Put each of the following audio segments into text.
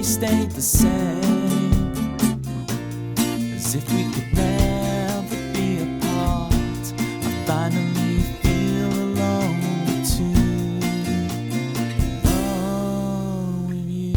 face stayed the same, as if we could never be apart. I finally feel alone too, alone with you.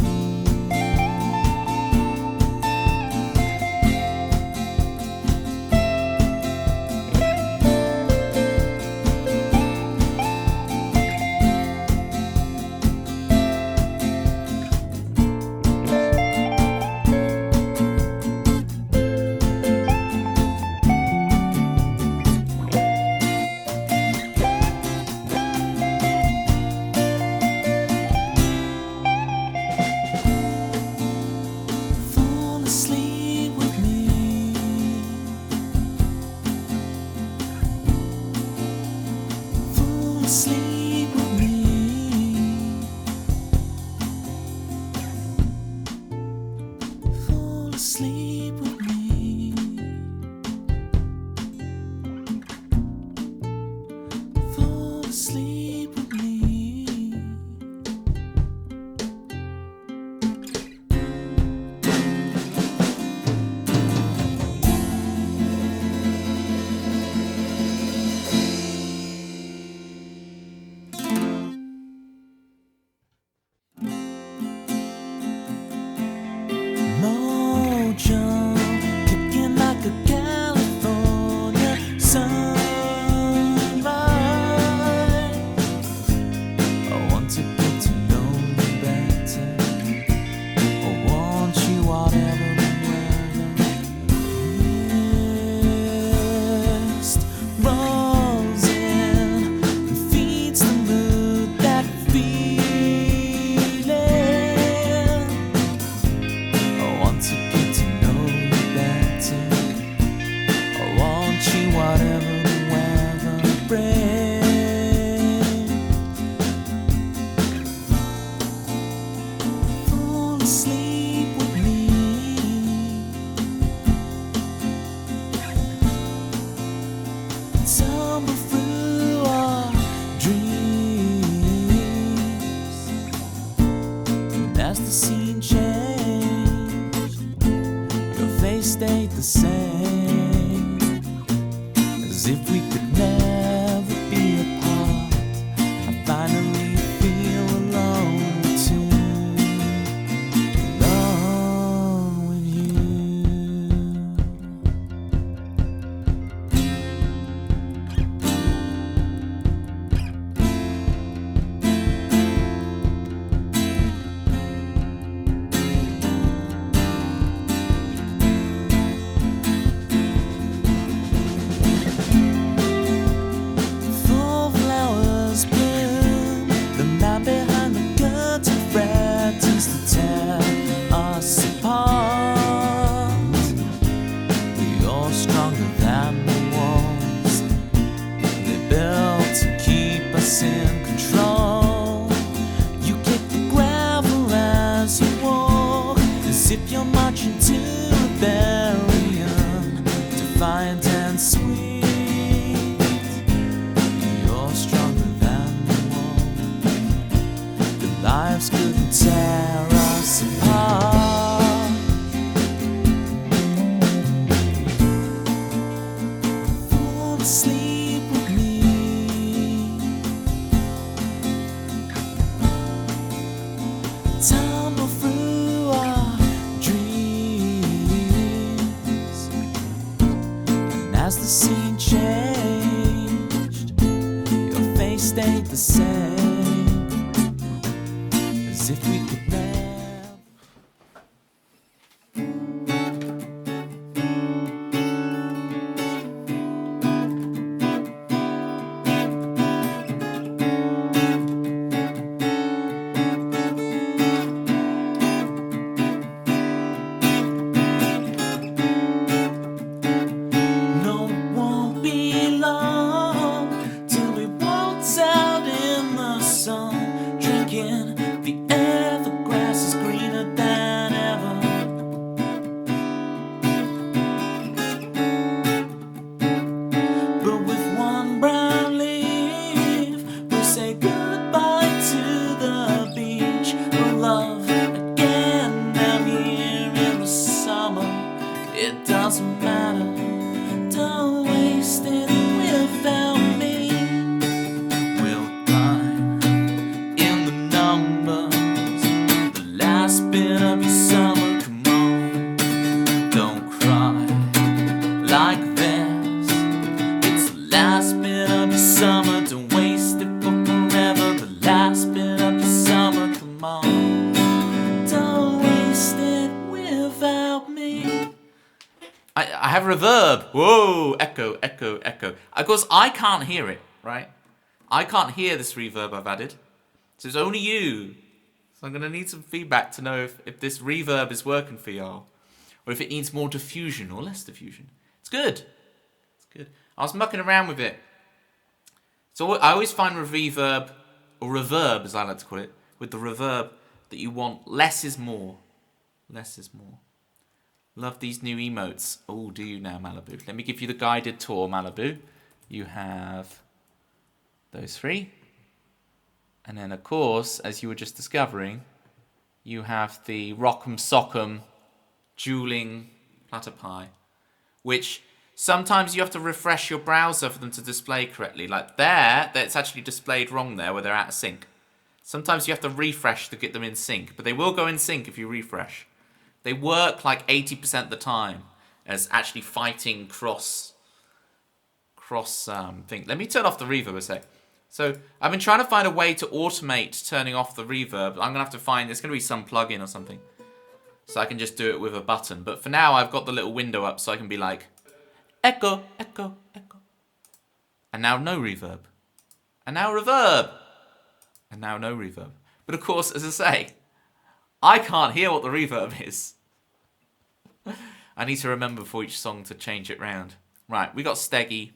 Sleep with me, fall asleep with me, fall asleep with me, fall asleep with me. Mojo, kicking like a California sunrise. I want to get to know you better. I want you whatever the weather. Mist rolls in and feeds the mood, that feeling. I want to get to know you better. I want you whatever the weather brings. Fall asleep with me, tumble through our dreams, and as the scene changed, your face stayed the same, as if we could never be apart. I finally feel alone too, alone with you. Full flowers bloom, the man behind the curtain threatens to tear us apart. You're stronger than the walls they built to keep us in control. You kick the gravel as you walk, as if you're marching to rebellion, defiant and sweet. You're stronger than the wall. The lives couldn't tear us apart. Fall asleep with me, tumble through our dreams. I have reverb. Whoa, echo, echo, echo. Of course, I can't hear it, right? I can't hear this reverb I've added. So it's only you. So I'm going to need some feedback to know if this reverb is working for y'all. Or if it needs more diffusion or less diffusion. It's good. It's good. I was mucking around with it. So I always find reverb, or reverb as I like to call it, with the reverb that you want less is more. Less is more. Love these new emotes. Oh, do you now, Malibu? Let me give you the guided tour, Malibu. You have those three. And then, of course, as you were just discovering, you have the Rock'em Sock'em dueling platter pie, which sometimes you have to refresh your browser for them to display correctly. Like there, it's actually displayed wrong there where they're out of sync. Sometimes you have to refresh to get them in sync, but they will go in sync if you refresh. They work like 80% of the time as actually fighting cross thing. Let me turn off the reverb a sec. So I've been trying to find a way to automate turning off the reverb. I'm gonna have to find, there's gonna be some plugin or something, so I can just do it with a button. But for now, I've got the little window up, so I can be like, echo, echo, echo, and now no reverb, and now reverb, and now no reverb. But of course, as I say, I can't hear what the reverb is. I need to remember for each song to change it round. Right, we got Steggy.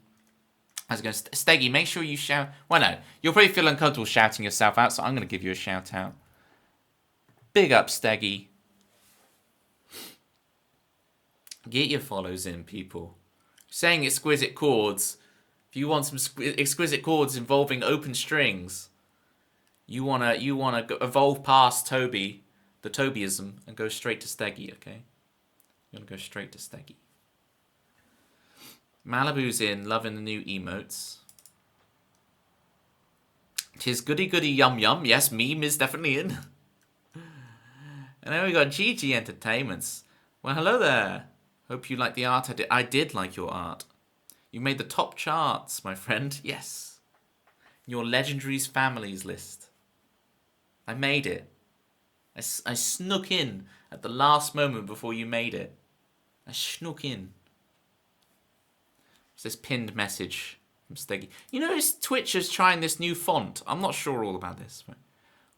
I was going to... Steggy, make sure you shout... Well, no. You'll probably feel uncomfortable shouting yourself out, so I'm going to give you a shout out. Big up, Steggy. Get your follows in, people. Saying exquisite chords. If you want some exquisite chords involving open strings, you wanna evolve past Toby, the Tobyism, and go straight to Steggy, okay? You're gonna go straight to Steggy. Malibu's in, loving the new emotes. Tis goody goody yum yum. Yes, meme is definitely in. And then we got GG Entertainments. Well, hello there. Hope you like the art I did. I did like your art. You made the top charts, my friend. Yes. Your Legendaries Families list. I made it. I snuck in at the last moment before you made it. I snuck in. It's this pinned message from Steggy. You notice Twitch is trying this new font. I'm not sure all about this. But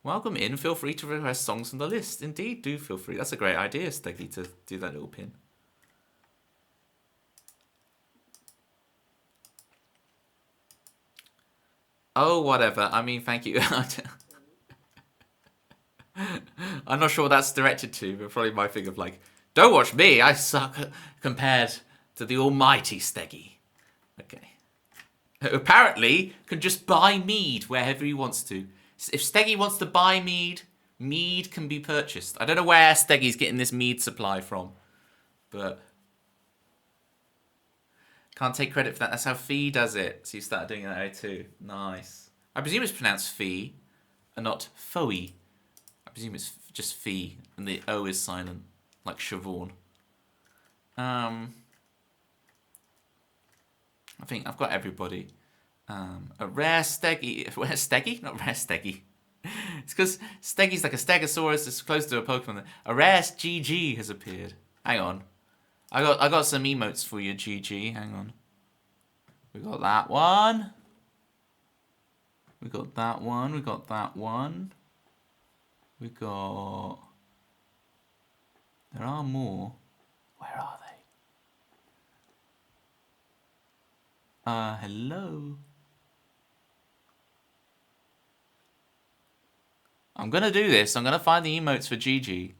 welcome in. Feel free to request songs from the list. Indeed, do feel free. That's a great idea, Steggy, to do that little pin. Oh, whatever. I mean, thank you. I'm not sure what that's directed to, but probably my thing of like, don't watch me, I suck compared to the almighty Steggy. Okay. Apparently, can just buy mead wherever he wants to. If Steggy wants to buy mead, mead can be purchased. I don't know where Steggy's getting this mead supply from, but can't take credit for that. That's how Fee does it. So you started doing that too. Nice. I presume it's pronounced Fee and not Foey. I presume it's just Fee and the O is silent, like Siobhan. I think I've got everybody. A rare Steggy. Rare Steggy? Not rare Steggy. It's because Steggy's like a Stegosaurus. It's close to a Pokemon. A rare GG has appeared. Hang on. I got some emotes for you, GG. Hang on. We got that one. We got that one. We got that one. We got... There are more. Where are they? Hello? I'm gonna do this. I'm gonna find the emotes for GG.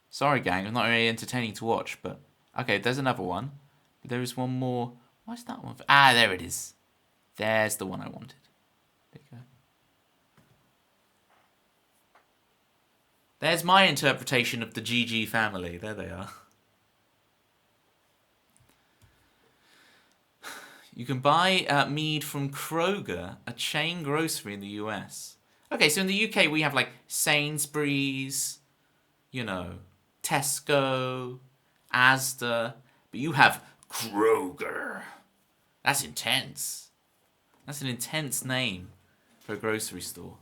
Sorry, gang. I'm not really entertaining to watch, but... Okay, there's another one. There is one more. What's that one for? Ah, there it is. There's the one I wanted. There you go. There's my interpretation of the GG family. There they are. You can buy mead from Kroger, a chain grocery in the US. Okay, so in the UK we have like Sainsbury's, you know, Tesco, Asda, but you have Kroger. That's intense. That's an intense name for a grocery store.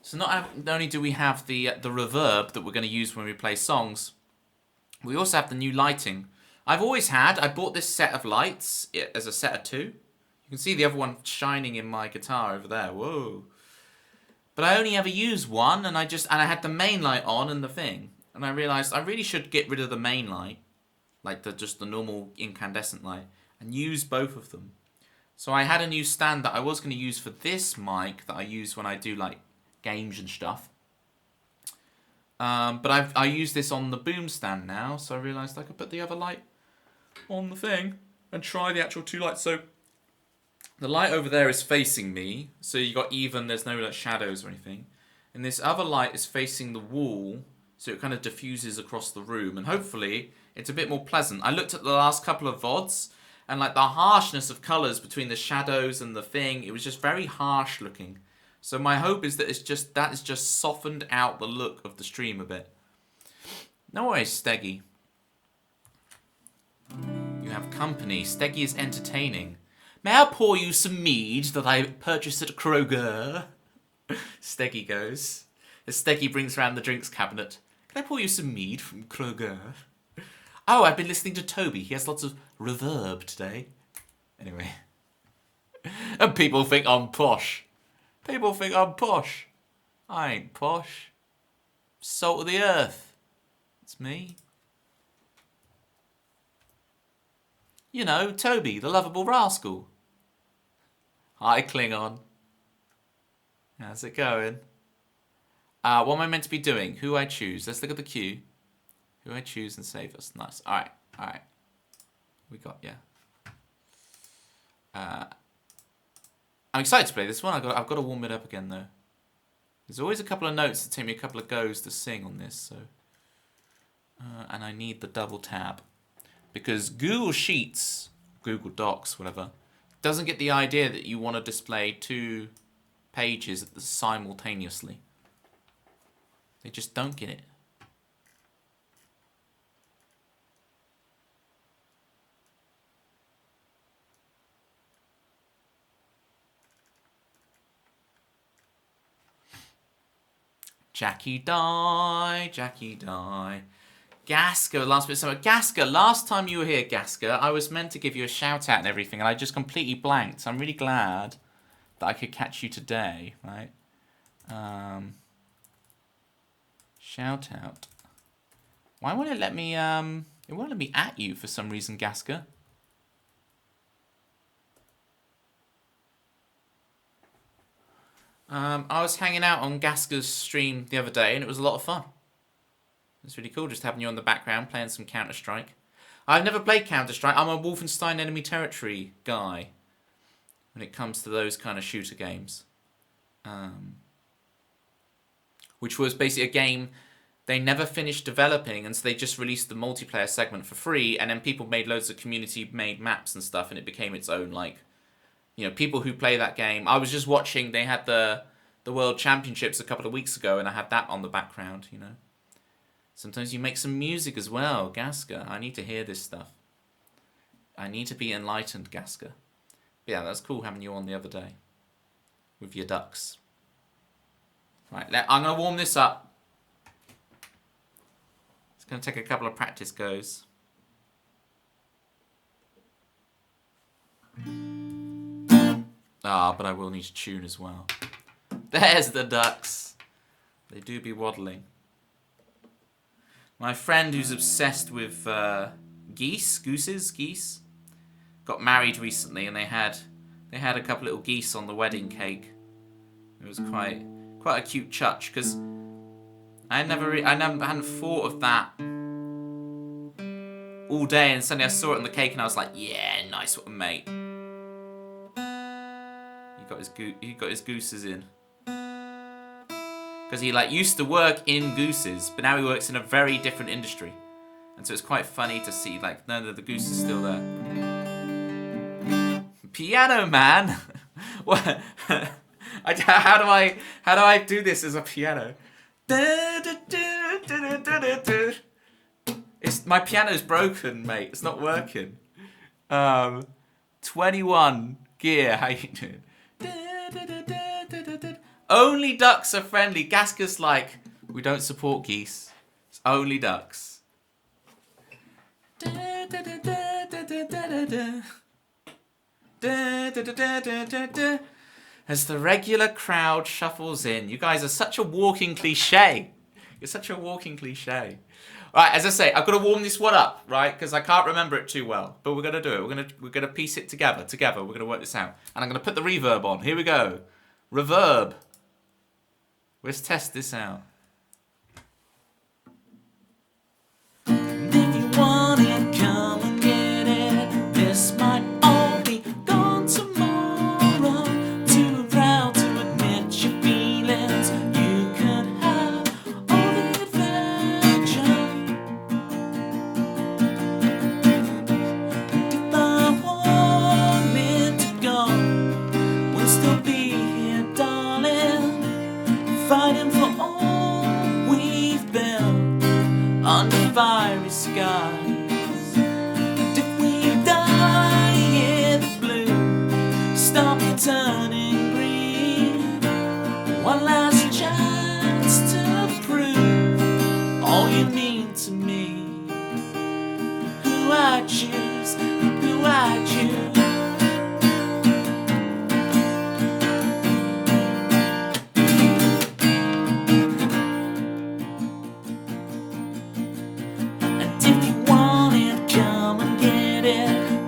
So not only do we have the reverb that we're going to use when we play songs, we also have the new lighting. I bought this set of lights as a set of 2. You can see the other one shining in my guitar over there. Whoa. But I only ever use one, and I had the main light on and the thing. And I realized I really should get rid of the main light, like just the normal incandescent light, and use both of them. So I had a new stand that I was going to use for this mic that I use when I do like games and stuff. But I use this on the boom stand now, so I realised I could put the other light on the thing and try the actual 2 lights. So the light over there is facing me, so you got even, there's no like shadows or anything. And this other light is facing the wall, so it kind of diffuses across the room, and hopefully it's a bit more pleasant. I looked at the last couple of VODs, and like the harshness of colours between the shadows and the thing, it was just very harsh looking. So my hope is that that is just softened out the look of the stream a bit. No worries, Steggy. You have company. Steggy is entertaining. May I pour you some mead that I purchased at Kroger? Steggy goes. As Steggy brings round the drinks cabinet. Can I pour you some mead from Kroger? Oh, I've been listening to Toby. He has lots of reverb today. Anyway. And people think I'm posh. People think I'm posh. I ain't posh. Salt of the earth. It's me. You know, Toby, the lovable rascal. Hi, Klingon. How's it going? What am I meant to be doing? Who I choose? Let's look at the queue. Who I choose and save us. Nice. Alright, alright. We got, yeah. I'm excited to play this one. I've got to warm it up again, though. There's always a couple of notes that take me a couple of goes to sing on this, so... and I need the double tab. Because Google Sheets, Google Docs, whatever, doesn't get the idea that you want to display 2 pages simultaneously. They just don't get it. Jackie die, Jackie die. Gasker, last bit of summer. Gasker, last time you were here, Gasker, I was meant to give you a shout out and everything, and I just completely blanked. So I'm really glad that I could catch you today, right? Shout out. Why won't it let me, it won't let me at you for some reason, Gasker. I was hanging out on Gasker's stream the other day, and it was a lot of fun. It's really cool just having you on the background playing some Counter-Strike. I've never played Counter-Strike. I'm a Wolfenstein Enemy Territory guy when it comes to those kind of shooter games. Which was basically a game they never finished developing, and so they just released the multiplayer segment for free, and then people made loads of community-made maps and stuff, and it became its own, like... You know, people who play that game... I was just watching, they had the World Championships a couple of weeks ago, and I had that on the background, you know. Sometimes you make some music as well, Gasker. I need to hear this stuff. I need to be enlightened, Gasker. But yeah, that's cool having you on the other day. With your ducks. Right, I'm going to warm this up. It's going to take a couple of practice goes. But I will need to tune as well. There's the ducks. They do be waddling. My friend who's obsessed with geese, got married recently, and they had a couple little geese on the wedding cake. It was quite a cute touch, because I hadn't thought of that all day, and suddenly I saw it on the cake, and I was like, yeah, nice one, mate. He got his gooses in. Because he used to work in gooses, but now he works in a very different industry. And so it's quite funny to see, no, the goose is still there. Piano Man? What? How do I do this as a piano? My piano's broken, mate. It's not working. 21 gear. How you doing? Only ducks are friendly. Gasker's like, we don't support geese. It's only ducks. As the regular crowd shuffles in. You guys are such a walking cliche. You're such a walking cliche. Right, as I say, I've got to warm this one up, right? Because I can't remember it too well. But we're gonna do it. We're gonna piece it together. We're gonna work this out. And I'm gonna put the reverb on. Here we go. Reverb. Let's test this out. If you want it, come and get it. This might all be gone tomorrow. Too proud to admit your feelings. You could have all the adventure. And if I wanted to go, we'll still be here, darling. Fighting for all we've built under fiery skies. And if we die in the blue, stop turning green. One last chance to prove all you mean to me. Who I choose, who I choose.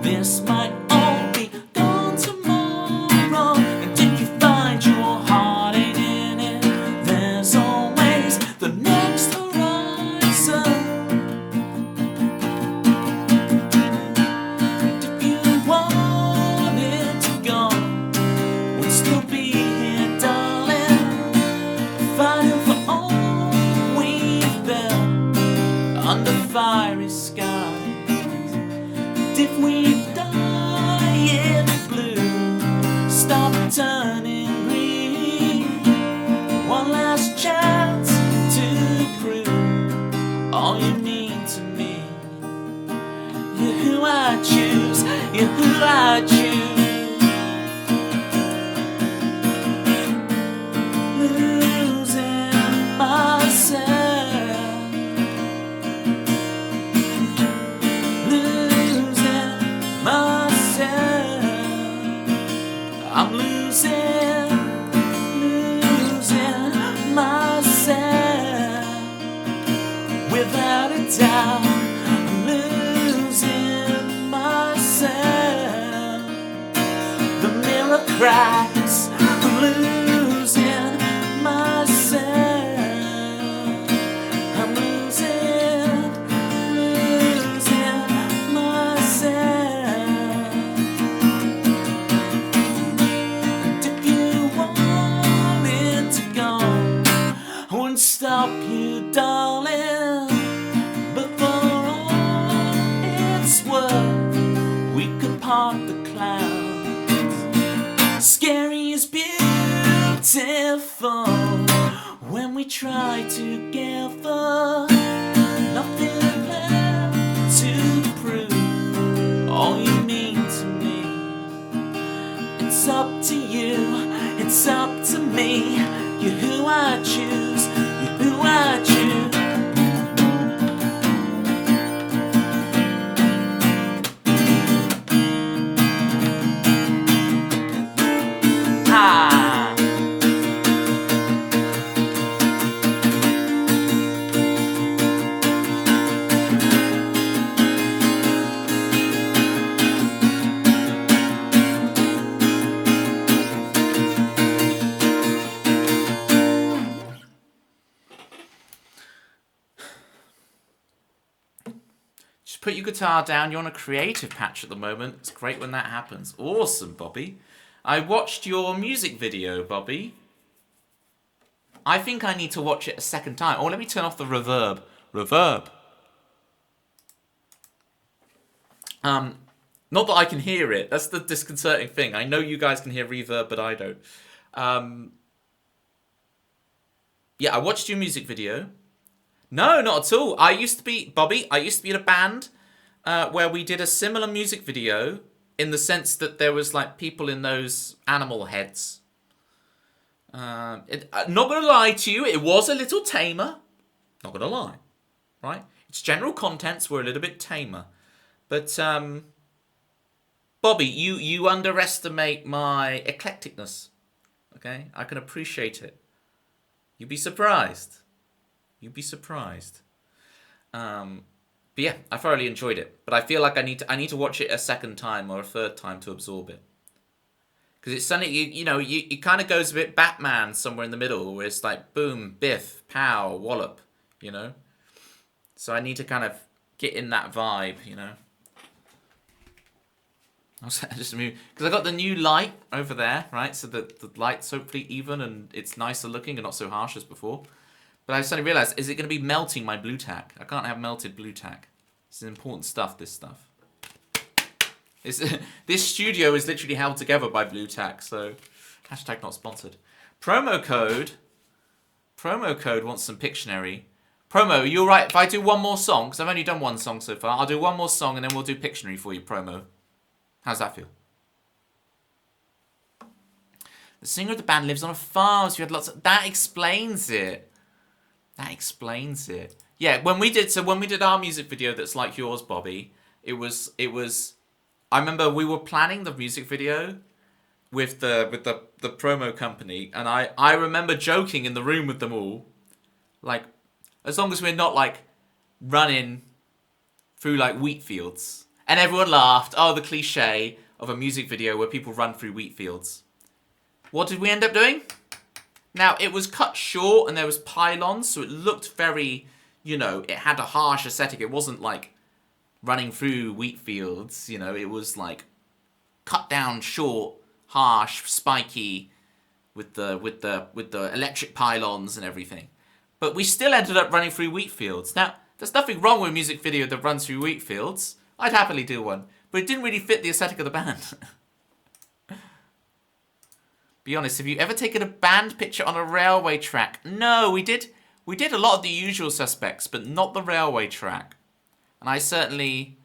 This might all be gone tomorrow. And if you find your heart ain't in it, there's always the next horizon. And if you wanted to go, we'd still be here, darling. Fighting for all we've built under fiery skies. If we die in blue, stop turning green. One last chance to prove all you mean to me. You're who I choose, you're who I choose. Losing myself. I'm losing myself. Without a doubt, I'm losing myself. The mirror cracks, I'm losing myself. I'm losing myself. Stop you, darling, but for all it's worth, we could part the clouds. Scary is beautiful when we try together. Nothing left to prove all you mean to me. It's up to you, it's up to me. You're who I choose, you're who I choose. Just put your guitar down. You're on a creative patch at the moment. It's great when that happens. Awesome, Bobby. I watched your music video, Bobby. I think I need to watch it a second time. Oh, let me turn off the reverb. Reverb. Not that I can hear it. That's the disconcerting thing. I know you guys can hear reverb, but I don't. Yeah, I watched your music video. No, not at all. I used to be, Bobby, I used to be in a band where we did a similar music video in the sense that there was like people in those animal heads. Not gonna lie to you, it was a little tamer. Not gonna lie, right? Its general contents were a little bit tamer, but Bobby, you underestimate my eclecticness. Okay, I can appreciate it. You'd be surprised. You'd be surprised. But yeah, I thoroughly enjoyed it. But I feel like I need to watch it a second time or a third time to absorb it. Because it's something it kind of goes a bit Batman somewhere in the middle, where it's like boom, biff, pow, wallop, you know. So I need to kind of get in that vibe, you know. I just move because I got the new light over there, right? So the light's hopefully even and it's nicer looking and not so harsh as before. But I suddenly realized, is it going to be melting my blue tack? I can't have melted blue tack. This is important stuff, this stuff. This studio is literally held together by blue tack, so hashtag not sponsored. Promo code wants some Pictionary. Promo, are you alright if I do one more song? Because I've only done one song so far. I'll do one more song and then we'll do Pictionary for you, Promo. How's that feel? The singer of the band lives on a farm, so you had lots of... That explains it. That explains it. Yeah, when we did our music video that's like yours, Bobby, it was I remember we were planning the music video with the promo company, and I remember joking in the room with them all, like, as long as we're not like running through like wheat fields. And everyone laughed. Oh, the cliche of a music video where people run through wheat fields. What did we end up doing? Now, it was cut short and there was pylons, so it looked very, it had a harsh aesthetic. It wasn't like running through wheat fields, it was like cut down short, harsh, spiky, with the electric pylons and everything. But we still ended up running through wheat fields. Now, there's nothing wrong with a music video that runs through wheat fields. I'd happily do one. But it didn't really fit the aesthetic of the band. Be honest, have you ever taken a band picture on a railway track? No, we did a lot of the usual suspects, but not the railway track. And I certainly...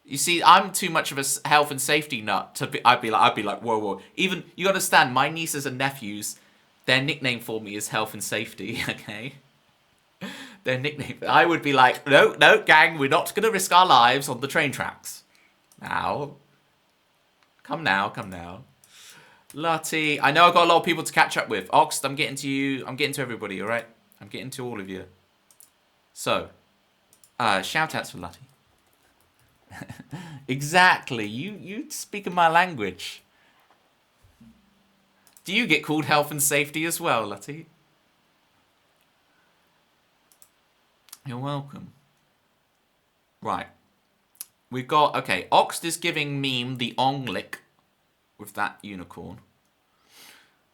You see, I'm too much of a health and safety nut to be... I'd be like, whoa. Even, you understand, my nieces and nephews, their nickname for me is Health and Safety, okay? Their nickname. I would be like, no, gang, we're not going to risk our lives on the train tracks. Now. Come now. Lottie. I know I've got a lot of people to catch up with. Ox, I'm getting to you. I'm getting to everybody, all right? I'm getting to all of you. So, shout outs for Lottie. Exactly. You speak in my language. Do you get called Health and Safety as well, Lottie? You're welcome. Right. We've got... Okay, Oxt is giving meme the ong lick with that unicorn.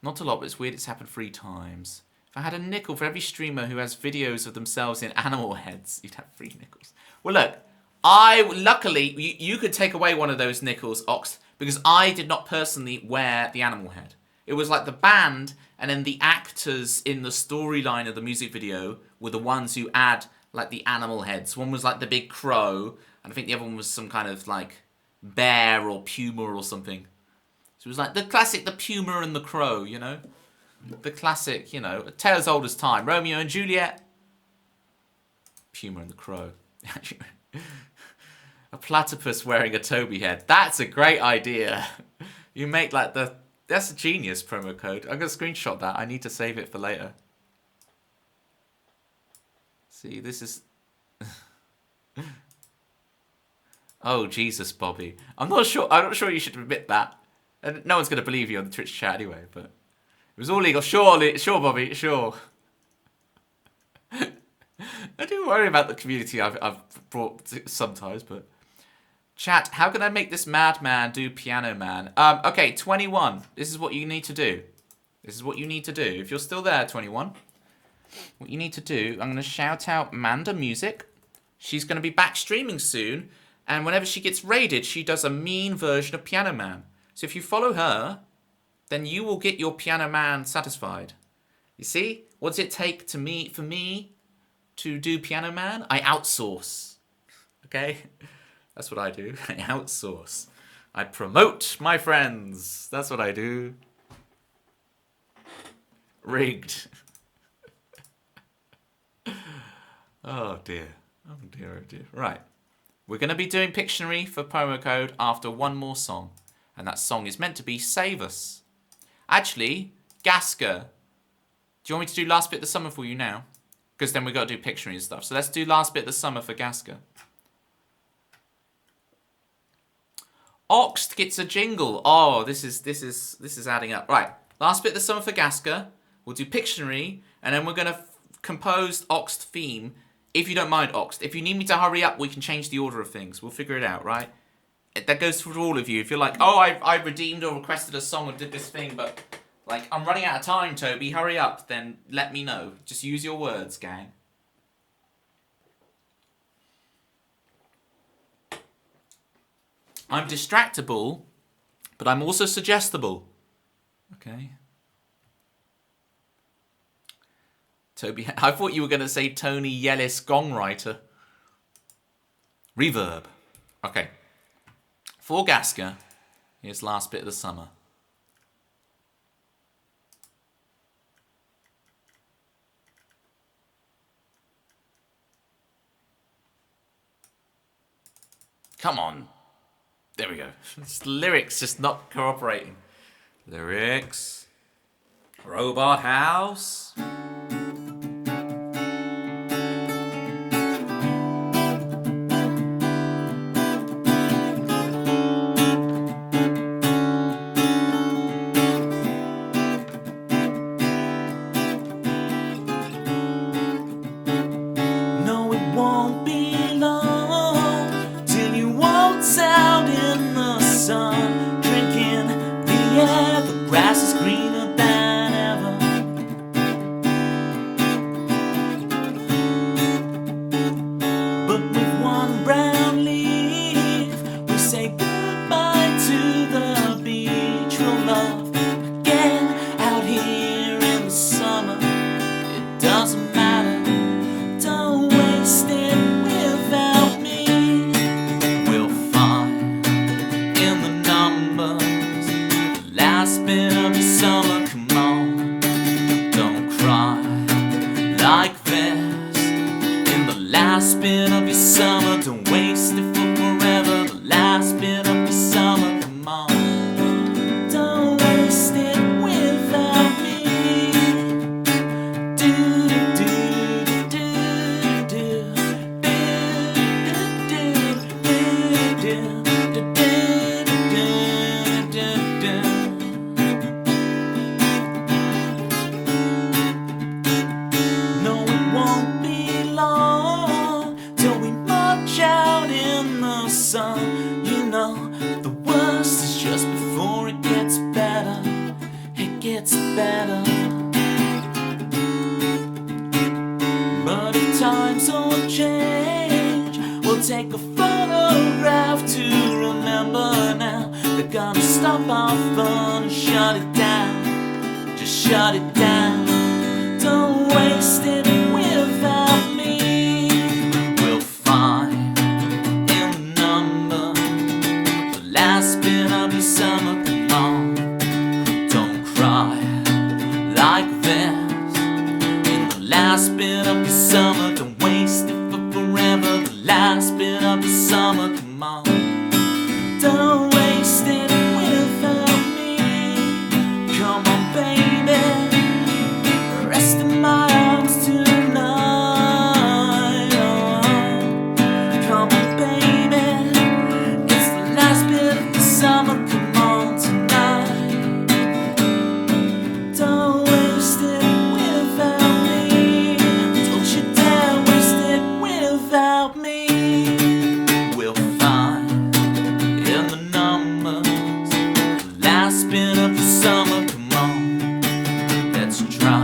Not a lot, but it's weird it's happened 3 times. If I had a nickel for every streamer who has videos of themselves in animal heads, you'd have 3 nickels. Well, look, luckily, you could take away one of those nickels, Ox, because I did not personally wear the animal head. It was like the band, and then the actors in the storyline of the music video were the ones who add, like, the animal heads. One was, like, the big crow, and I think the other one was some kind of, like, bear or puma or something. So it was like the classic, the puma and the crow, The classic, a tale as old as time. Romeo and Juliet. Puma and the crow. A platypus wearing a Toby head. That's a great idea. You make like that's a genius promo code. I'm going to screenshot that. I need to save it for later. See, this is... Oh, Jesus, Bobby. I'm not sure you should admit that. And no one's going to believe you on the Twitch chat anyway, but... It was all legal. Sure, Bobby, sure. I do worry about the community I've brought sometimes, but... Chat, how can I make this madman do Piano Man? Okay, 21. This is what you need to do. If you're still there, 21. What you need to do, I'm going to shout out Manda Music. She's going to be back streaming soon. And whenever she gets raided, she does a mean version of Piano Man. So if you follow her, then you will get your Piano Man satisfied. You see? What does it take for me to do Piano Man? I outsource. Okay? That's what I do. I outsource. I promote my friends. That's what I do. Rigged. Oh dear. Oh dear, oh dear. Right. We're going to be doing Pictionary for promo code after one more song. And that song is meant to be Save Us. Actually, Gasker, do you want me to do Last Bit of the Summer for you now? Because then we've got to do Pictionary and stuff. So let's do Last Bit of the Summer for Gasker. Oxt gets a jingle. Oh, this is adding up. Right. Last Bit of the Summer for Gasker. We'll do Pictionary. And then we're going to compose Oxt theme. If you don't mind, Oxt. If you need me to hurry up, we can change the order of things. We'll figure it out, right? That goes for all of you. If you're like, oh, I redeemed or requested a song or did this thing, but like I'm running out of time, Toby, hurry up, then let me know. Just use your words, gang. I'm distractible, but I'm also suggestible. Okay. Toby, I thought you were going to say Tony Yellis Gongwriter. Re-verb. Okay. For Gasker, here's Last Bit of the Summer. Come on. There we go. It's lyrics just not cooperating. Lyrics. Robot House. Grass is greener than ever. But with one brown leaf, we say goodbye to the beach. We'll love again out here in the summer. It doesn't matter, don't waste it without me. We'll find in the numbers last bit of the summer, come on. Don't cry like this. In the last bit of your summer, don't waste it for forever. The last bit of the summer, come on. Don't waste it without me. Do do do do do do do do do. You know, the worst is just before it gets better. It gets better. But if times don't change, we'll take a photograph to remember now. They're gonna stop our fun and shut it down. Just shut it down. Don't waste it without me. We'll find last bit of your summer, come on. Don't cry like this. In the last bit of your summer, don't waste it for forever. The last bit of your summer, come on. Don't waste it without me. Come on, baby. Rest in my arms tonight. Oh, come on, baby. Summer, come on tonight. Don't waste it without me. Don't you dare waste it without me. We'll find in the numbers the last bit of the summer, come on. Let's try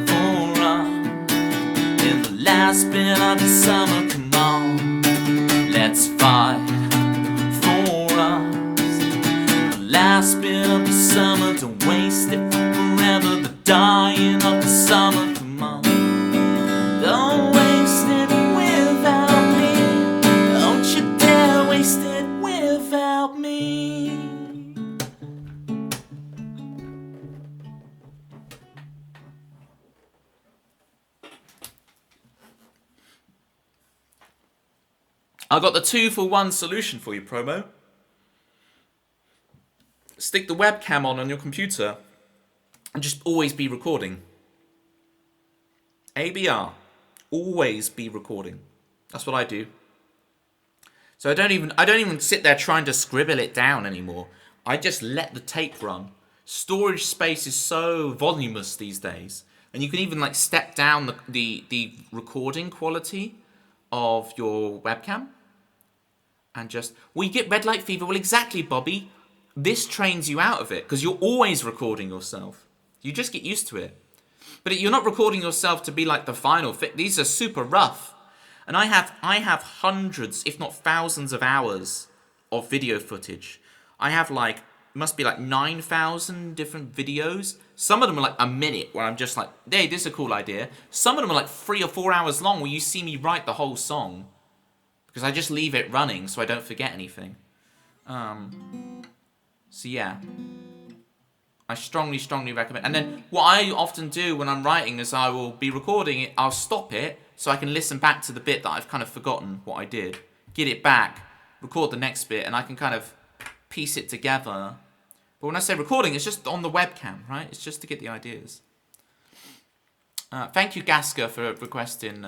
for us. In the last bit of the summer, come on. Let's fight. Last bit of the summer, don't waste it for forever. The dying of the summer, come on. Don't waste it without me. Don't you dare waste it without me. I got the 2-for-1 solution for you, Promo. Stick the webcam on your computer and just always be recording. ABR. Always be recording. That's what I do. So I don't even sit there trying to scribble it down anymore. I just let the tape run. Storage space is so voluminous these days. And you can even like step down the recording quality of your webcam. And just, well, you get red light fever. Well, exactly, Bobby. This trains you out of it because you're always recording yourself. You just get used to it. But you're not recording yourself to be like the final fit. These are super rough. And I have hundreds, if not thousands of hours of video footage. I have like, must be like 9,000 different videos. Some of them are like a minute where I'm just like, hey, this is a cool idea. Some of them are like 3 or 4 hours long where you see me write the whole song. Because I just leave it running so I don't forget anything. So yeah. I strongly, strongly recommend. And then what I often do when I'm writing is I will be recording it, I'll stop it so I can listen back to the bit that I've kind of forgotten what I did. Get it back, record the next bit, and I can kind of piece it together. But when I say recording, it's just on the webcam, right? It's just to get the ideas. Thank you, Gasker, for requesting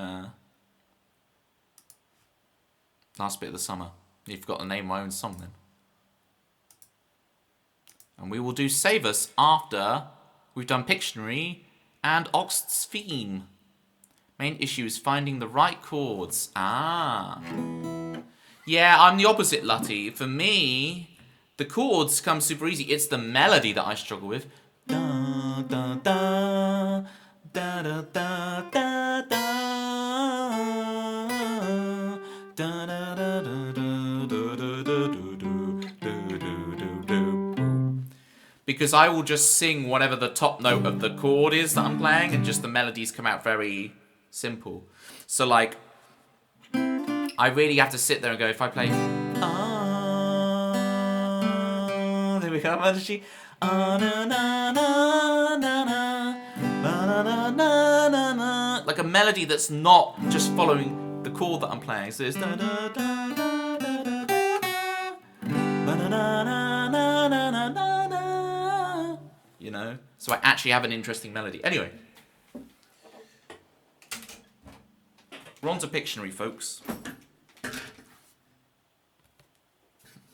Last Bit of the Summer. You've forgot to name my own song then. And we will do Save Us after we've done Pictionary and Ox's theme. Main issue is finding the right chords. Ah. Yeah, I'm the opposite, Lutty. For me, the chords come super easy. It's the melody that I struggle with. Da, da, da, da, da, da, da, da, da, da, da, because I will just sing whatever the top note of the chord is that I'm playing, and just the melodies come out very simple. So like, I really have to sit there and go, if I play, there we go, melody, like a melody that's not just following the chord that I'm playing. So it's you know, so I actually have an interesting melody. Anyway, we're on to Pictionary, folks.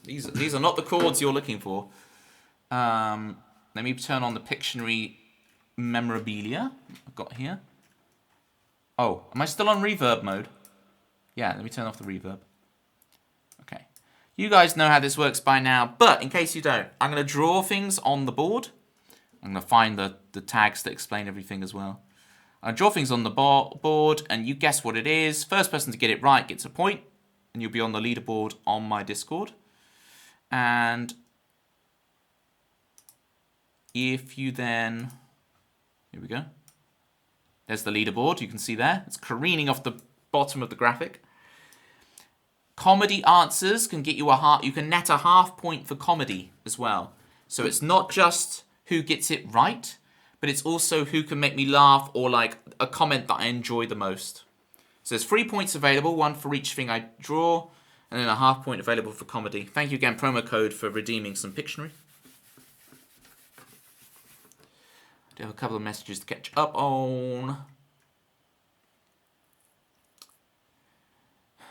These are not the chords you're looking for. Let me turn on the Pictionary memorabilia I've got here. Oh, am I still on reverb mode? Yeah, let me turn off the reverb. Okay. You guys know how this works by now, but in case you don't, I'm going to draw things on the board. I'm going to find the tags that explain everything as well. I draw things on the board, and you guess what it is. First person to get it right gets a point, and you'll be on the leaderboard on my Discord. And if you then... Here we go. There's the leaderboard, you can see there. It's careening off the bottom of the graphic. Comedy answers can get you you can net a half point for comedy as well. So it's not just who gets it right, but it's also who can make me laugh or like a comment that I enjoy the most. So there's 3 points available, one for each thing I draw, and then a half point available for comedy. Thank you again, promo code, for redeeming some Pictionary. I do have a couple of messages to catch up on.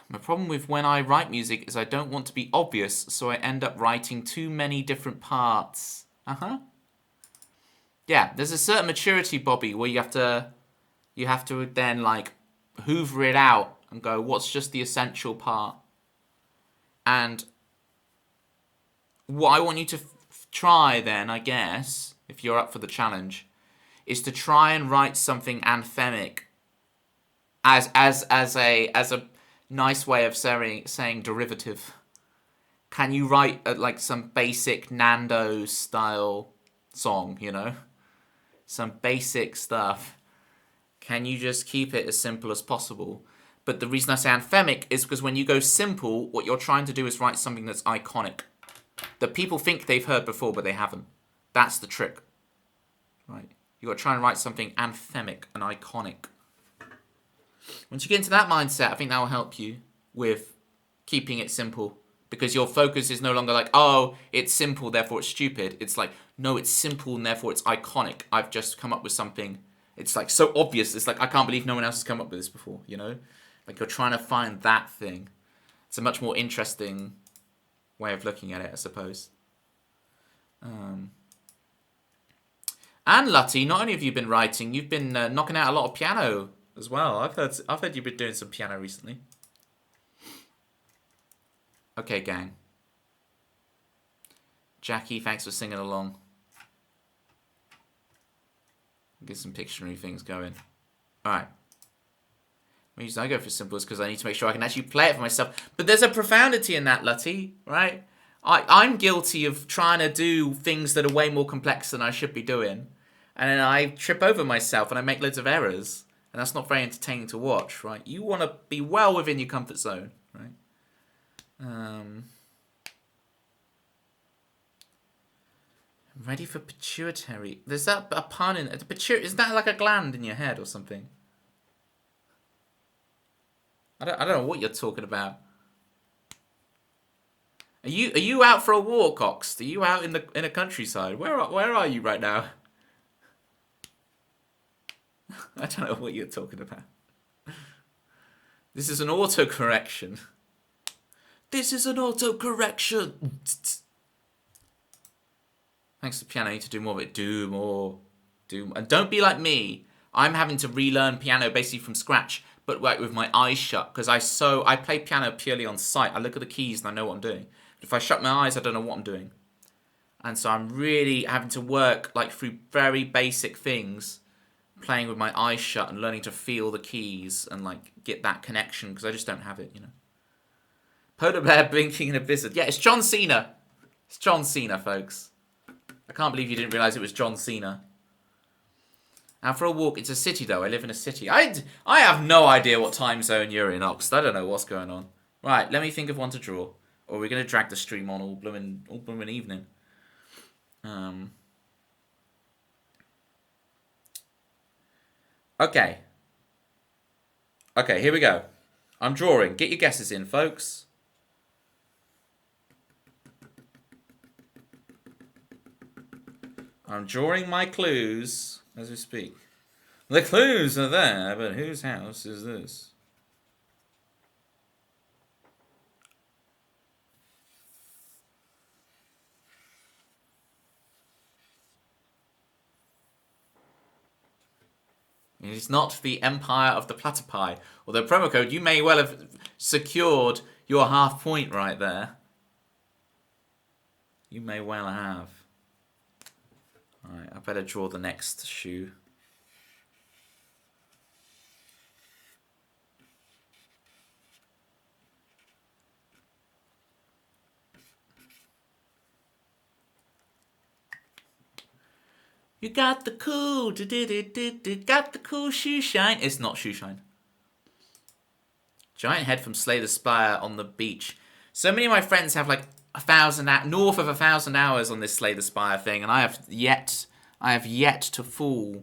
My problem with when I write music is I don't want to be obvious, so I end up writing too many different parts. Yeah, there's a certain maturity, Bobby, where you have to then like hoover it out and go, what's just the essential part? And what I want you to try then, I guess, if you're up for the challenge, is to try and write something anthemic as a nice way of saying derivative. Can you write like some basic Nando's style song, you know? Some basic stuff. Can you just keep it as simple as possible? But the reason I say anthemic is because when you go simple, what you're trying to do is write something that's iconic. That people think they've heard before, but they haven't. That's the trick. Right? You've got to try and write something anthemic and iconic. Once you get into that mindset, I think that will help you with keeping it simple. Because your focus is no longer like, oh, it's simple, therefore it's stupid. It's like, no, it's simple and therefore it's iconic. I've just come up with something. It's like so obvious. It's like, I can't believe no one else has come up with this before, you know? Like you're trying to find that thing. It's a much more interesting way of looking at it, I suppose. And Lutty, not only have you been writing, you've been knocking out a lot of piano as well. I've heard you've been doing some piano recently. Okay, gang. Jackie, thanks for singing along. Get some Pictionary things going. Alright. The reason I go for simple is because I need to make sure I can actually play it for myself. But there's a profundity in that, Lutty, right? I'm guilty of trying to do things that are way more complex than I should be doing. And then I trip over myself and I make loads of errors. And that's not very entertaining to watch, right? You want to be well within your comfort zone, right? I'm ready for pituitary. There's that a pun in it. Is that like a gland in your head or something? I don't know what you're talking about. Are you out for a walk, Ox? Are you out in the countryside? Where are you right now? I don't know what you're talking about. This is an autocorrection. This is an autocorrection. Thanks to piano, I need to do more of it. Do more. And don't be like me. I'm having to relearn piano basically from scratch, but like with my eyes shut, because I play piano purely on sight. I look at the keys and I know what I'm doing. But if I shut my eyes, I don't know what I'm doing. And so I'm really having to work like through very basic things, playing with my eyes shut and learning to feel the keys and like get that connection, because I just don't have it, you know. Polar bear blinking in a blizzard. Yeah, it's John Cena. It's John Cena, folks. I can't believe you didn't realise it was John Cena. Out for a walk. It's a city, though. I live in a city. I have no idea what time zone you're in, Ox. I don't know what's going on. Right, let me think of one to draw. Or we're going to drag the stream on all blooming evening. Okay. Okay, here we go. I'm drawing. Get your guesses in, folks. I'm drawing my clues as we speak. The clues are there, but whose house is this? It is not the Empire of the Platypi. Although promo code, you may well have secured your half point right there. You may well have. Alright, I better draw the next shoe. You got the cool, got the cool shoe shine. It's not shoe shine. Giant head from Slay the Spire on the beach. So many of my friends have like north of 1,000 hours on this Slay the Spire thing, and I have yet to fall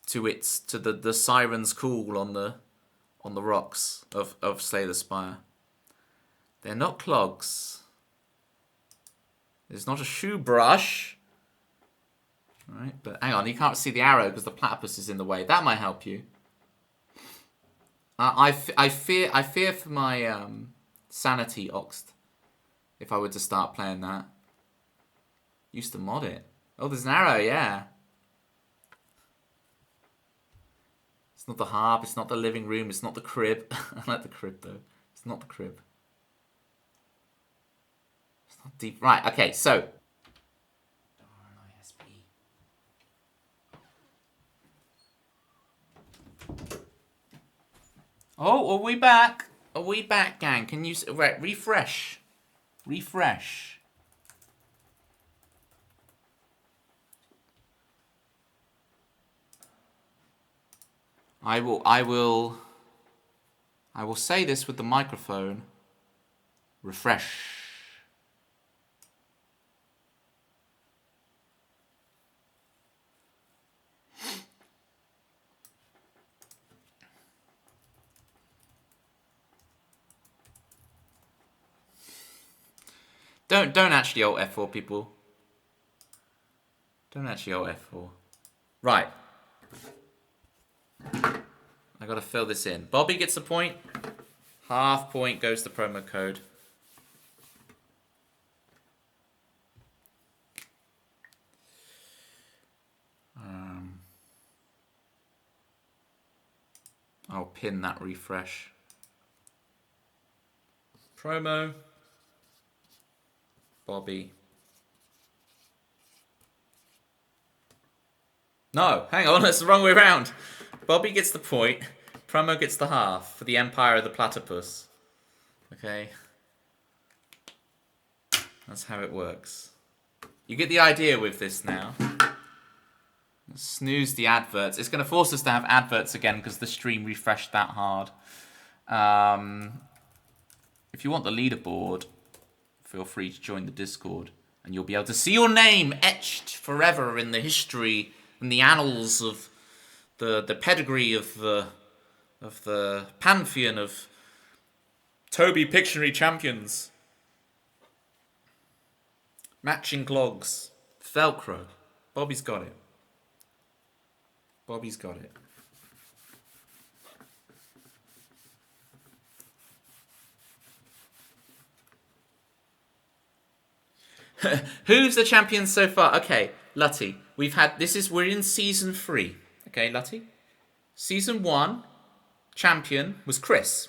to the siren's call on the rocks of Slay the Spire. They're not clogs. It's not a shoe brush. Right, but hang on, you can't see the arrow because the platypus is in the way. That might help you. I fear for my sanity, Oxt, if I were to start playing that. Used to mod it. Oh, there's an arrow, yeah. It's not the harp, it's not the living room, it's not the crib. I like the crib, though. It's not the crib. It's not deep. Right, okay, so. Oh, are we back? Are we back, gang? Can you... Right, refresh. Refresh. I will say this with the microphone. Refresh. Don't actually Alt F4, people. Don't actually Alt F4. Right. I gotta fill this in. Bobby gets the point. Half point goes the promo code. I'll pin that refresh. Promo. Bobby. No, hang on, that's the wrong way around. Bobby gets the point. Promo gets the half for the Empire of the Platypus. Okay. That's how it works. You get the idea with this now. Snooze the adverts. It's going to force us to have adverts again because the stream refreshed that hard. If you want the leaderboard, feel free to join the Discord and you'll be able to see your name etched forever in the history, in the annals of the pedigree of the pantheon of Toby Pictionary champions. Matching clogs. Velcro. Bobby's got it. Bobby's got it. Who's the champion so far? Okay, Lutty. We're in season 3. Okay, Lutty. Season 1 champion was Chris.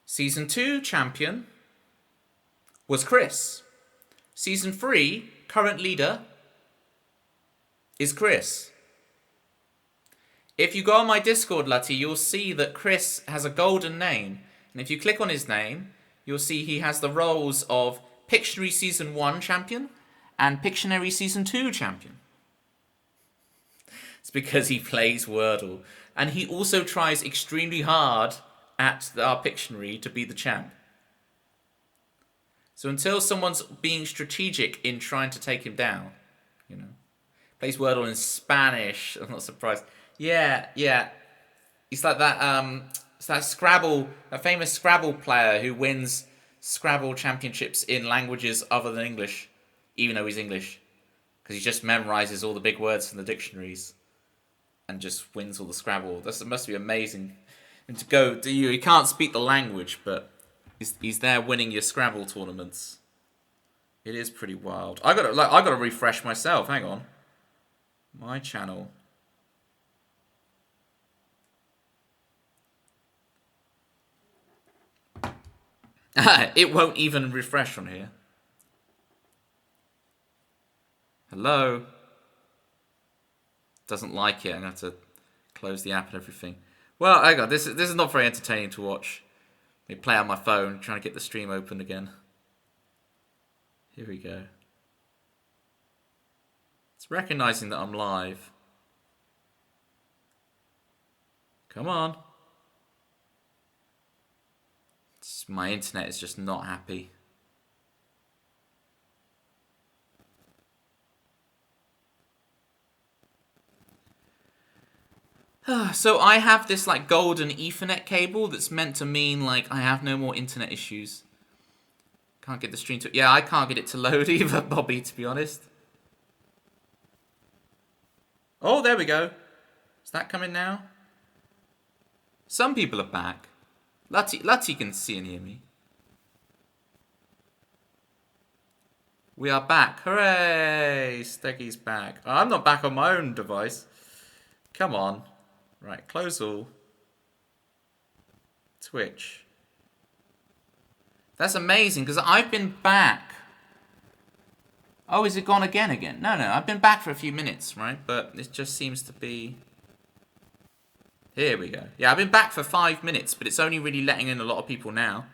Season 2 champion was Chris. Season 3 current leader is Chris. If you go on my Discord, Lutty, you'll see that Chris has a golden name. And if you click on his name, you'll see he has the roles of Pictionary Season 1 champion and Pictionary Season 2 champion. It's because he plays Wordle. And he also tries extremely hard at our Pictionary to be the champ. So until someone's being strategic in trying to take him down, you know, plays Wordle in Spanish, I'm not surprised. Yeah. He's like that, it's that Scrabble, that famous Scrabble player who wins Scrabble championships in languages other than English, even though he's English. Because he just memorizes all the big words from the dictionaries and just wins all the Scrabble. That must be amazing. And to go, he can't speak the language, but he's there winning your Scrabble tournaments. It is pretty wild. I gotta refresh myself. Hang on. My channel. It won't even refresh on here. Hello? Doesn't like it. I'm going to have to close the app and everything. Well, hang on. This is not very entertaining to watch. Let me play on my phone, trying to get the stream open again. Here we go. It's recognizing that I'm live. Come on. My internet is just not happy. So I have this like golden Ethernet cable that's meant to mean like I have no more internet issues. Can't get the stream to... Yeah, I can't get it to load either, Bobby, to be honest. Oh, there we go. Is that coming now? Some people are back. Lutty can see and hear me. We are back. Hooray! Steggy's back. Oh, I'm not back on my own device. Come on. Right, close all. Twitch. That's amazing, because I've been back. Oh, is it gone again? No, I've been back for a few minutes, right? But it just seems to be... Here we go. Yeah, I've been back for 5 minutes, but it's only really letting in a lot of people now.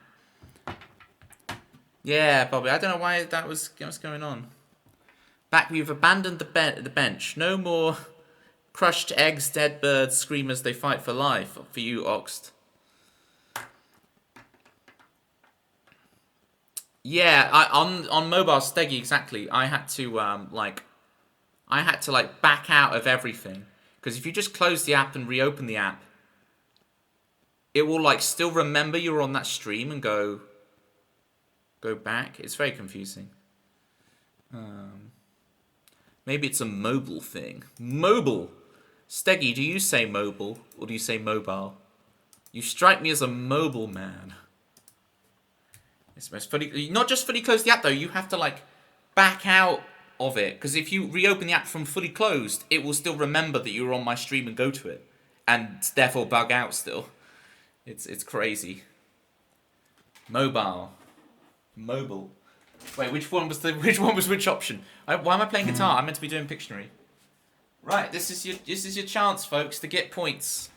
Yeah, Bobby, I don't know why that was... What's going on? Back, we've abandoned the bench. No more crushed eggs, dead birds, scream as they fight for life. For you, Oxt. Yeah, on mobile Steggy, exactly. I had to, back out of everything. Because if you just close the app and reopen the app, it will, like, still remember you're on that stream and go go back. It's very confusing. Maybe it's a mobile thing. Mobile! Steggy, do you say mobile or do you say mobile? You strike me as a mobile man. It's most fully, not just fully close the app though, you have to like back out of it. Because if you reopen the app from fully closed, it will still remember that you were on my stream and go to it. And therefore bug out still. It's crazy. Mobile. Mobile. Wait, which one was which option? Why am I playing guitar? I'm meant to be doing Pictionary. Right, this is your chance, folks, to get points.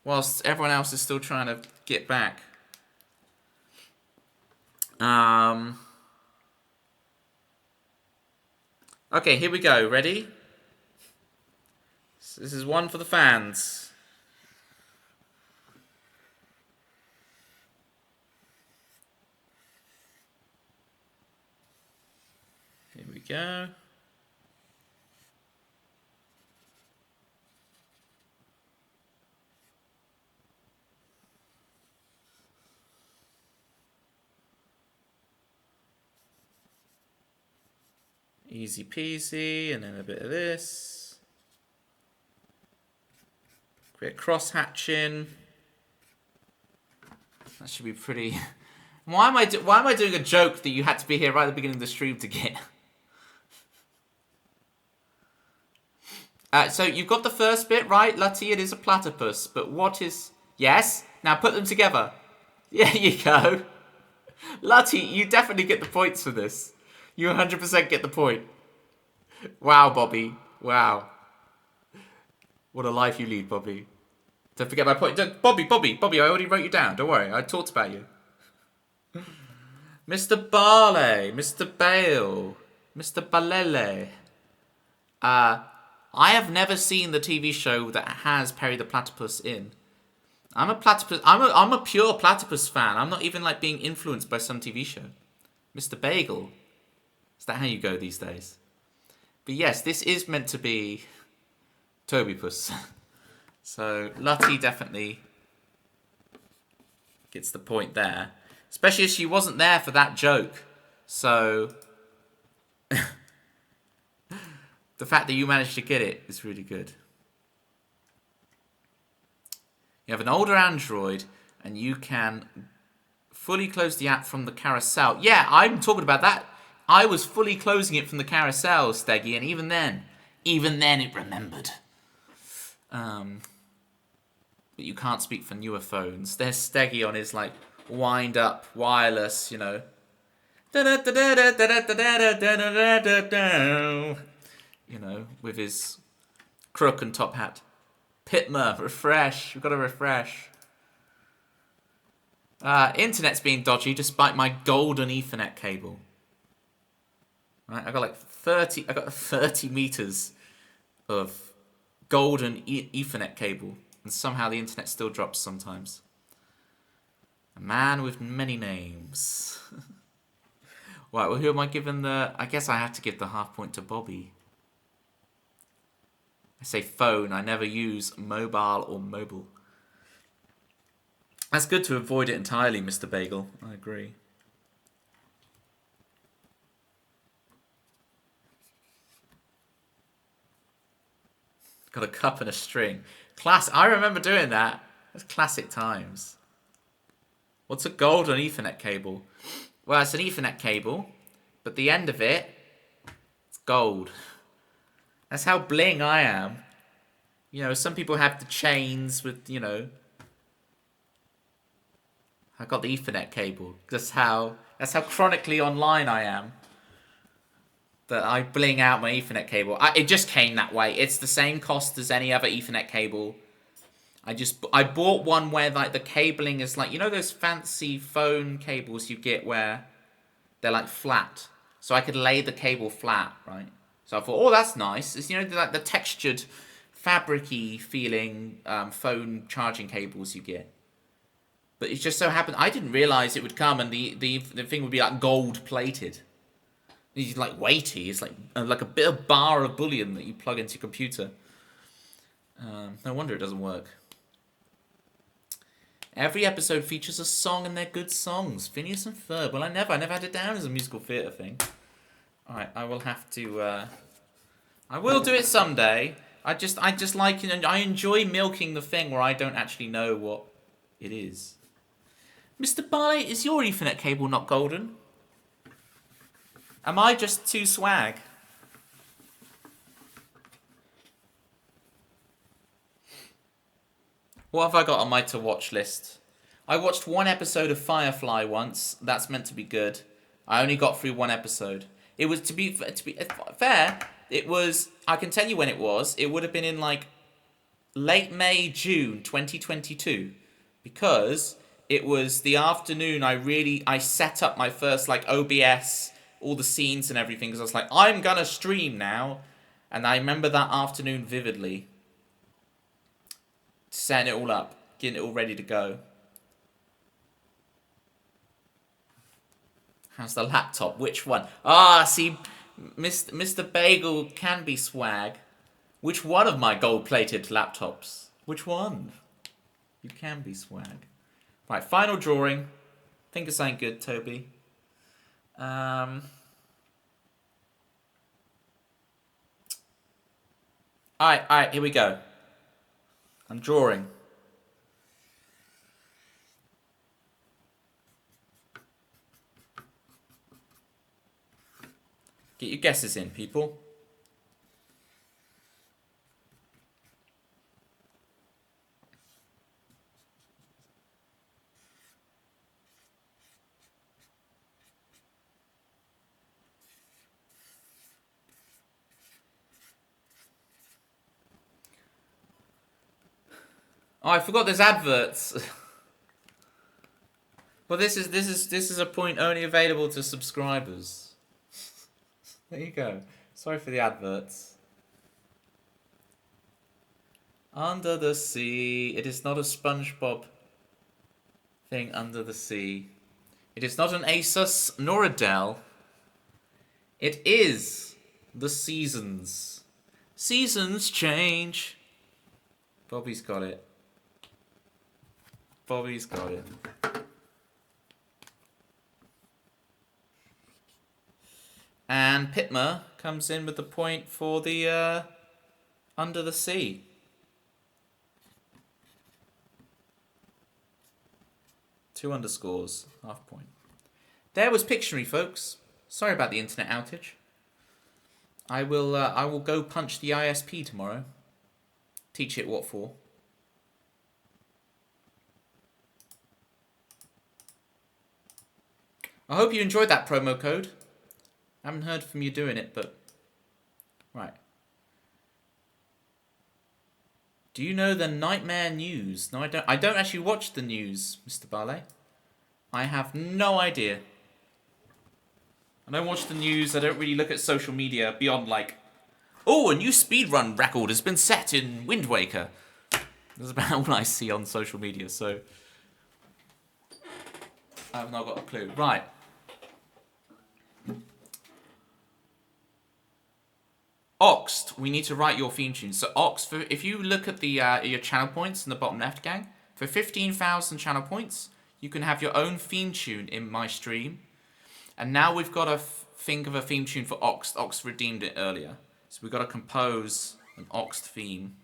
Whilst everyone else is still trying to get back. Okay, here we go. Ready? This is one for the fans. Here we go. Easy peasy, and then a bit of this. Bit of cross hatching. That should be pretty. Why am I doing a joke that you had to be here right at the beginning of the stream to get? So you've got the first bit right, Lutty. It is a platypus, but what is? Yes. Now put them together. There you go, Lutty. You definitely get the points for this. You 100% get the point. Wow, Bobby. Wow. What a life you lead, Bobby. Don't forget my point. Bobby, I already wrote you down. Don't worry. I talked about you. Mr. Barley. Mr. Bale. Mr. Balele. I have never seen the TV show that has Perry the Platypus in. I'm a platypus. I'm a pure platypus fan. I'm not even like being influenced by some TV show. Mr. Bagel. Is that how you go these days? But yes, this is meant to be Tobypus. So Lutty definitely gets the point there. Especially as she wasn't there for that joke. So the fact that you managed to get it is really good. You have an older Android and you can fully close the app from the carousel. Yeah, I'm talking about that. I was fully closing it from the carousel, Steggy, and even then it remembered. But you can't speak for newer phones. There's Steggy on his like wind up wireless, you know. You know, with his crook and top hat. Pitmer, refresh. We've got to refresh. Internet's being dodgy despite my golden Ethernet cable. Right, I got like 30 meters of golden Ethernet cable, and somehow the internet still drops sometimes. A man with many names. Right, well, who am I giving the? I guess I have to give the half point to Bobby. I say phone. I never use mobile or mobile. That's good to avoid it entirely, Mr. Bagel. I agree. Got a cup and a string. I remember doing that. That's classic times. What's a golden Ethernet cable? Well, it's an Ethernet cable, but the end of it, it's gold. That's how bling I am. You know, some people have the chains with, you know. I got the Ethernet cable. That's how chronically online I am. That I bling out my Ethernet cable. It just came that way. It's the same cost as any other Ethernet cable. I bought one where like the cabling is like, you know those fancy phone cables you get where they're like flat. So I could lay the cable flat, right? So I thought, oh, that's nice. It's, you know, like the textured, fabric-y feeling phone charging cables you get. But it just so happened, I didn't realize it would come and the thing would be like gold plated. It's like weighty. It's like a bit of bar of bullion that you plug into your computer. No wonder it doesn't work. Every episode features a song, and they're good songs. Phineas and Ferb. Well, I never had it down as a musical theatre thing. All right, I will have to. I will do it someday. I just like it, and I enjoy milking the thing where I don't actually know what it is. Mr. Barley, is your Ethernet cable not golden? Am I just too swag? What have I got on my to-watch list? I watched one episode of Firefly once. That's meant to be good. I only got through one episode. It was, to be fair, it was, I can tell you when it was. It would have been in like late May, June 2022. Because it was the afternoon I set up my first like OBS, all the scenes and everything. Because I was like, I'm going to stream now. And I remember that afternoon vividly. Setting it all up, getting it all ready to go. How's the laptop? Which one? Ah, see, Mr. Bagel can be swag. Which one of my gold-plated laptops? Which one? You can be swag. Right, final drawing. Think of something good, Toby. Alright, here we go. I'm drawing. Get your guesses in, people. Oh, I forgot there's adverts. Well, this is a point only available to subscribers. There you go. Sorry for the adverts. Under the sea. It is not a SpongeBob thing under the sea. It is not an Asus nor a Dell. It is the seasons. Seasons change. Bobby's got it. Bobby's got it. And Pitmer comes in with the point for the under the sea. Two underscores, half point. There was Pictionary, folks. Sorry about the internet outage. I will go punch the ISP tomorrow. Teach it what for. I hope you enjoyed that promo code. I haven't heard from you doing it, but... Right. Do you know the Nightmare News? No, I don't. I don't actually watch the news, Mr. Barley. I have no idea. I don't watch the news. I don't really look at social media beyond, like... Oh, a new speedrun record has been set in Wind Waker. That's about all I see on social media, so... I've not got a clue. Right. Oxt, we need to write your theme tune. So Oxt, for, if you look at the your channel points in the bottom left, gang, for 15,000 channel points, you can have your own theme tune in my stream. And now we've got to think of a theme tune for Oxt. Oxt redeemed it earlier. So we've got to compose an Oxt theme.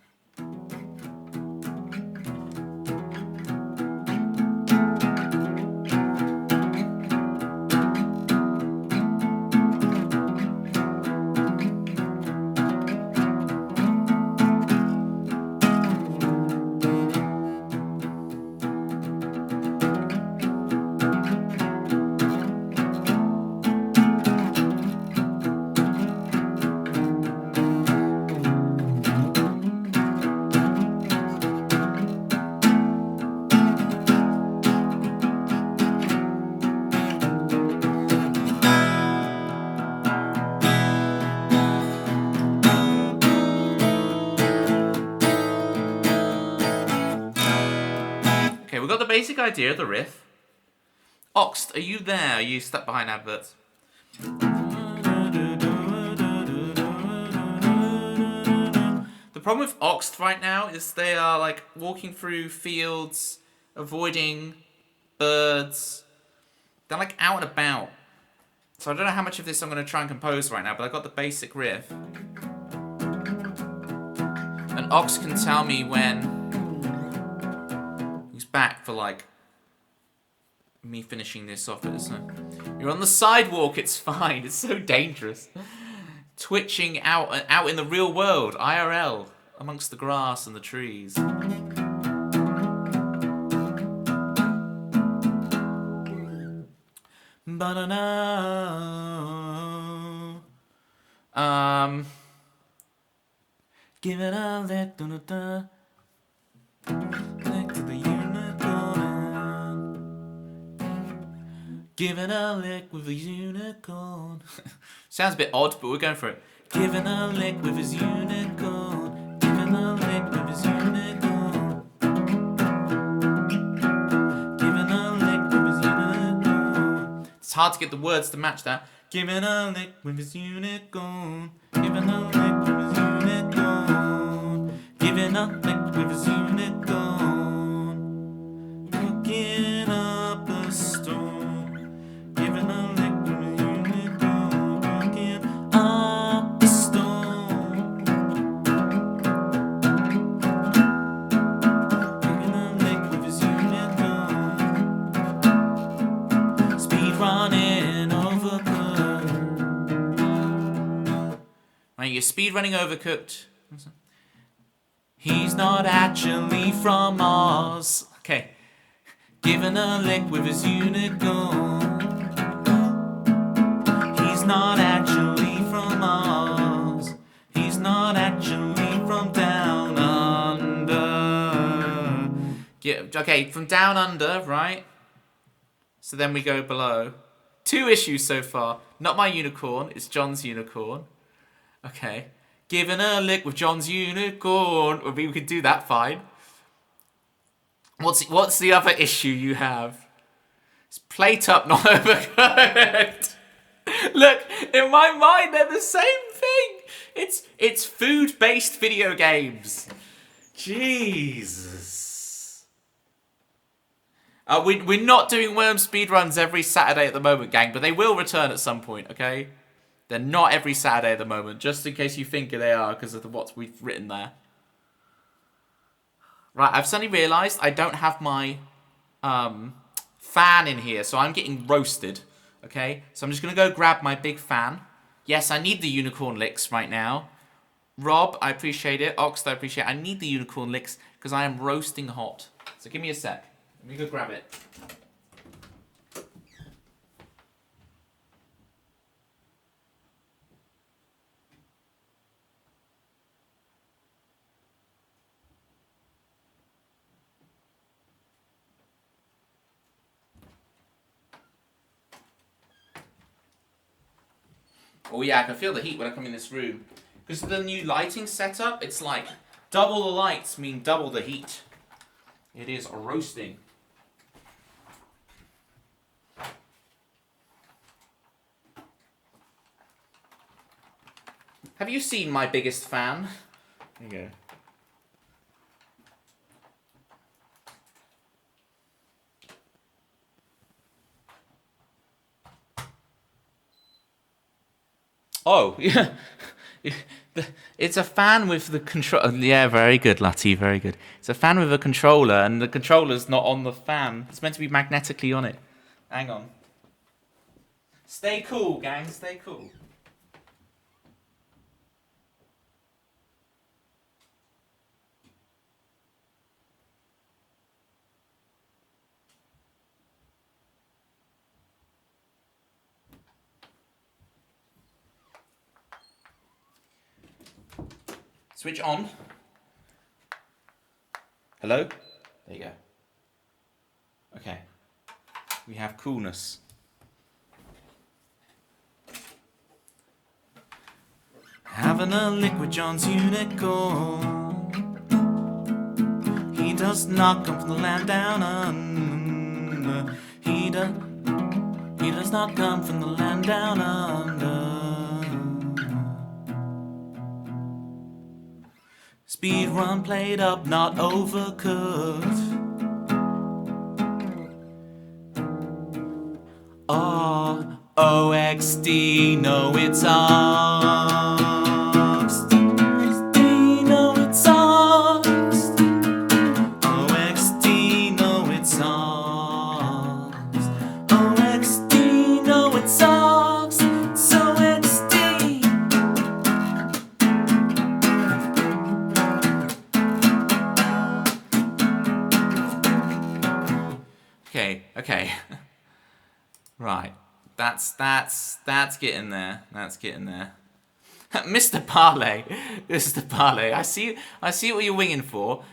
Okay, we've got the basic idea of the riff. Oxt, are you there? Are you stuck behind adverts? The problem with Oxt right now is they are like walking through fields avoiding birds. They're like out and about. So I don't know how much of this I'm going to try and compose right now, but I got the basic riff. And Ox can tell me when he's back for like me finishing this off. You're on the sidewalk, it's fine. It's so dangerous. Twitching out in the real world, IRL, amongst the grass and the trees. Give it a lick, lick to the unicorn. Give it a lick with a unicorn. Sounds a bit odd, but we're going for it. Give it a lick with his unicorn. Give it a lick with his unicorn. Give it a lick with his unicorn. It's hard to get the words to match that. Give it a lick with his unicorn. Give it a lick with his unicorn. Give it a lick with his unicorn. Cooking up a storm. Give it a lick with his unicorn. Cooking up a storm. Cooking a lick with his unicorn. Speed running overcooked. Right, you're speed running overcooked. He's not actually from Mars. Okay. Giving a lick with his unicorn. He's not actually from Mars. He's not actually from down under. Okay, from down under, right? So then we go below. 2 issues so far. Not my unicorn, it's John's unicorn. Okay. Giving a lick with John's unicorn. We could do that fine. What's the other issue you have? It's plate up, not overcooked. Look, in my mind, they're the same thing. It's food-based video games. Jesus. We're not doing worm speedruns every Saturday at the moment, gang, but they will return at some point, okay? They're not every Saturday at the moment, just in case you think they are because of what we've written there. Right, I've suddenly realised I don't have my fan in here, so I'm getting roasted, okay? So I'm just going to go grab my big fan. Yes, I need the unicorn licks right now. Rob, I appreciate it. Ox, I appreciate it. I need the unicorn licks because I am roasting hot. So give me a sec. Let me go grab it. Oh yeah, I can feel the heat when I come in this room. Because of the new lighting setup, it's like double the lights mean double the heat. It is roasting. Have you seen my biggest fan? There you go. Oh, yeah. It's a fan with the control. Yeah, very good, Lati, very good. It's a fan with a controller, and the controller's not on the fan. It's meant to be magnetically on it. Hang on. Stay cool, gang, stay cool. Switch on. Hello? There you go. Okay. We have coolness. Having a lick with John's unicorn. He does not come from the land down under. He does not come from the land down under. Speed run played up, not overcooked. OXD, no, it's oxed. OXD, no, it's oxed. OXD, no, it's oxed. OXD, no, it's oxed. It's OXD. Okay. Right. That's getting there. That's getting there. Mr. Parley. I see what you're winging for.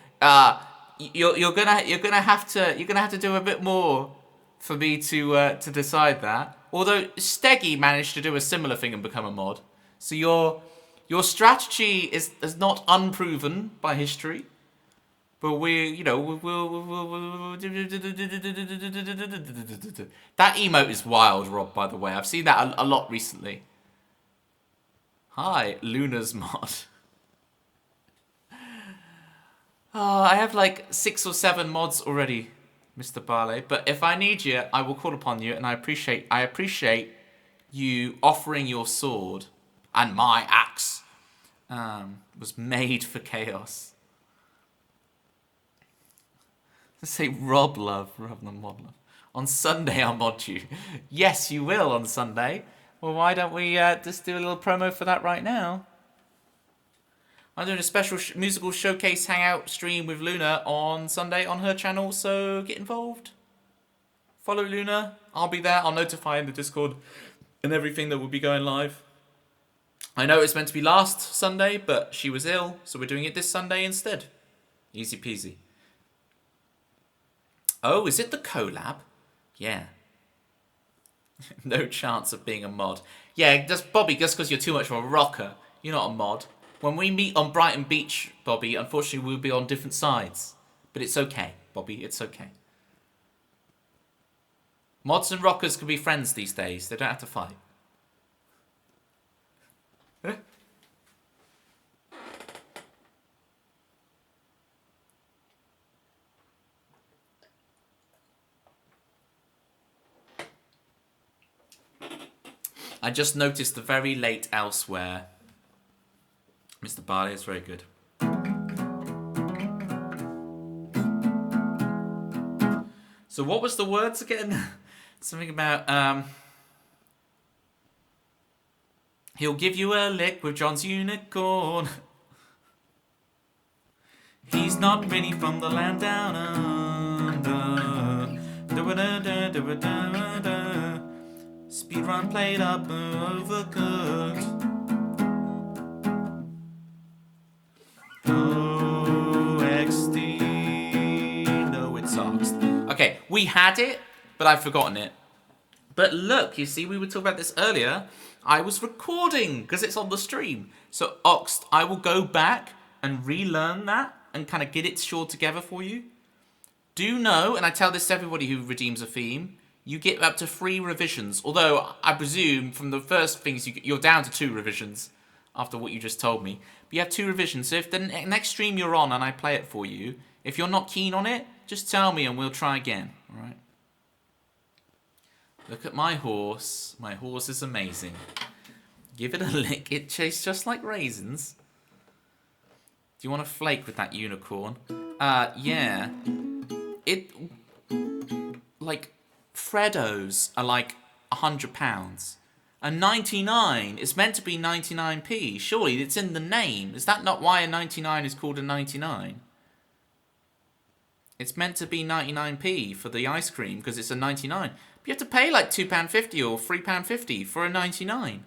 You're gonna have to do a bit more for me to decide that. Although Steggy managed to do a similar thing and become a mod. So your strategy is not unproven by history. But we'll that emote is wild, Rob, by the way. I've seen that a lot recently. Hi, Luna's mod. Oh, I have like 6 or 7 mods already, Mr. Barley. But if I need you, I will call upon you, and I appreciate you offering your sword. And my axe was made for chaos. Say Rob Love rather than Mod Love. On Sunday I'll mod you. Yes, you will on Sunday. Well, why don't we just do a little promo for that right now? I'm doing a special musical showcase hangout stream with Luna on Sunday on her channel, so get involved. Follow Luna. I'll be there. I'll notify in the Discord and everything that will be going live. I know it's meant to be last Sunday, but she was ill, so we're doing it this Sunday instead. Easy peasy. Oh, is it the collab? Yeah. No chance of being a mod. Yeah, just Bobby, just because you're too much of a rocker, you're not a mod. When we meet on Brighton Beach, Bobby, unfortunately we'll be on different sides. But it's okay, Bobby, it's okay. Mods and rockers can be friends these days. They don't have to fight. I just noticed the very late elsewhere. Mr. Barley is very good. So what was the words again? Something about he'll give you a lick with John's unicorn. He's not really from the land down under. Speedrun played up overcooked. OXD, no, it's oxed. Okay, we had it, but I've forgotten it. But look, you see, we were talking about this earlier. I was recording because it's on the stream. So oxed, I will go back and relearn that and kind of get it stored together for you. Do know, and I tell this to everybody who redeems a theme, you get up to 3 revisions. Although, I presume from the first things, you're down to 2 revisions after what you just told me. But you have 2 revisions. So if the next stream you're on and I play it for you, if you're not keen on it, just tell me and we'll try again. All right? Look at my horse. My horse is amazing. Give it a lick. It tastes just like raisins. Do you want to flake with that unicorn? Yeah. Like... Freddos are like £100. And 99 is meant to be 99p. Surely it's in the name. Is that not why a 99 is called a 99? It's meant to be 99p for the ice cream because it's a 99. But you have to pay like £2.50 or £3.50 for a 99.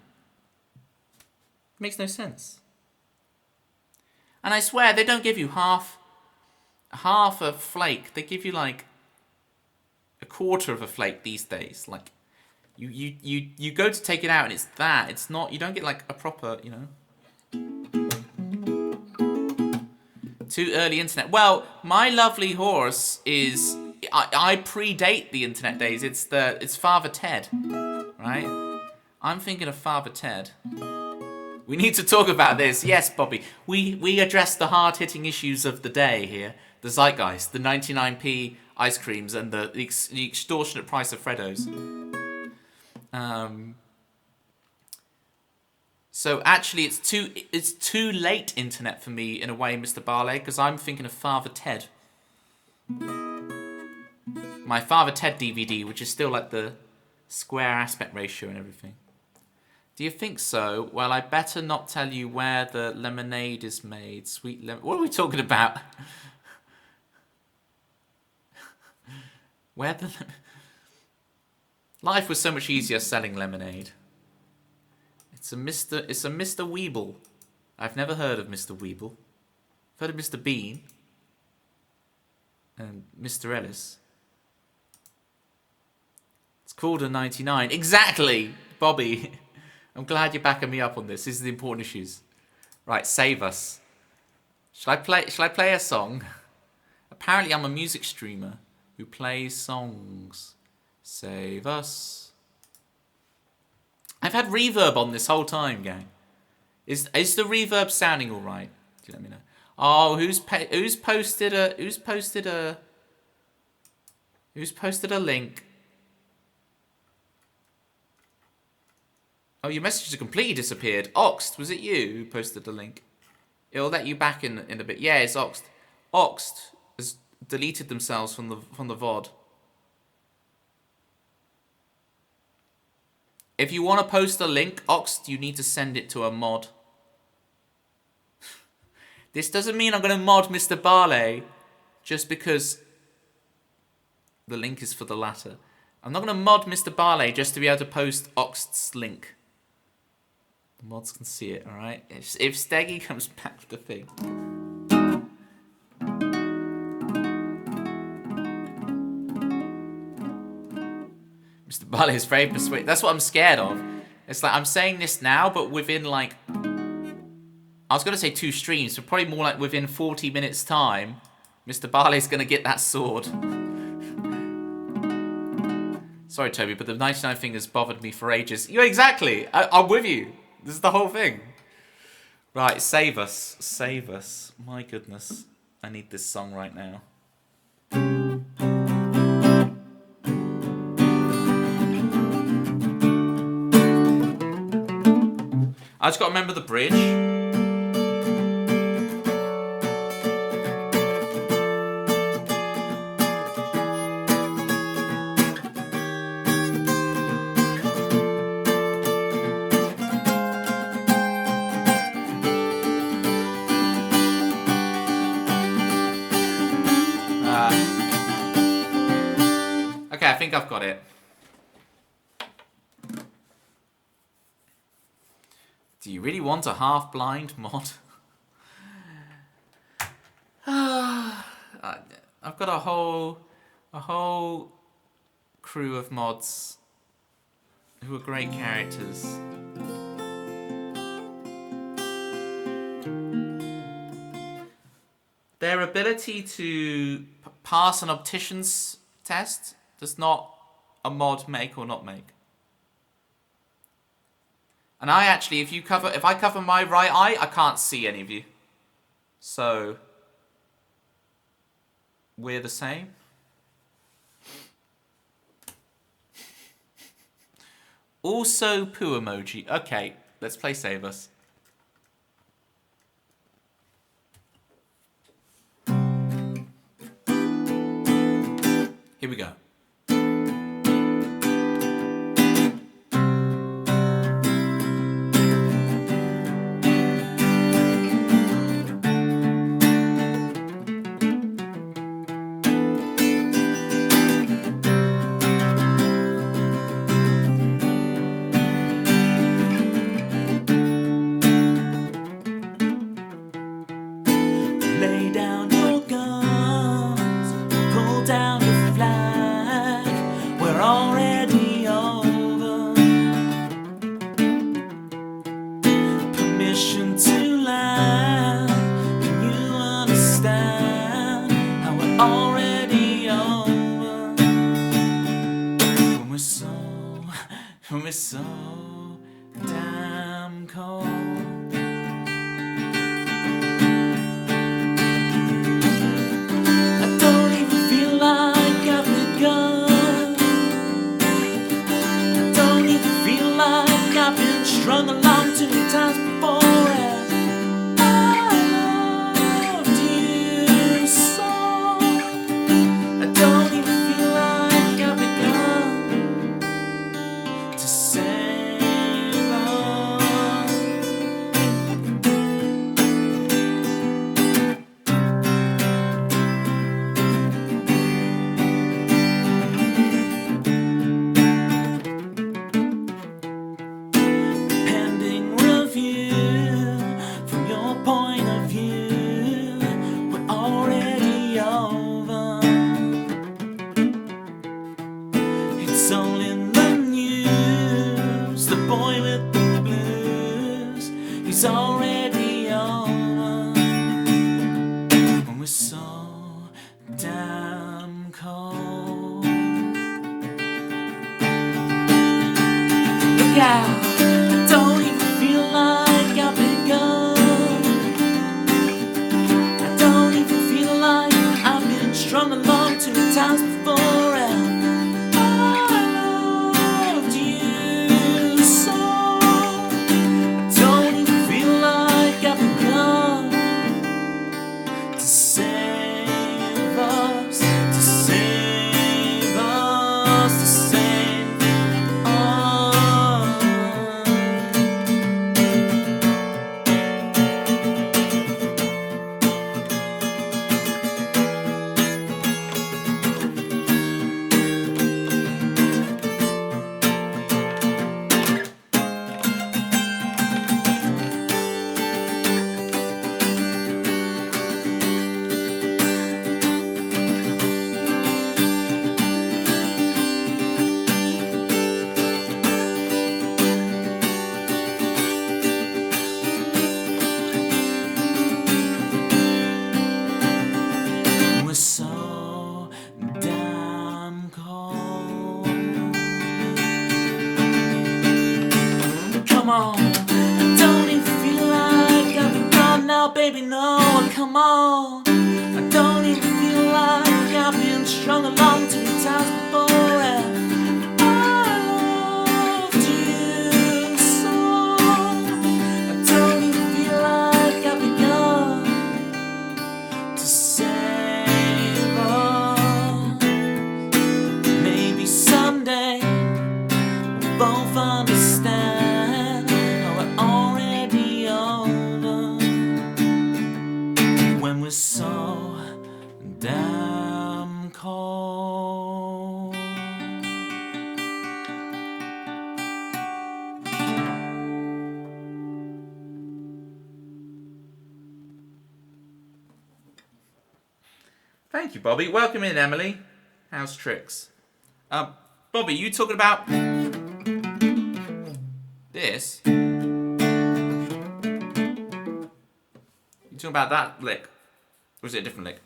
Makes no sense. And I swear they don't give you half a flake. They give you like a quarter of a flake these days. Like you go to take it out and it's that. It's not, you don't get like a proper, you know. Too early internet. Well, my lovely horse is I predate the internet days. It's Father Ted. Right? I'm thinking of Father Ted. We need to talk about this. Yes, Bobby. We address the hard-hitting issues of the day here. The zeitgeist, the 99p ice creams, and the extortionate price of Freddos. So actually, it's too late internet for me in a way, Mr. Barley, because I'm thinking of Father Ted. My Father Ted DVD, which is still like the square aspect ratio and everything. Do you think so? Well, I better not tell you where the lemonade is made. Sweet lemon. What are we talking about? Where the... Life was so much easier selling lemonade. It's a Mr. Weeble. I've never heard of Mr. Weeble. I've heard of Mr. Bean. And Mr. Ellis. It's called a 99. Exactly, Bobby. I'm glad you're backing me up on this. These are the important issues. Right, save us. Shall I play a song? Apparently I'm a music streamer who plays songs. Save us. I've had reverb on this whole time, gang. Is the reverb sounding all right? Do you let me know? Oh, who's posted a link? Oh, your messages have completely disappeared. Oxt, was it you who posted the link? It'll let you back in a bit. Yeah, it's Oxt. Oxt has deleted themselves from the VOD. If you want to post a link, Oxt, you need to send it to a mod. This doesn't mean I'm going to mod Mr. Barley just because the link is for the latter. I'm not going to mod Mr. Barley just to be able to post Oxt's link. The mods can see it, alright? If Steggy comes back with the thing. Mr. Barley is very persuasive. That's what I'm scared of. It's like, I'm saying this now, but within like... I was going to say 2 streams, but probably more like within 40 minutes time, Mr. Barley's going to get that sword. Sorry, Toby, but the 99 thing has bothered me for ages. Yeah, exactly. I'm with you. This is the whole thing. Right, save us. Save us. My goodness. I need this song right now. I just got to remember the bridge. Okay, I think I've got it. Do you really want a half-blind mod? I've got a whole crew of mods who are great characters. Their ability to pass an optician's test does not a mod make or not make. And I actually, if I cover my right eye, I can't see any of you. So, we're the same. Also, poo emoji. Okay, let's play Save Us. Here we go. Lay down your guns, pull down your flag. We're already over. Permission to land. Can you understand how we're already over? When we're so damn cold. Strung along too many times know, come on. I don't even feel like I've been strung along 2 times before. And I loved you so. I don't even feel like I've begun to save us. Maybe someday we'll both understand how we're already over when we're so damn cold. Thank you, Bobby. Welcome in, Emily. How's tricks? Bobby, you talking about this? You talking about that lick? Or is it a different lick?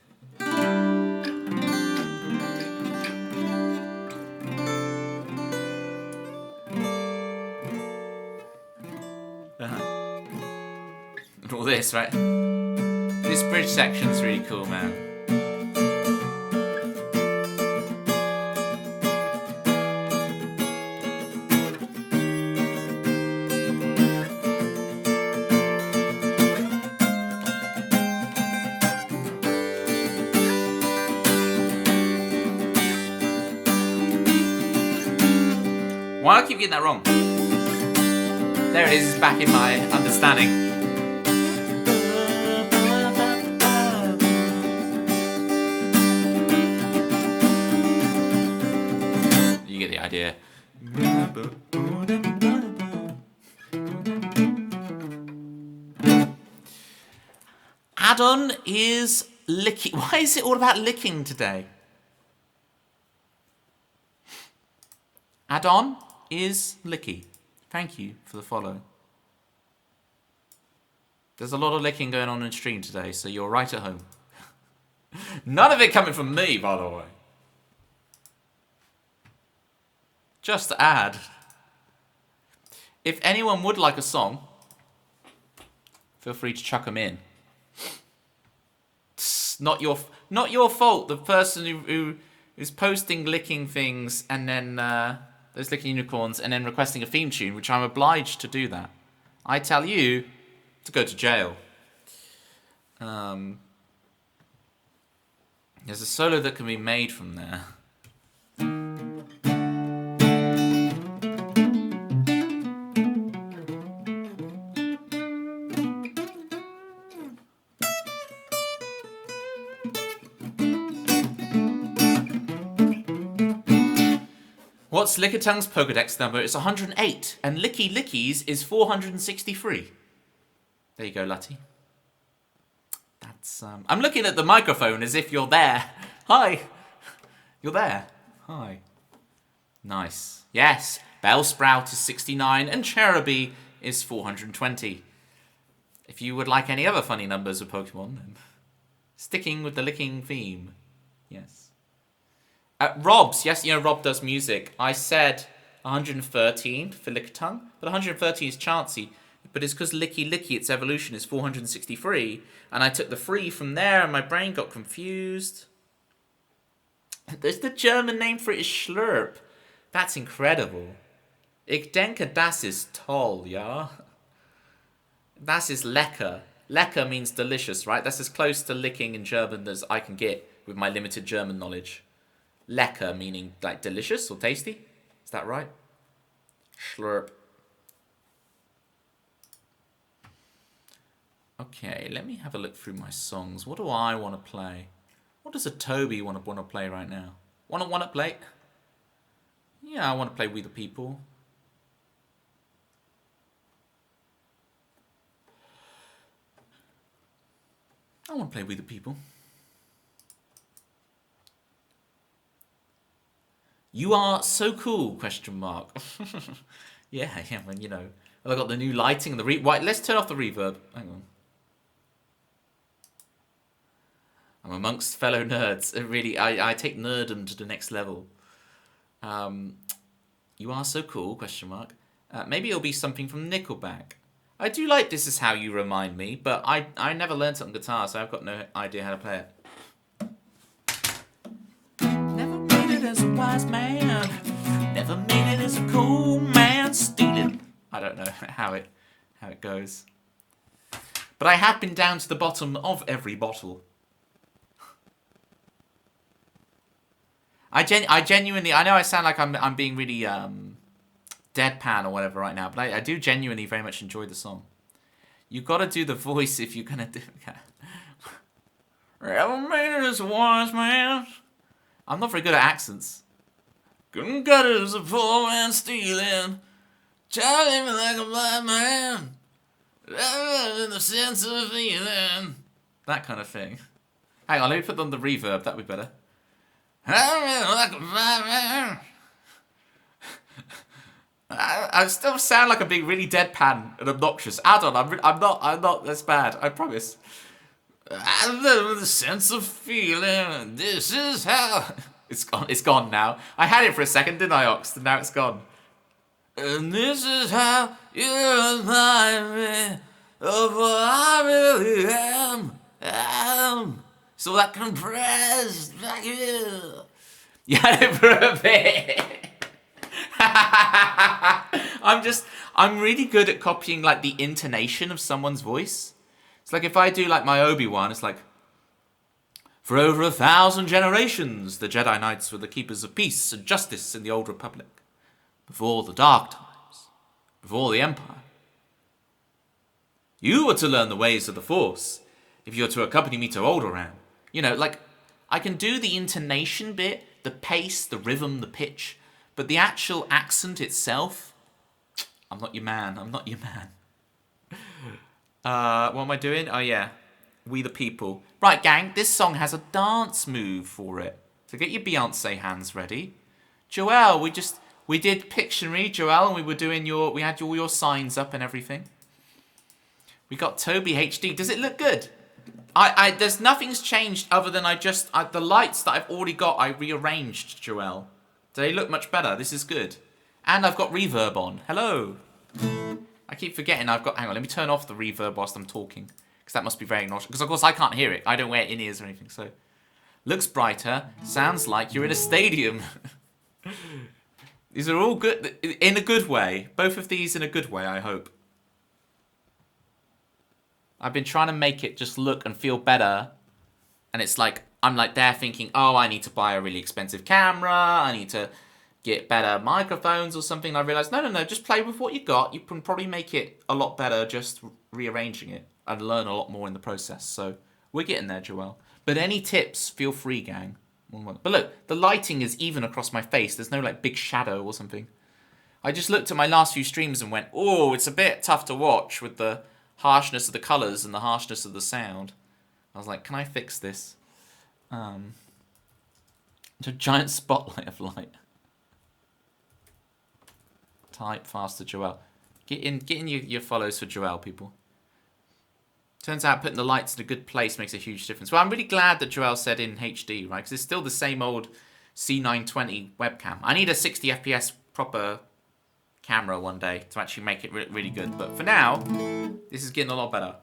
And all this, right? This bridge section's really cool, man. Why do I keep getting that wrong? There it is, it's back in my understanding. You get the idea. Add-on is licking. Why is it all about licking today? Add-on is licky. Thank you for the follow. There's a lot of licking going on in stream today, so you're right at home. None of it coming from me, by the way. Just to add, if anyone would like a song, feel free to chuck them in. It's not your fault. The person who is posting licking things and then those licking unicorns and then requesting a theme tune, which I'm obliged to do that. I tell you to go to jail. There's a solo that can be made from there. What's Lickitongue's Pokedex number? It's 108, and Licky Licky's is 463. There you go, Lutty. That's I'm looking at the microphone as if you're there. Hi. You're there. Hi. Nice. Yes. Bellsprout is 69, and Cherubi is 420. If you would like any other funny numbers of Pokemon, then sticking with the licking theme. Yes. Rob's, yes, you know, Rob does music. I said 113 for Lickitongue, but 113 is Chansey. But it's because Licky Licky, its evolution is 463, and I took the 3 from there, and my brain got confused. There's the German name for it is Schlurp. That's incredible. Ich denke, das ist toll, ja? Das ist lecker. Lecker means delicious, right? That's as close to licking in German as I can get with my limited German knowledge. Lecker meaning like delicious or tasty. Is that right? Schlurp. Okay, let me have a look through my songs. What do I want to play? What does a Toby want to play right now? Want to play? Yeah, I want to play We the People. I want to play We the People. You are so cool, question mark. yeah, well, you know. Well, I got the new lighting and the right, let's turn off the reverb. Hang on. I'm amongst fellow nerds. Really, I take nerdom to the next level. You are so cool, question mark. Maybe it'll be something from Nickelback. I do like This Is How You Remind Me, but I never learned it on guitar, so I've got no idea how to play it. Never made it as a wise man. Never made it as a cool man stealing. I don't know how it goes. But I have been down to the bottom of every bottle. I genuinely, I know I sound like I'm being really deadpan or whatever right now, but I do genuinely very much enjoy the song. You got to do the voice if you're gonna do. Never made it as a wise man. I'm not very good at accents. Couldn't cut it as a poor man stealing. Charging me like a blind man. In the sense of feeling. That kind of thing. Hang on, let me put on the reverb. That'd be better. Like a blind man. I still sound like I'm being really deadpan and obnoxious. Hold on, I'm not this bad. I promise. I live in the sense of feeling. This is how. It's gone now. I had it for a second, didn't I, Ox? And now it's gone. And this is how you remind me of what I really am. So that compressed back here. You had it for a bit. I'm really good at copying like the intonation of someone's voice. It's like if I do like my Obi-Wan, it's like, for over 1,000 generations, the Jedi Knights were the keepers of peace and justice in the Old Republic. Before the dark times, before the Empire. You were to learn the ways of the Force if you were to accompany me to Alderaan. You know, like, I can do the intonation bit, the pace, the rhythm, the pitch, but the actual accent itself, I'm not your man. What am I doing? Oh, yeah. We the People. Right, gang, this song has a dance move for it. So get your Beyonce hands ready. Joelle, we did Pictionary, Joelle, and we had all your signs up and everything. We got Toby HD. Does it look good? There's nothing's changed other than the lights that I've already got, I rearranged, Joelle. Do they look much better? This is good. And I've got reverb on. Hello. I keep forgetting hang on, let me turn off the reverb whilst I'm talking. Because that must be very obnoxious. Because of course I can't hear it. I don't wear in-ears or anything, so. Looks brighter. Sounds like you're in a stadium. These are all good, in a good way. Both of these in a good way, I hope. I've been trying to make it just look and feel better. And it's like, I'm like there thinking, oh, I need to buy a really expensive camera. I need to get better microphones or something. And I realized, no, just play with what you got. You can probably make it a lot better just rearranging it. And learn a lot more in the process. So we're getting there, Joelle. But any tips, feel free, gang. But look, the lighting is even across my face. There's no like big shadow or something. I just looked at my last few streams and went, oh, it's a bit tough to watch with the harshness of the colours and the harshness of the sound. I was like, can I fix this? It's a giant spotlight of light. Type faster, Joelle. Get in your follows for Joelle, people. Turns out putting the lights in a good place makes a huge difference. Well, I'm really glad that Joelle said in HD, right? Because it's still the same old C920 webcam. I need a 60 FPS proper camera one day to actually make it really good. But for now, this is getting a lot better.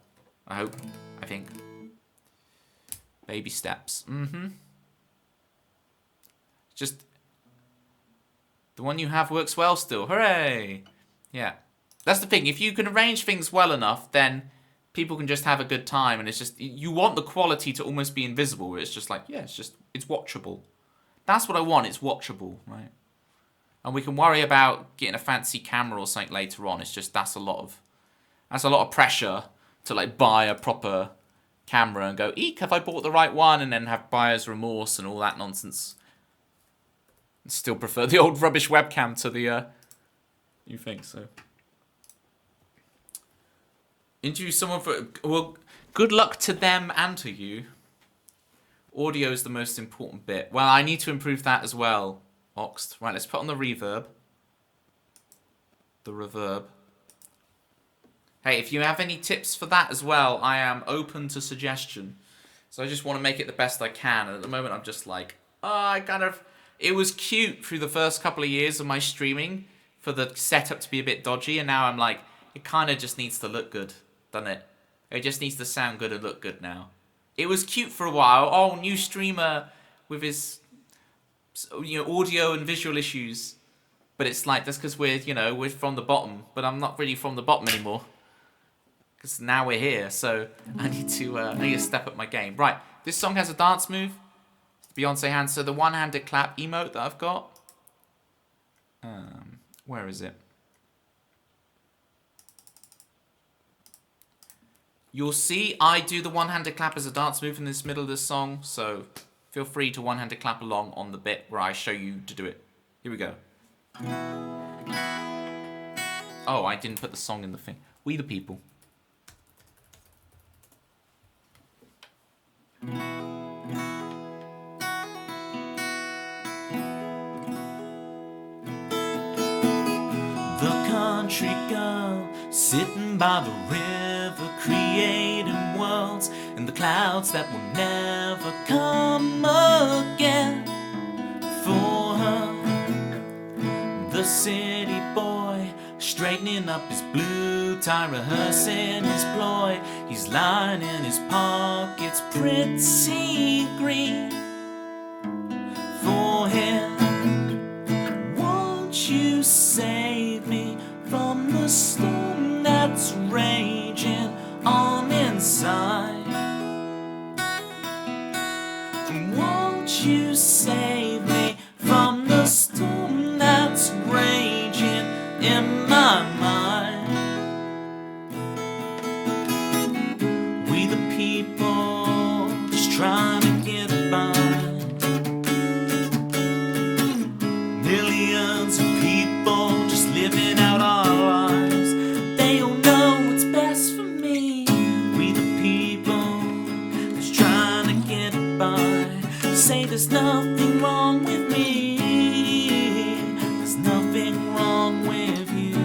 I hope. I think. Baby steps. Just the one you have works well still. Hooray! Yeah. That's the thing. If you can arrange things well enough, then people can just have a good time, and it's just, you want the quality to almost be invisible, where it's just like, yeah, it's watchable. That's what I want, it's watchable, right? And we can worry about getting a fancy camera or something later on. It's just, that's a lot of pressure to like buy a proper camera and go, eek, have I bought the right one? And then have buyer's remorse and all that nonsense. Still prefer the old rubbish webcam to the, you think so? Interview someone for, well, good luck to them and to you. Audio is the most important bit. Well, I need to improve that as well, Oxt. Right, let's put on the reverb. The reverb. Hey, if you have any tips for that as well, I am open to suggestion. So I just want to make it the best I can. And at the moment, I'm just like, it was cute through the first couple of years of my streaming for the setup to be a bit dodgy. And now I'm like, it kind of just needs to look good, doesn't it? It just needs to sound good and look good now. It was cute for a while. Oh, new streamer with his, audio and visual issues. But it's like, that's because we're from the bottom. But I'm not really from the bottom anymore. Because now we're here, so I need to step up my game. Right, this song has a dance move. Beyonce hand. So the one-handed clap emote that I've got. Where is it? You'll see I do the one-handed clap as a dance move in this middle of the song. So feel free to one-handed clap along on the bit where I show you to do it. Here we go. Oh, I didn't put the song in the thing. We the People. The country girl sitting by the river, creating worlds in the clouds that will never come again. For her, the city boy, straightening up his blue tie, rehearsing his ploy. He's lining his pockets pretty green. For him, won't you save me from the storm that's raging on inside? Won't you save me from the storm that's raging in my mind? We the people just trying to get by. Millions of people just living out our lives. They don't know what's best for me. We the people just trying to get by. Say there's nothing wrong with me. There's nothing wrong with you.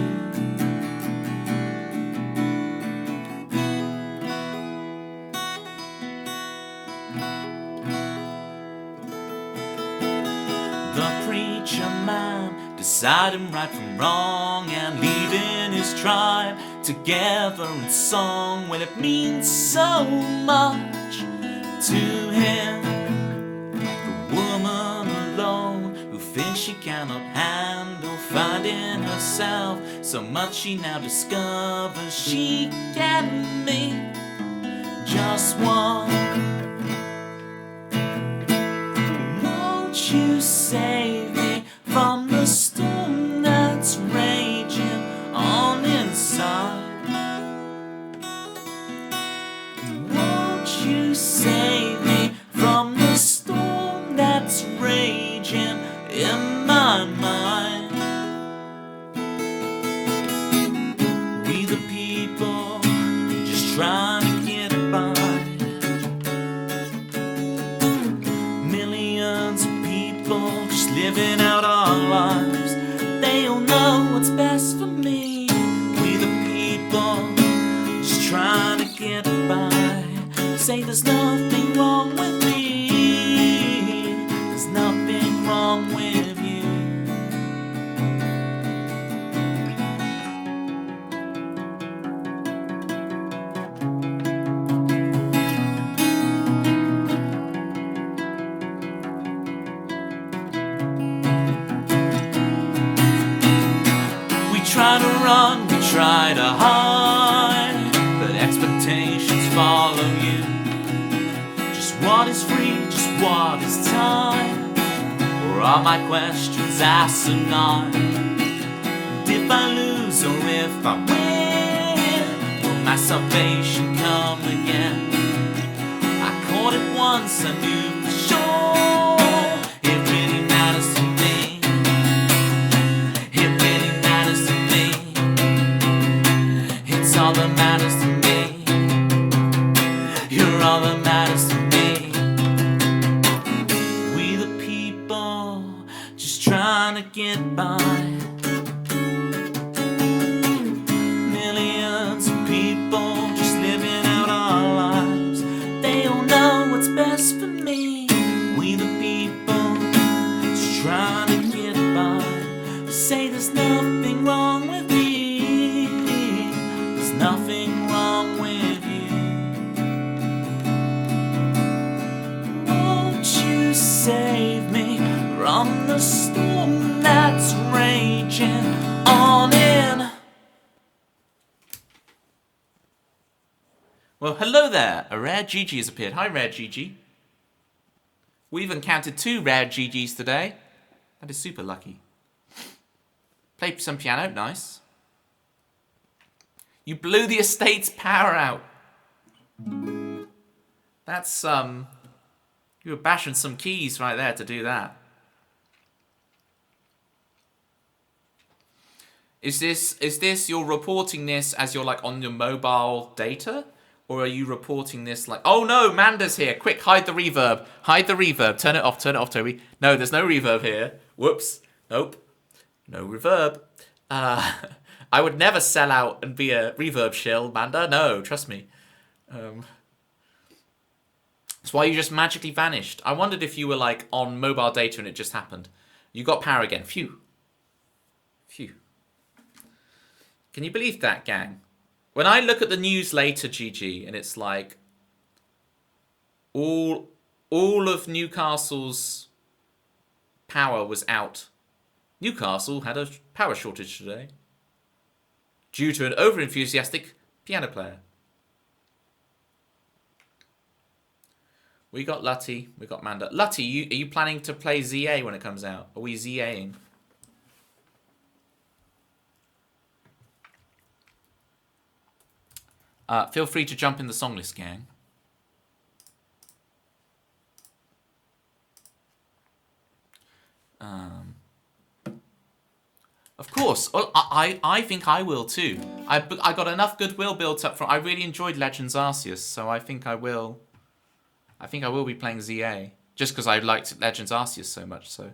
The preacher man deciding right from wrong and leading his tribe together in song. Well, it means so much to him. The woman alone who thinks she cannot handle finding herself so much, she now discovers she can meet just one. Won't you save me from the storm that's raging on inside? Won't you save me from the storm that's raging in my mind? We the people just trying to get by. Millions of people just living out our lives. They don't know what's best for me. We the people just trying to get by. Say there's nothing wrong with me. There's nothing wrong with you. We try to run, we try to hide, but expectations follow you. Just what is free, just what is time? Or are my questions asinine? And if I lose or if I win, will my salvation come again? I caught it once, I knew for sure. It really matters to me. It really matters to me. It's all that matters to me. You're all that matters to me. We the people just trying to get by. Millions of people just living out our lives. They don't know what's best for me. We the people just trying to get by. Say there's nothing wrong with me. Well, hello there. A rare Gigi has appeared. Hi, rare Gigi. We've encountered 2 rare Gigis today. That is super lucky. Play some piano. Nice. You blew the estate's power out. That's, you were bashing some keys right there to do that. Is this, you're reporting this as you're like on your mobile data? Or are you reporting this like, oh no, Manda's here. Quick, hide the reverb. Hide the reverb. Turn it off, Toby. No, there's no reverb here. Whoops. Nope. No reverb. I would never sell out and be a reverb shill, Manda. No, trust me. That's why you just magically vanished. I wondered if you were like on mobile data and it just happened. You got power again. Phew. Phew. Can you believe that, gang? When I look at the news later, GG, and it's like all of Newcastle's power was out. Newcastle had a power shortage today due to an over-enthusiastic piano player. We got Lutty, we got Manda. Lutty, are you planning to play ZA when it comes out? Are we ZAing? Feel free to jump in the song list, gang. Of course. I think I will too. I got enough goodwill built up from. I really enjoyed Legends Arceus, so I think I will. I think I will be playing ZA just because I liked Legends Arceus so much. So,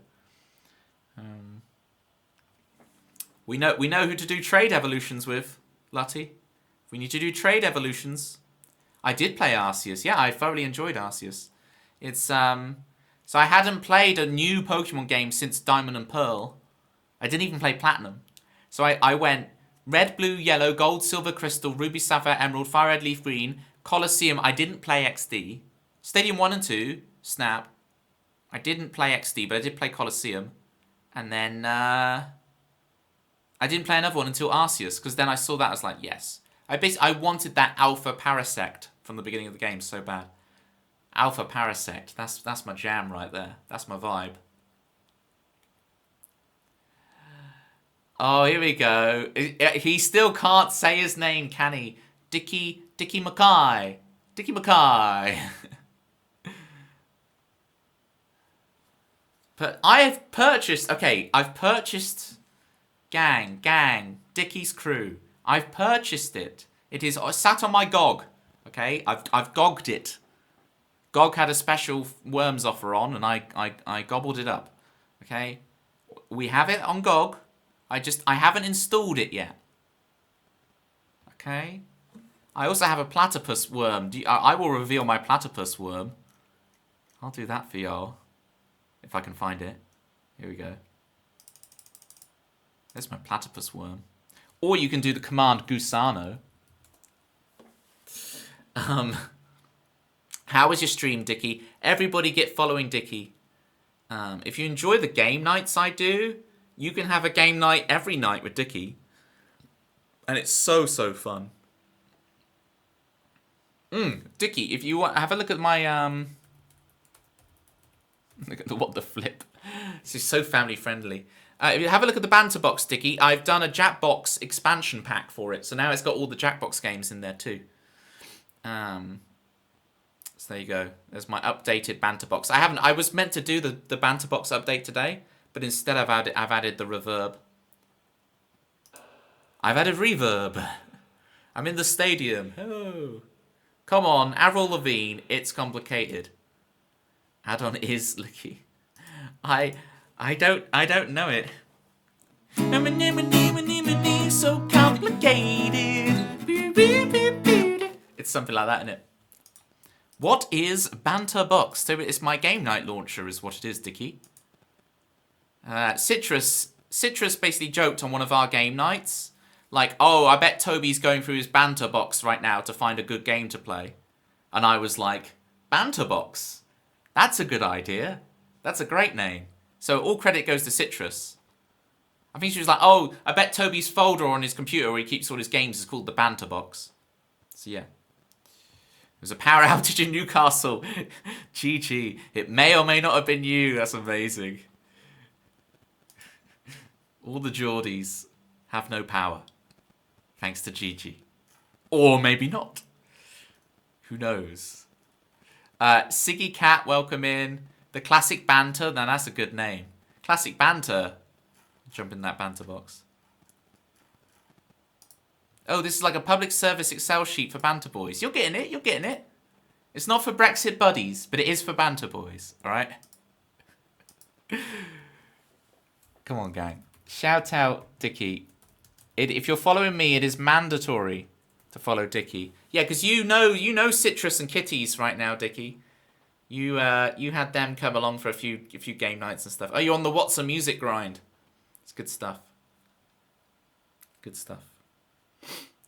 we know who to do trade evolutions with, Lutty. We need to do trade evolutions. I did play Arceus. Yeah, I thoroughly enjoyed Arceus. It's so I hadn't played a new Pokemon game since Diamond and Pearl. I didn't even play Platinum. So I went Red, Blue, Yellow, Gold, Silver, Crystal, Ruby, Sapphire, Emerald, Fire Red, Leaf Green, Colosseum. I didn't play XD. Stadium 1 and 2, Snap. I didn't play XD, but I did play Colosseum. And then I didn't play another one until Arceus, because then I saw that, I was like, yes. I wanted that Alpha Parasect from the beginning of the game so bad. Alpha Parasect, that's my jam right there. That's my vibe. Oh, here we go. He still can't say his name, can he? Dickie Mackay. Dickie Mackay. But I've purchased Gang, Dickie's Crew. I've purchased it. It is sat on my GOG. Okay, I've gogged it. GOG had a special Worms offer on, and I gobbled it up. Okay, we have it on GOG. I haven't installed it yet. Okay, I also have a platypus worm. I will reveal my platypus worm. I'll do that for y'all if I can find it. Here we go. There's my platypus worm. Or you can do the command Gusano. How was your stream, Dickie? Everybody get following Dickie. If you enjoy the game nights I do, you can have a game night every night with Dickie. And it's so fun. Dickie, if you want, have a look at my... Look at the what the flip. This is so family friendly. If you have a look at the banter box, Dickie, I've done a Jackbox expansion pack for it. So now it's got all the Jackbox games in there too. So there you go. There's my updated banter box. I was meant to do the banter box update today, but instead I've added the reverb. I've added reverb. I'm in the stadium. Oh. Come on, Avril Lavigne, it's complicated. Add-on is Licky. I don't know it. So complicated. It's something like that, isn't it? What is Banter Box? So it's my game night launcher is what it is, Dickie. Citrus basically joked on one of our game nights. Like, oh, I bet Toby's going through his Banter Box right now to find a good game to play. And I was like, Banter Box? That's a good idea. That's a great name. So all credit goes to Citrus. I think she was like, oh, I bet Toby's folder on his computer where he keeps all his games is called the Banter Box. So yeah. was a power outage in Newcastle. GG. It may or may not have been you. That's amazing. All the Geordies have no power. Thanks to Gigi. Or maybe not. Who knows? Siggy Cat, welcome in. The Classic Banter. Now that's a good name. Classic Banter. Jump in that banter box. Oh, this is like a public service Excel sheet for Banter Boys. You're getting it. You're getting it. It's not for Brexit buddies, but it is for Banter Boys. All right? Come on, gang. Shout out Dickie. If you're following me, it is mandatory to follow Dickie. Yeah, because you know Citrus and Kitties right now, Dickie. You had them come along for a few game nights and stuff. Oh, you're on the What's a Music grind. It's good stuff. Good stuff.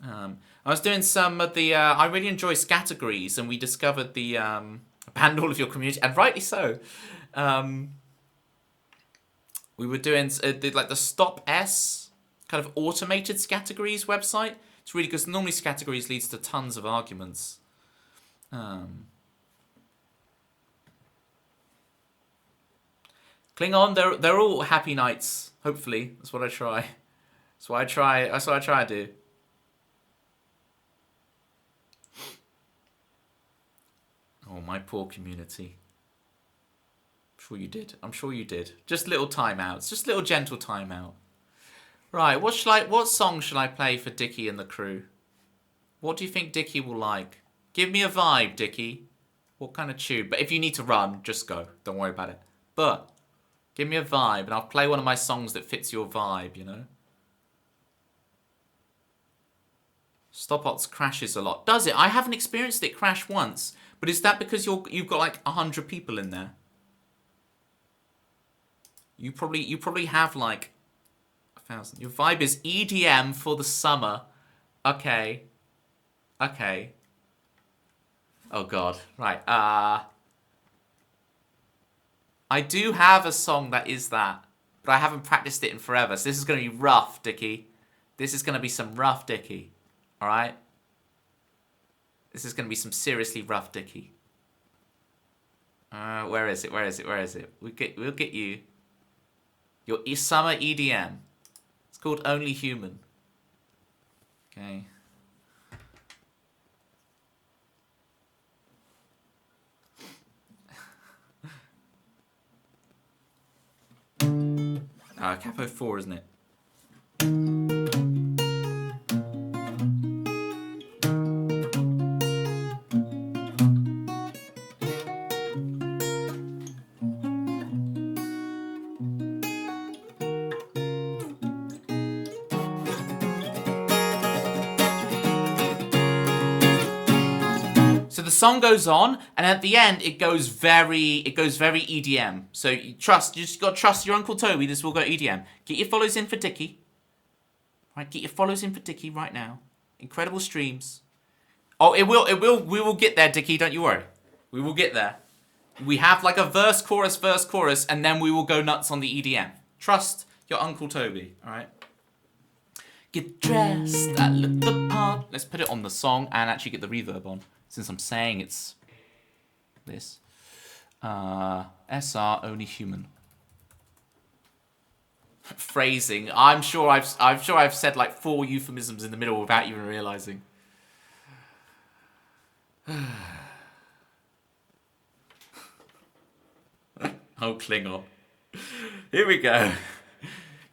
I was doing some of the... I really enjoy Scattergrees, and we discovered the... banned all of your community, and rightly so. We were doing like the Stop S kind of automated Scattergrees website. It's really good. Normally Scattergrees leads to tons of arguments. Klingon, they're all happy nights. Hopefully, that's what I try. That's what I try to do. Oh, my poor community. I'm sure you did. Just little timeouts. Just little gentle timeout. Right, what song shall I play for Dickie and the crew? What do you think Dickie will like? Give me a vibe, Dickie. What kind of tune? But if you need to run, just go. Don't worry about it. But give me a vibe, and I'll play one of my songs that fits your vibe, you know? Stopots crashes a lot. Does it? I haven't experienced it crash once. But is that because you've got like 100 people in there? You probably have like 1,000. Your vibe is EDM for the summer. Okay. Okay. Oh god. Right. I do have a song that is that, but I haven't practiced it in forever. So this is going to be rough, Dickie. This is going to be some rough Dickie. All right? This is going to be some seriously rough Dickie. Where is it? Where is it? Where is it? We'll get you. Your summer EDM. It's called Only Human. Okay. Capo 4, isn't it? So the song goes on, and at the end it goes very EDM. So you just got to trust your Uncle Toby. This will go EDM. Get your follows in for Dickie. Right, get your follows in for Dickie right now. Incredible streams. Oh, we will get there, Dickie. Don't you worry. We will get there. We have like a verse, chorus, and then we will go nuts on the EDM. Trust your Uncle Toby. All right. Get dressed, I look the part. Let's put it on the song and actually get the reverb on. Since I'm saying it's this. SR, Only Human. Phrasing. I'm sure I've said like 4 euphemisms in the middle without even realizing. Oh, Klingon. Here we go.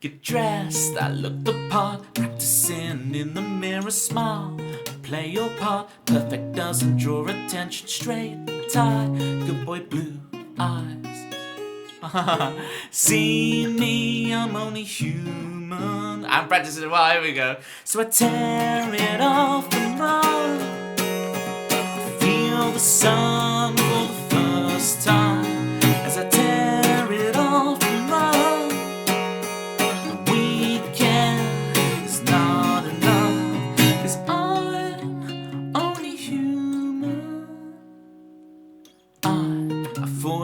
Get dressed, I look the part, practicing in the mirror, smile, play your part, perfect doesn't draw attention, straight tie, good boy, blue eyes. See me, I'm only human. I'm practicing it well, here we go. So I tear it off and run, feel the sun for the first time, as I tear it off and run.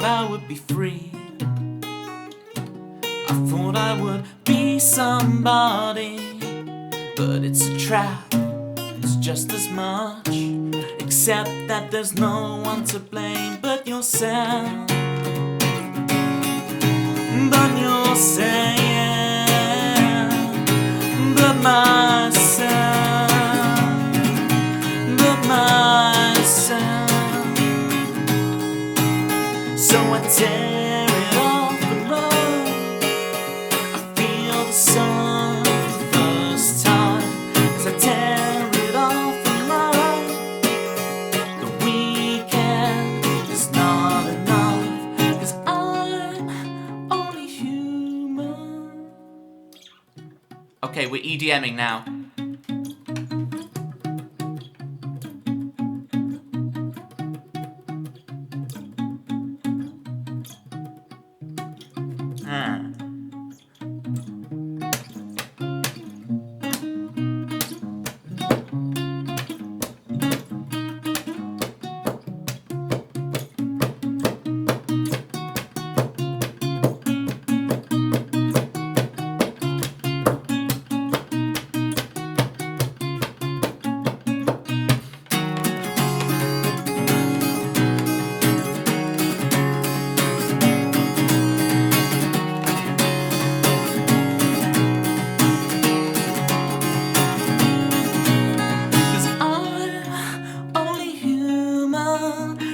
I would be free. I thought I would be somebody, but it's a trap. It's just as much, except accept that there's no one to blame but yourself. But yourself, but myself, but myself. So I tear it off and run. I feel the sun for the first time as I tear it off and run. The weekend is not enough, 'cause I'm only human. Okay, we're EDMing now.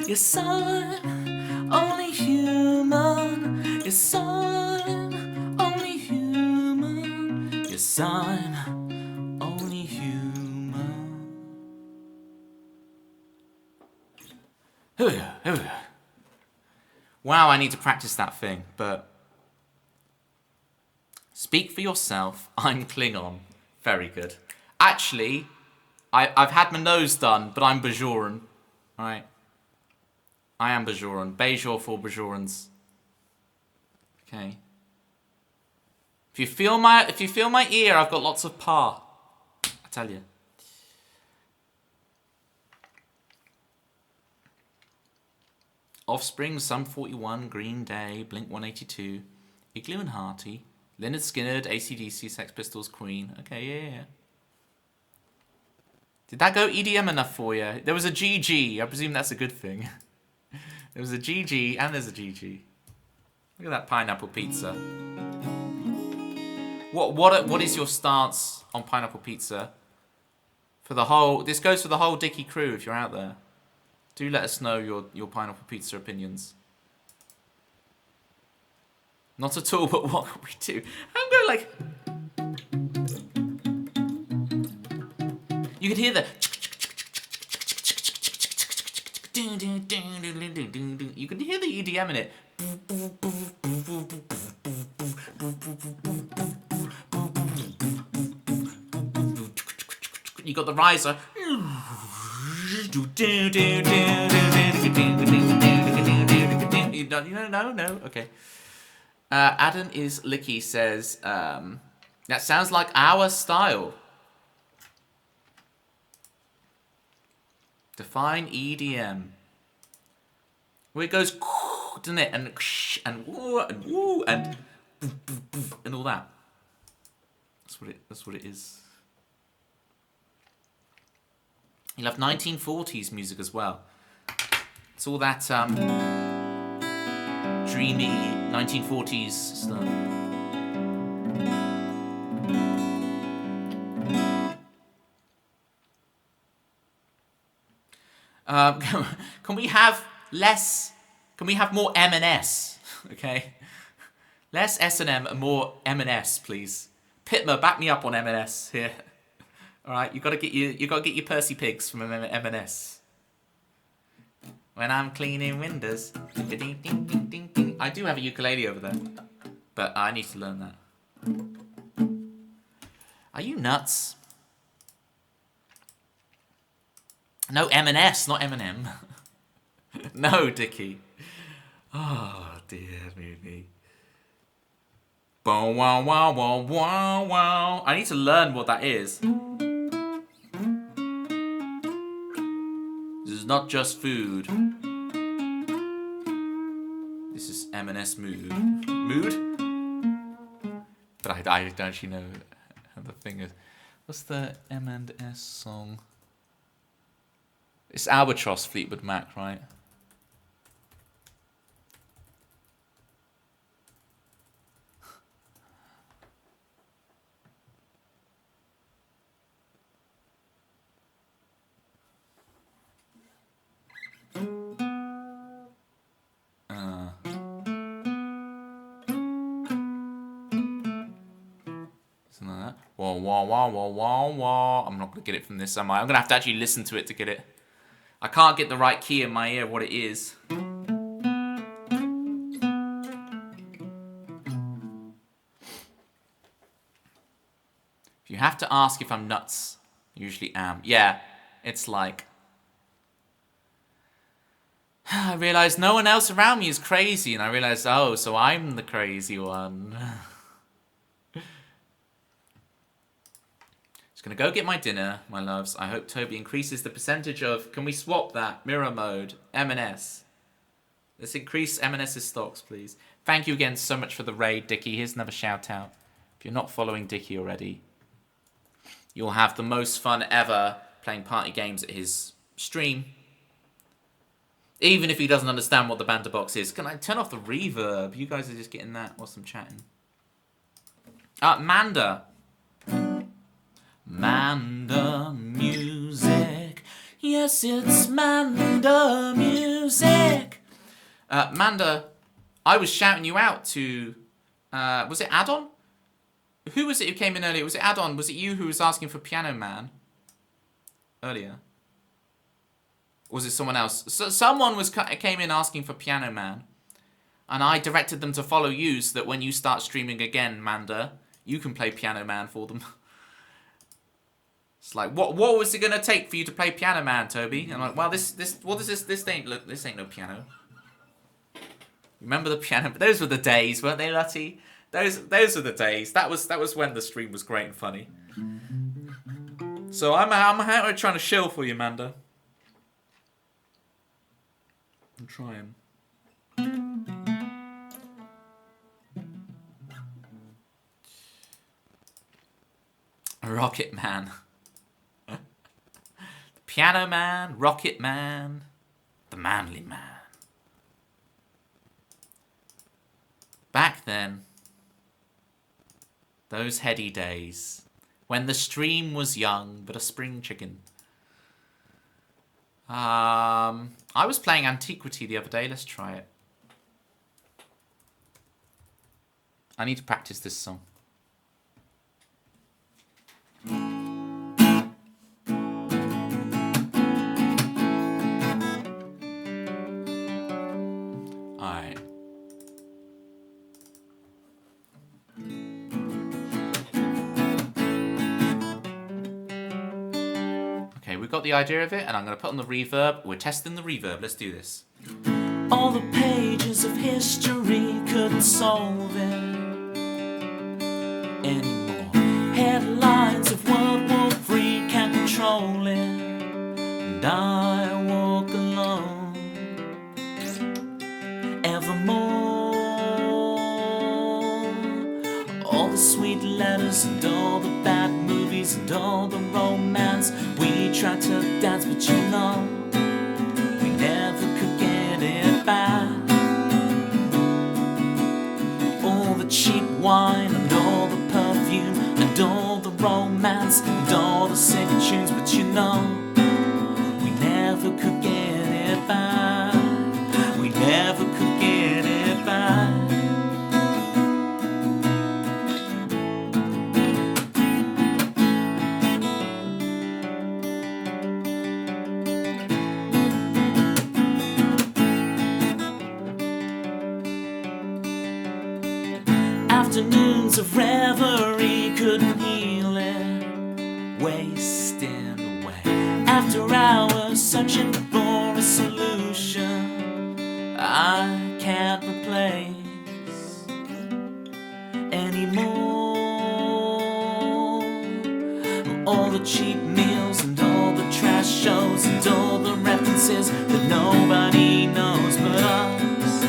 Yes, I'm only human. Yes, I'm only human. Yes, I'm only human. Wow, I need to practice that thing, but speak for yourself. I'm Klingon. Very good. Actually, I've had my nose done, but I'm Bajoran. Alright. I am Bajoran. Bajor for Bajorans. Okay. If you feel my ear, I've got lots of pa. I tell you. Offspring, Sum 41, Green Day, Blink 182, Igloo and Hearty, Lynyrd Skynyrd, AC/DC, Sex Pistols, Queen. Okay, yeah. Did that go EDM enough for you? There was a GG. I presume that's a good thing. There was a GG and there's a GG. Look at that pineapple pizza. What is your stance on pineapple pizza? For the whole, this goes for the whole Dicky crew. If you're out there, do let us know your pineapple pizza opinions. Not at all, but what can we do? I'm going like. You could hear the. You can hear the EDM in it. You got the riser. No. Okay. Adam is Licky says, that sounds like our style. Define EDM. Where it goes, doesn't it? And woo and woo and all that. That's what it is. You love 1940s music as well. It's all that dreamy 1940s stuff. Can we have less? Can we have more M&S? Okay, less S&M and more M&S, please. Pitma, back me up on M&S here. All right, you gotta get your Percy Pigs from M&S. When I'm cleaning windows, I do have a ukulele over there, but I need to learn that. Are you nuts? No M&S, not M&M. No, Dickie. Oh dear me. Bow wow wow wow wow wow. I need to learn what that is. This is not just food. This is M&S mood. Mood? But I don't actually know how the thing is. What's the M&S song? It's Albatross, Fleetwood Mac, right? Something like that. Wah, wah, wah, wah, wah, wah. I'm not going to get it from this, am I? I'm going to have to actually listen to it to get it. I can't get the right key in my ear what it is. If you have to ask if I'm nuts, I usually am. Yeah, it's like... I realised no one else around me is crazy, and I realised, oh, so I'm the crazy one. Just gonna go get my dinner, my loves. I hope Toby increases the percentage of... Can we swap that? Mirror mode. M&S. Let's increase M&S's stocks, please. Thank you again so much for the raid, Dickie. Here's another shout out. If you're not following Dickie already, you'll have the most fun ever playing party games at his stream. Even if he doesn't understand what the banter box is. Can I turn off the reverb? You guys are just getting that whilst I'm chatting. Manda. Manda music. Yes, it's Manda music. Manda, I was shouting you out to... was it Addon? Who was it who came in earlier? Was it Addon? Was it you who was asking for Piano Man earlier? Or was it someone else? So someone came in asking for Piano Man, and I directed them to follow you so that when you start streaming again, Manda, you can play Piano Man for them. It's like, what was it gonna take for you to play Piano Man, Toby? And I'm like, well, this ain't no piano. Remember the piano? Those were the days, weren't they, Lottie? Those were the days. That was when the stream was great and funny. So I'm out trying to shill for you, Manda. I'm trying. Rocket Man. Piano Man, Rocket Man, the Manly Man. Back then, those heady days, when the stream was young but a spring chicken. I was playing Antiquity the other day. Let's try it. I need to practice this song. Alright. Okay, we've got the idea of it, and I'm going to put on the reverb. We're testing the reverb. Let's do this. All the pages of history couldn't solve it anymore. Headlines of World War III can't control it. And I walk alone evermore. All the sweet letters and all the bad movies and all the romance. We tried to dance, but you know we never could get it back. All the cheap wine and all the perfume and all the romance and all the sick tunes, but you know we never could get it back. We never could get it back. Afternoons of reverie couldn't heal it, wasting away. After hours searching for a solution I can't replace anymore. All the cheap meals and all the trash shows and all the references that nobody knows but us.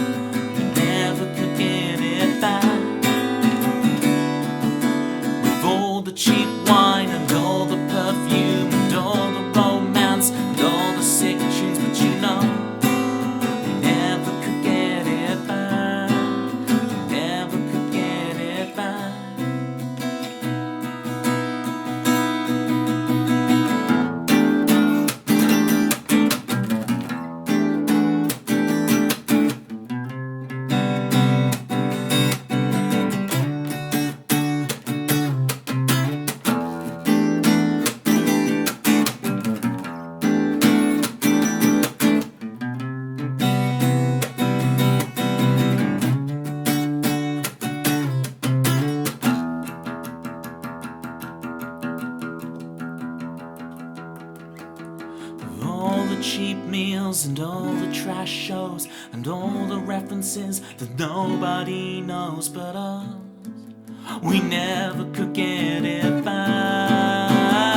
We never could get it back. The cheap wine and all the perfume and all the romance and all the sick shows and all the references that nobody knows but us. We never could get it back.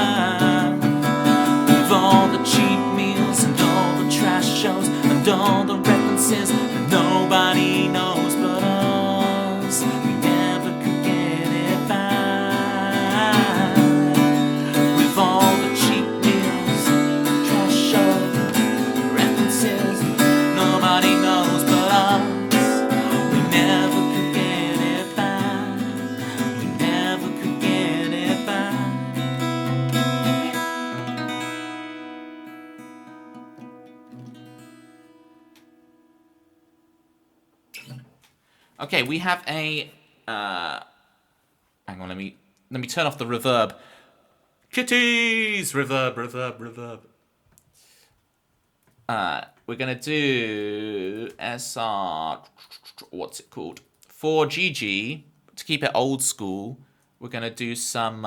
With all the cheap meals and all the trash shows and all the references that nobody knows but us. We never could get it back. With all the cheap meals, trash shows, references nobody knows but us. We never could get it back. We never could get it back. Okay, we have a hang on, let me turn off the reverb. Kitties! Reverb. We're gonna do SR, what's it called? For GG, to keep it old school, we're gonna do some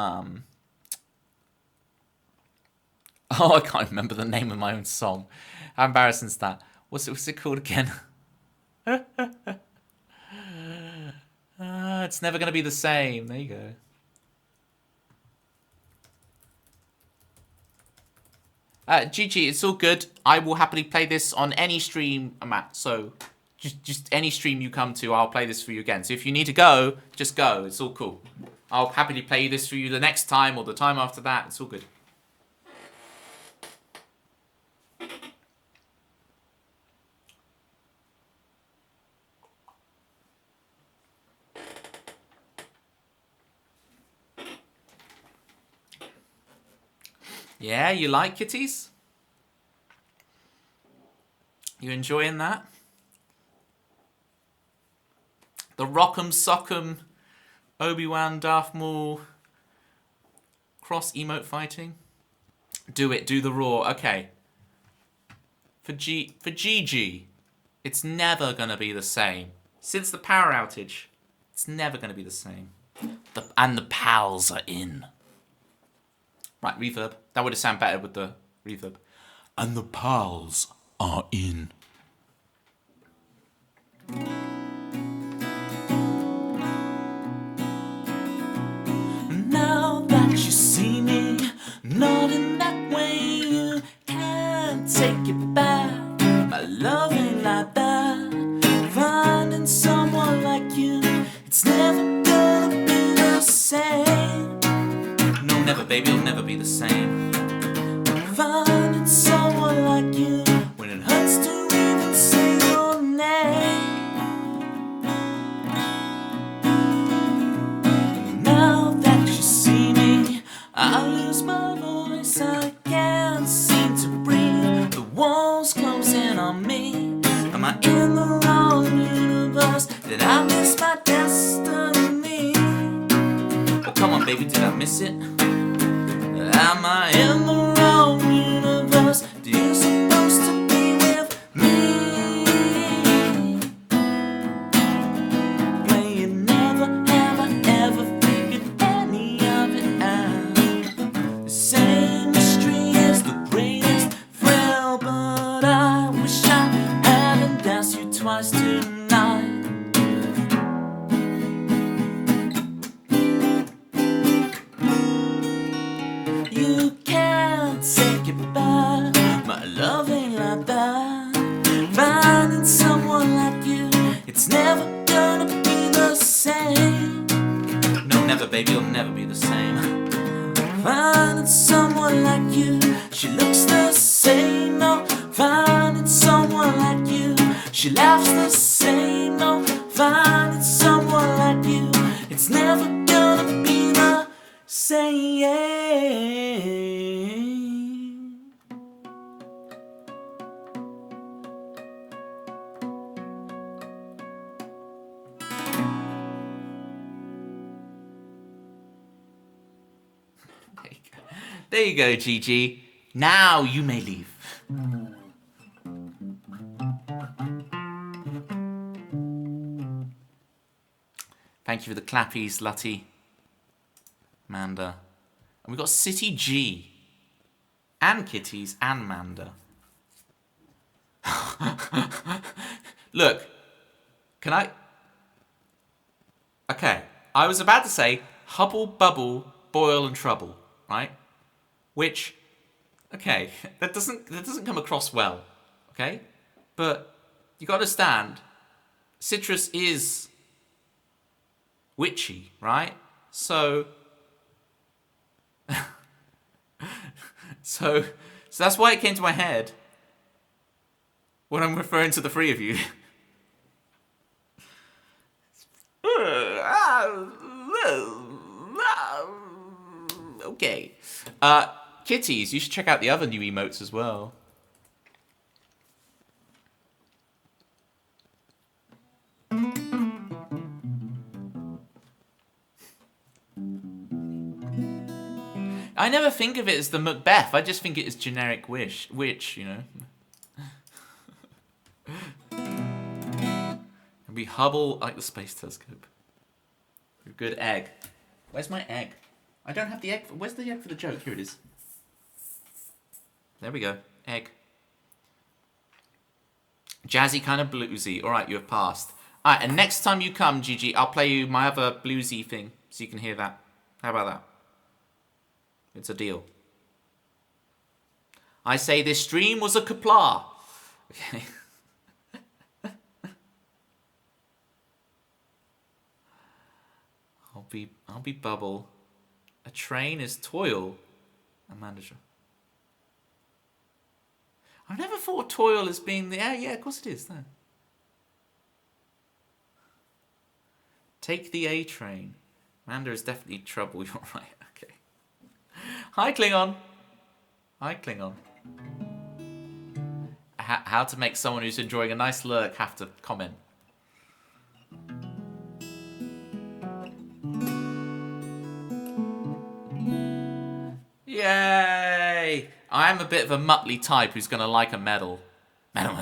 oh, I can't remember the name of my own song. How embarrassing is that? What's it called again? It's never gonna be the same. There you go. GG, it's all good. I will happily play this on any stream I'm at. So, just any stream you come to, I'll play this for you again. So if you need to go, just go. It's all cool. I'll happily play this for you the next time or the time after that. It's all good. Yeah, you like kitties? You enjoying that? The Rock'em Sock'em Obi-Wan Darth Maul cross emote fighting? Do it, do the roar. Okay. For GG, it's never gonna be the same. Since the power outage, it's never gonna be the same. And the pals are in. Right, reverb. That would have sounded better with the reverb. And the pals are in. Now that you see me, not in that way, you can't take it back. My love ain't like that. Finding someone like you, it's never gonna be the same. No, never, baby, it'll never be the same. Finding someone like you, when it hurts to even say your name. Now that you see me, I lose my voice, I can't seem to breathe. The walls closing on me. Am I in the wrong universe? Did I miss my destiny? Oh, come on, baby, did I miss it? Am I in the wrong universe? Do you supposed to be with me? Playing never have I ever figured any of it out. The same mystery is the greatest thrill, but I wish I hadn't danced you twice tonight. You can't take it back. My love ain't like that. Finding someone like you, it's never gonna be the same. No, never, baby, it'll never be the same. Finding someone like you, she looks the same. No, finding someone like you, she laughs the same. No, finding someone like you, it's never gonna be the same. There you go, GG. Now you may leave. Thank you for the clappies, Lutty. Manda. And we've got City G. And Kitties and Manda. Look, can I... Okay, I was about to say hubble, bubble, boil and trouble, right? Which, okay, that doesn't come across well, okay? But you got to understand, citrus is witchy, right? So, so that's why it came to my head when I'm referring to the three of you. Okay. Kitties, you should check out the other new emotes as well. I never think of it as the Macbeth. I just think it is generic witch, you know. And we hubble like the space telescope. Good egg. Where's my egg? I don't have the egg. Where's the egg for the joke? Here it is. There we go. Egg. Jazzy, kind of bluesy. Alright, you have passed. Alright, and next time you come, Gigi, I'll play you my other bluesy thing so you can hear that. How about that? It's a deal. I say this stream was a kapla. Okay. I'll be bubble. A train is toil. Amanda. I've never thought of toil as being the... Yeah, of course it is. No. Take the A train. Amanda is definitely trouble. You're right. Okay. Hi, Klingon. Hi, Klingon. How to make someone who's enjoying a nice lurk have to comment. Yay! I am a bit of a muttly type who's going to like a medal. Medal.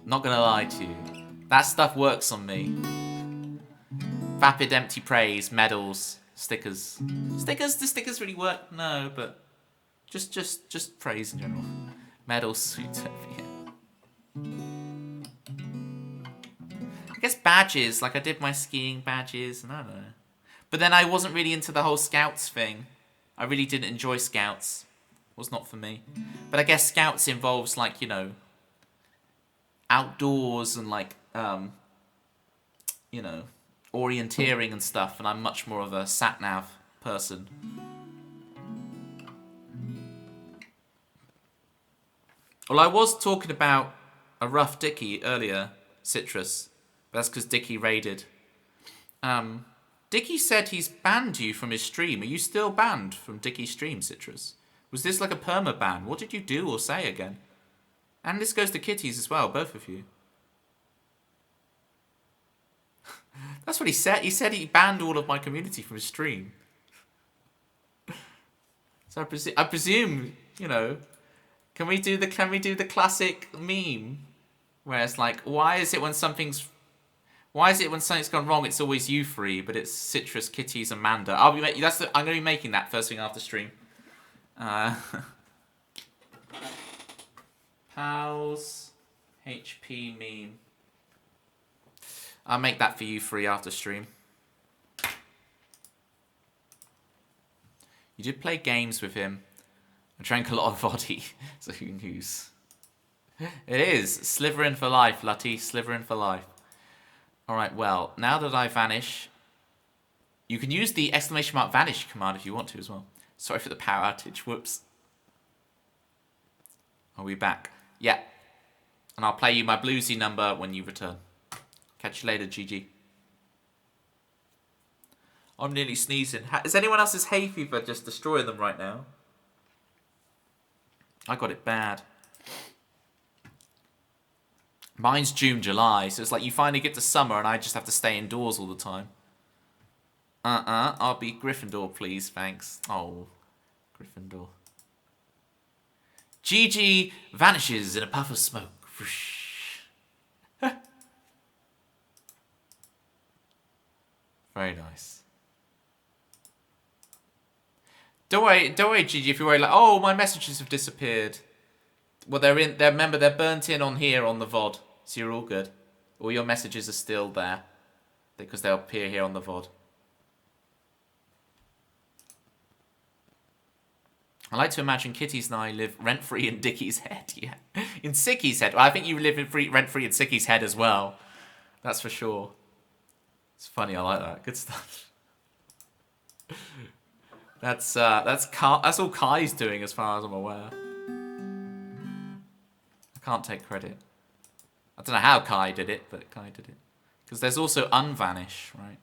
Not going to lie to you. That stuff works on me. Vapid empty praise, medals, stickers. Stickers? Do stickers really work? No, but just praise in general. Medals, sweet. Yeah. I guess badges, like I did my skiing badges, and I don't know. But then I wasn't really into the whole scouts thing. I really didn't enjoy scouts. It was not for me. But I guess scouts involves like, you know, outdoors and like, you know, orienteering and stuff. And I'm much more of a sat-nav person. Well, I was talking about a rough Dickie earlier, Citrus. That's because Dickie raided. Dickie said he's banned you from his stream. Are you still banned from Dickie's stream, Citrus? Was this like a perma-ban? What did you do or say again? And this goes to Kitties as well, both of you. That's what he said. He said he banned all of my community from his stream. So I presume, you know, can we do the classic meme where it's like, why is it when something's gone wrong, it's always you three, but it's Citrus, Kitties, Amanda. I'm going to be making that first thing after stream. Pals, HP meme. I'll make that for you three after stream. You did play games with him. I drank a lot of vodka, so who knows? It is. Slivering for life, Lutty. Slivering for life. Alright, well, now that I vanish, you can use the exclamation mark vanish command if you want to as well. Sorry for the power outage, whoops. Are we back? Yeah. And I'll play you my bluesy number when you return. Catch you later, GG. I'm nearly sneezing. Is anyone else's hay fever just destroying them right now? I got it bad. Mine's June, July, so it's like you finally get to summer and I just have to stay indoors all the time. I'll be Gryffindor, please, thanks. Oh, Gryffindor. Gigi vanishes in a puff of smoke. Very nice. Don't worry, Gigi, if you're worried like, oh, my messages have disappeared. Well, remember, they're burnt in on here on the VOD. So you're all good. All your messages are still there. Because they'll appear here on the VOD. I like to imagine Kitty's and I live rent-free in Dickie's head. Yeah. In Sicky's head. Well, I think you live rent-free in Sicky's head as well. That's for sure. It's funny, I like that. Good stuff. That's all Kai's doing as far as I'm aware. I can't take credit. I don't know how Kai did it, but Kai did it. Because there's also unvanish, right?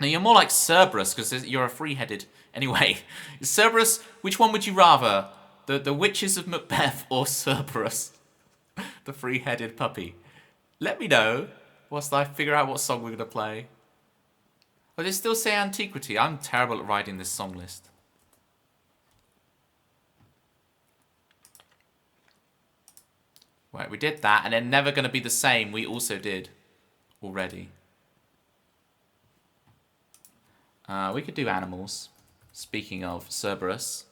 Now, you're more like Cerberus, because you're a free-headed... Anyway, Cerberus, which one would you rather? The Witches of Macbeth or Cerberus? The free-headed puppy. Let me know whilst I figure out what song we're going to play. Oh, does it still say Antiquity? I'm terrible at writing this song list. Right, we did that, and then Never Gonna Be the Same we also did already. We could do Animals. Speaking of Cerberus.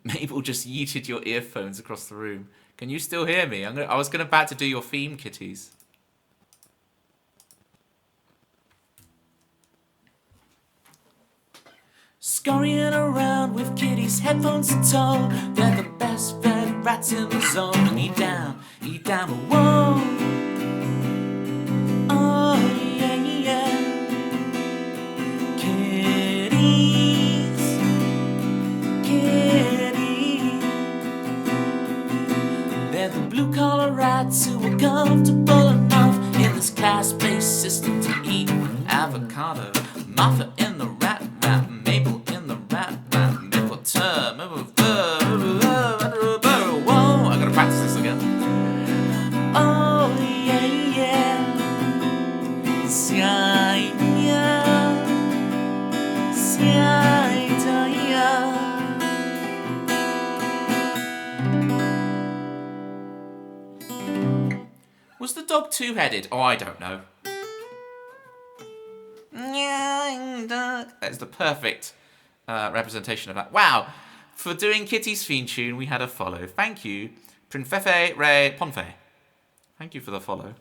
Mabel just yeeted your earphones across the room. Can you still hear me? I was about to do your theme, kitties. Scurrying around with kitties, headphones in tow. They're the best fed rats in the zone. Eat down, whoa. Oh, yeah, yeah. Kitties, kitties. They're the blue-collar rats who are comfortable enough in this class-based system to eat avocado. Martha in the rat, Mabel in the rat, Mabel term. Whoa, I gotta practice this again. Oh, yeah, yeah. Was the dog two-headed? Oh, I don't know. That's the perfect representation of that. Wow. For doing Kitty's theme tune, we had a follow. Thank you. Princeffe Ray Ponfe. Thank you for the follow.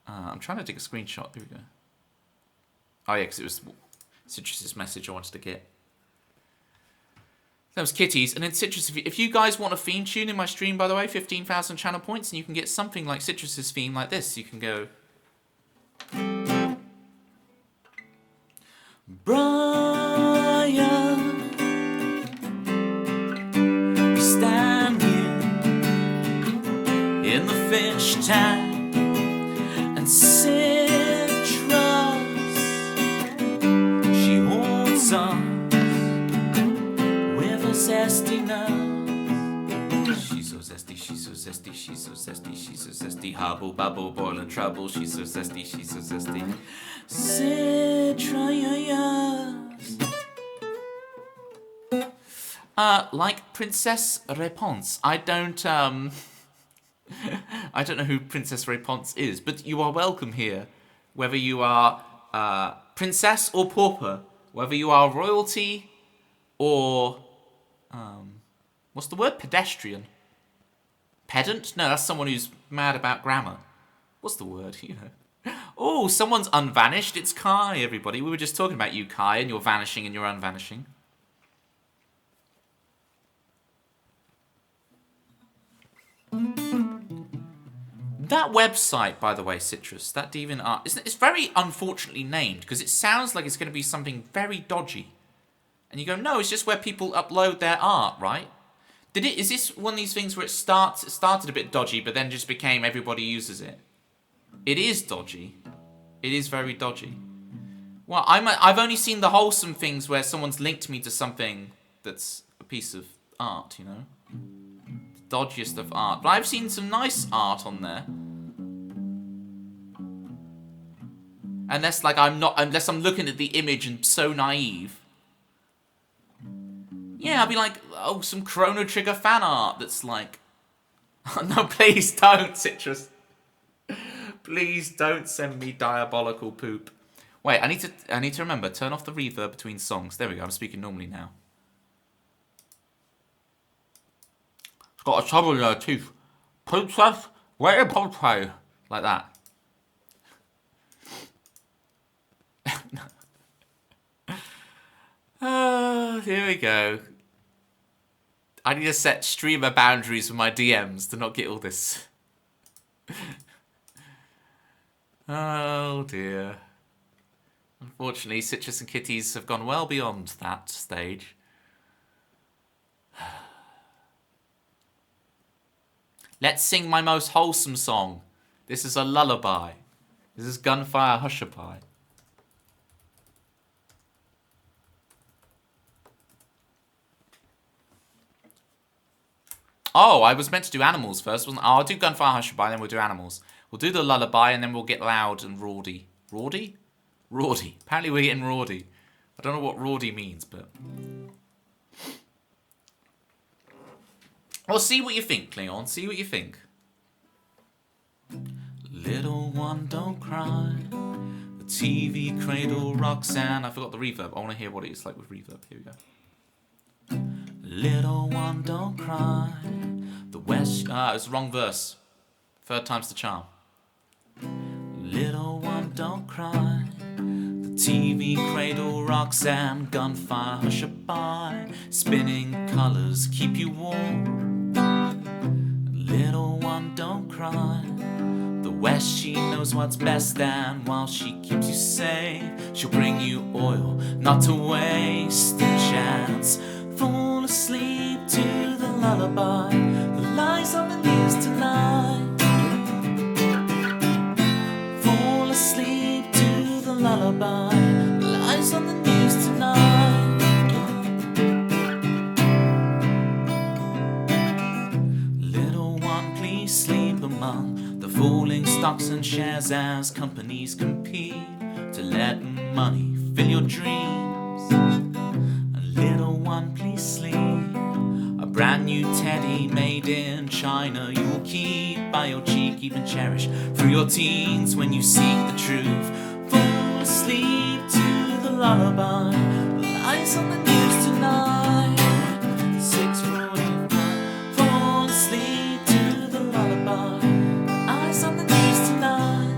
I'm trying to take a screenshot. Here we go. Oh, yeah, because it was Citrus's message I wanted to get. That was Kitty's. And then Citrus, if you guys want a theme tune in my stream, by the way, 15,000 channel points, and you can get something like Citrus's theme like this. You can go... Brian, we stand here in the fish tank, and Citrus, she holds on with her zesty nose. She's so zesty, she's so zesty, she's so zesty, she's so zesty. Hubble, bubble, boiling trouble. She's so zesty, she's so zesty. Citrus. Like Princess Réponse. I don't know who Princess Réponse is, but you are welcome here. Whether you are princess or pauper, whether you are royalty or what's the word? Pedestrian. Pedant? No, that's someone who's mad about grammar. What's the word? You know. Oh, someone's unvanished. It's Kai, everybody. We were just talking about you, Kai, and your vanishing and your unvanishing. That website, by the way, Citrus, that DeviantArt, it's very unfortunately named because it sounds like it's going to be something very dodgy. And you go, no, it's just where people upload their art, right? Is this one of these things where it started a bit dodgy, but then just became everybody uses it? It is dodgy. It is very dodgy. Well, I've only seen the wholesome things where someone's linked me to something that's a piece of art, you know? The dodgiest of art. But I've seen some nice art on there. Unless I'm looking at the image and so naive. Yeah, I'll be like, oh, some Chrono Trigger fan art that's like... no, please don't, Citrus. Please don't send me diabolical poop. Wait, I need to remember. Turn off the reverb between songs. There we go. I'm speaking normally now. It's got a trouble in her teeth. Princess, where your portrait? Like that. Here we go. I need to set streamer boundaries for my DMs to not get all this. Oh dear. Unfortunately, Citrus and Kitties have gone well beyond that stage. Let's sing my most wholesome song. This is a lullaby. This is Gunfire Hushabye. Oh, I was meant to do animals first, wasn't I? Oh, I'll do Gunfire Hushabye, then we'll do animals. We'll do the lullaby, and then we'll get loud and raudy. Raudy? Raudy. Apparently we're getting raudy. I don't know what raudy means, but... Well, see what you think, Cleon. See what you think. Little one, don't cry. The TV cradle Roxanne. I forgot the reverb. I want to hear what it's like with reverb. Here we go. Little one, don't cry. The West... it's the wrong verse. Third time's the charm. Little one, don't cry. The TV cradle Roxanne. Gunfire hushabye. Spinning colors keep you warm. Little one, don't cry. The West, she knows what's best, and while she keeps you safe, she'll bring you oil, not to waste a chance. Fall asleep to the lullaby, the lies on the news tonight. Fall asleep to the lullaby, the lies on the news tonight. Little one, please sleep among the falling stocks and shares as companies compete to let money fill your dreams. A little one, please sleep. A brand new teddy made in China you will keep by your cheek, even cherish through your teens when you seek the truth. Fall asleep to the lullaby, the lights on the news tonight. 6:45. Fall asleep to the lullaby, the eyes on the news tonight.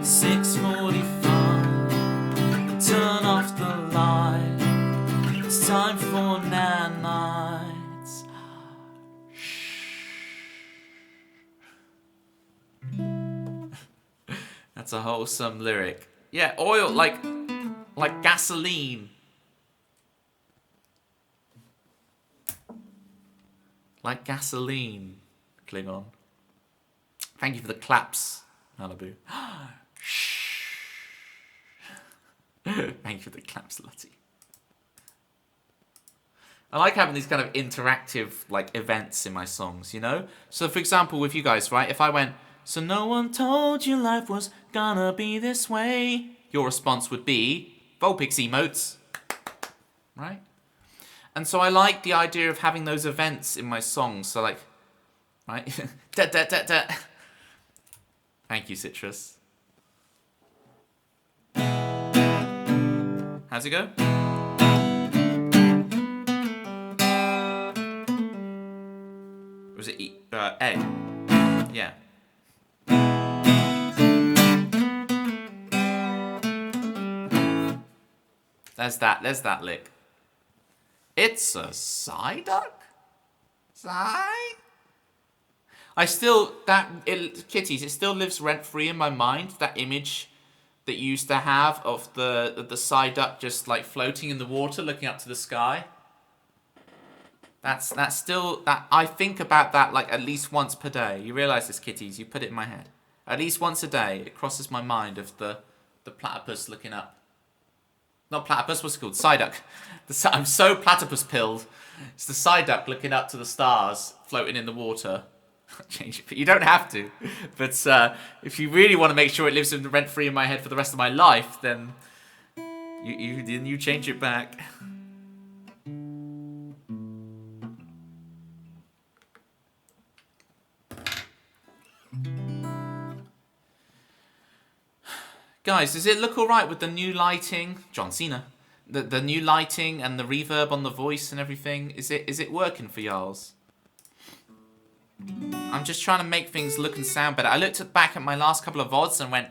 6:45. Turn off the light. It's time for nanites. That's a wholesome lyric. Yeah, oil, like gasoline. Like gasoline, Klingon. Thank you for the claps, Malibu. Thank you for the claps, Lottie. I like having these kind of interactive like events in my songs, you know? So for example, with you guys, right? If I went, so no one told you life was gonna be this way, your response would be, Vulpix emotes, right? And so I like the idea of having those events in my songs. So like, right? Da, da, da, da. Thank you, Citrus. How's it go? Was it E? A? Yeah. There's that lick. It's a Psyduck? Kitties, it still lives rent-free in my mind, that image that you used to have of the Psyduck just like floating in the water looking up to the sky. That's still, that I think about that like at least once per day. You realise this, Kitties, you put it in my head. At least once a day, it crosses my mind of the platypus looking up. Not platypus, what's it called? Psyduck. I'm so platypus pilled. It's the Psyduck looking up to the stars, floating in the water. Change it, but you don't have to. But if you really want to make sure it lives rent-free in my head for the rest of my life, then you change it back. Guys, does it look alright with the new lighting? John Cena. The new lighting and the reverb on the voice and everything. Is it working for y'alls? I'm just trying to make things look and sound better. I looked back at my last couple of VODs and went,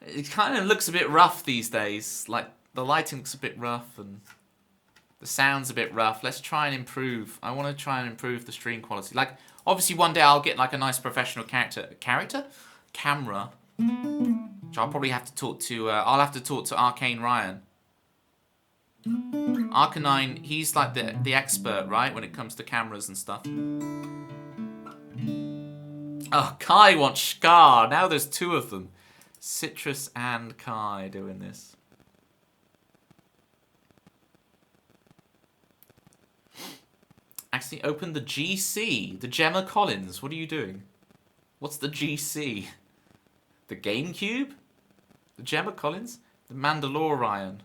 it kind of looks a bit rough these days. Like, the lighting looks a bit rough and the sound's a bit rough. Let's try and improve. I want to try and improve the stream quality. Like, obviously one day I'll get like a nice professional camera. Which I'll probably have to talk to, I'll have to talk to Arcane Ryan. Arcanine, he's like the expert, right, when it comes to cameras and stuff. Oh, Kai wants Scar. Now there's two of them. Citrus and Kai doing this. Actually, open the GC. The Gemma Collins. What are you doing? What's the GC? The GameCube? The Gemma Collins? The Mandalorian.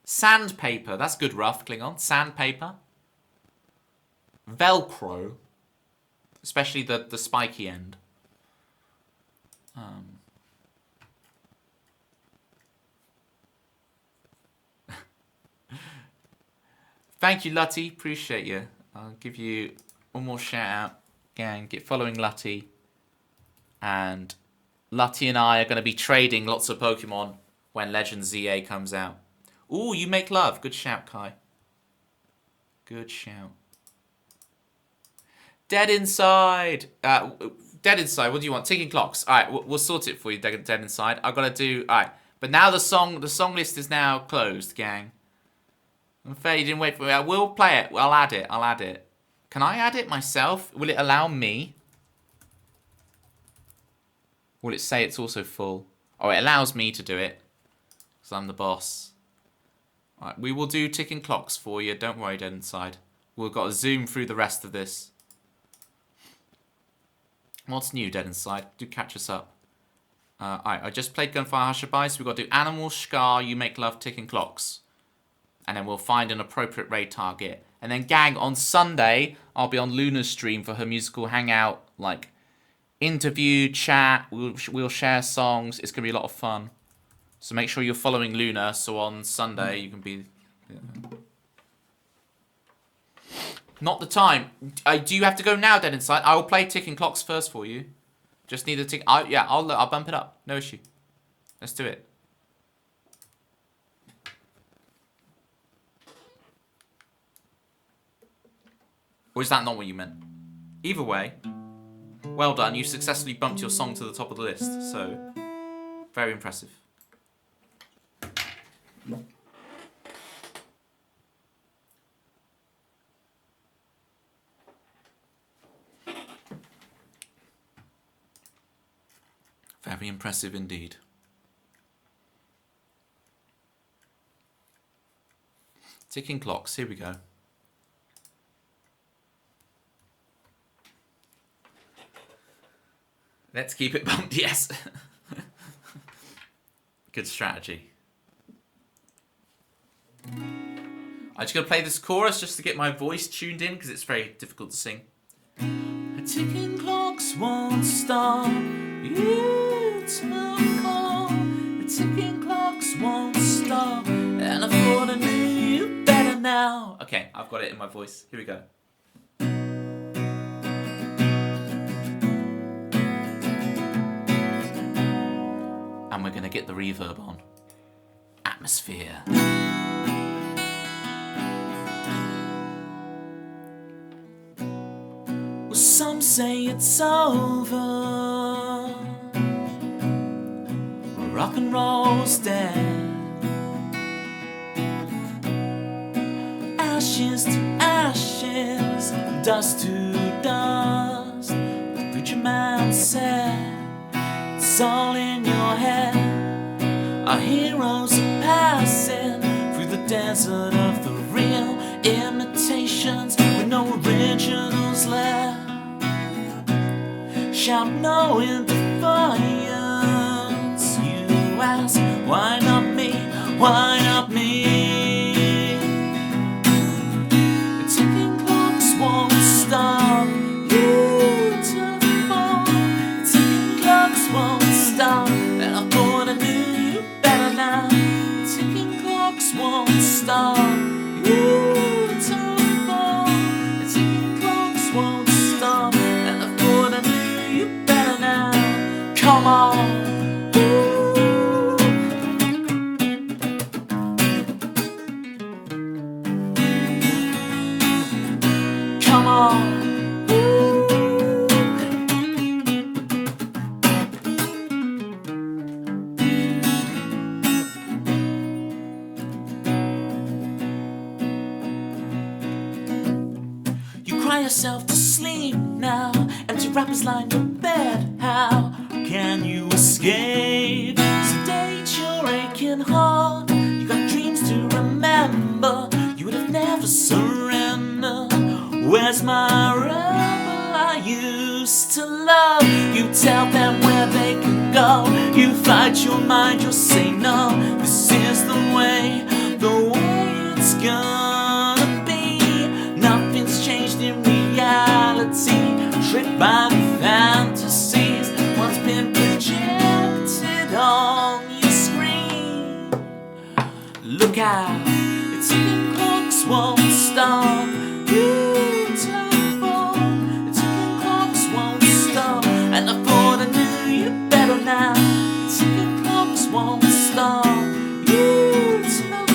Sandpaper. That's good rough, Klingon. Sandpaper. Velcro. Especially the spiky end. Thank you, Lutty. Appreciate you. I'll give you one more shout out. Gang, get following Lutty. And Lutty and I are going to be trading lots of Pokemon when Legend ZA comes out. Ooh, you make love. Good shout, Kai. Good shout. Dead Inside. Dead Inside, what do you want? Ticking clocks. Alright, we'll sort it for you, Dead Inside. I've got to do... Alright, but now the song list is now closed, gang. I'm fair you didn't wait for me. I will play it. I'll add it. Can I add it myself? Will it allow me? Will it say it's also full? Oh, it allows me to do it. Because I'm the boss. Alright, we will do ticking clocks for you. Don't worry, Dead Inside. We've got to zoom through the rest of this. What's new, Dead Inside? Do catch us up. Alright, I just played Gunfire Hushaby, so we've got to do Animal, Scar, You Make Love, Ticking Clocks. And then we'll find an appropriate raid target. And then, gang, on Sunday, I'll be on Luna's stream for her musical hangout, like, interview, chat, we'll share songs. It's going to be a lot of fun. So make sure you're following Luna, so on Sunday you can be... Yeah. Not the time. Do you have to go now, Dead Inside? I will play ticking clocks first for you. Just need a tick... yeah, I'll bump it up. No issue. Let's do it. Or is that not what you meant? Either way, well done. You successfully bumped your song to the top of the list. So, very impressive. Very impressive indeed. Ticking clocks, here we go. Let's keep it bumped, yes. Good strategy. I'm just going to play this chorus just to get my voice tuned in because it's very difficult to sing. The ticking clocks won't stop. It's moving on. The ticking clocks won't stop. And I thought I knew you better now. Okay, I've got it in my voice. Here we go. And we're going to get the reverb on. Atmosphere. Well, some say it's over. Rock and roll's dead. Ashes to ashes, dust to dust. The preacher man said, it's all in your head. Our heroes are passing through the desert of the real imitations with no originals left. Shout no in defiance. You ask, why not me? Why not me? The ticking clocks won't stop. You to fall. The yourself to sleep now. Empty wrappers line your bed. How can you escape? Sedate your aching heart. You got dreams to remember. You would have never surrender. Where's my rebel I used to love? You tell them where they can go. You fight your mind, you'll say no. This is the way it's gonna be. Nothing's changed in reality. Tricked by the fantasies once been projected on your screen. Look out, the ticking clocks won't stop. Beautiful, the ticking clocks won't stop. And I thought I knew you better now. The ticking clocks won't stop. Beautiful,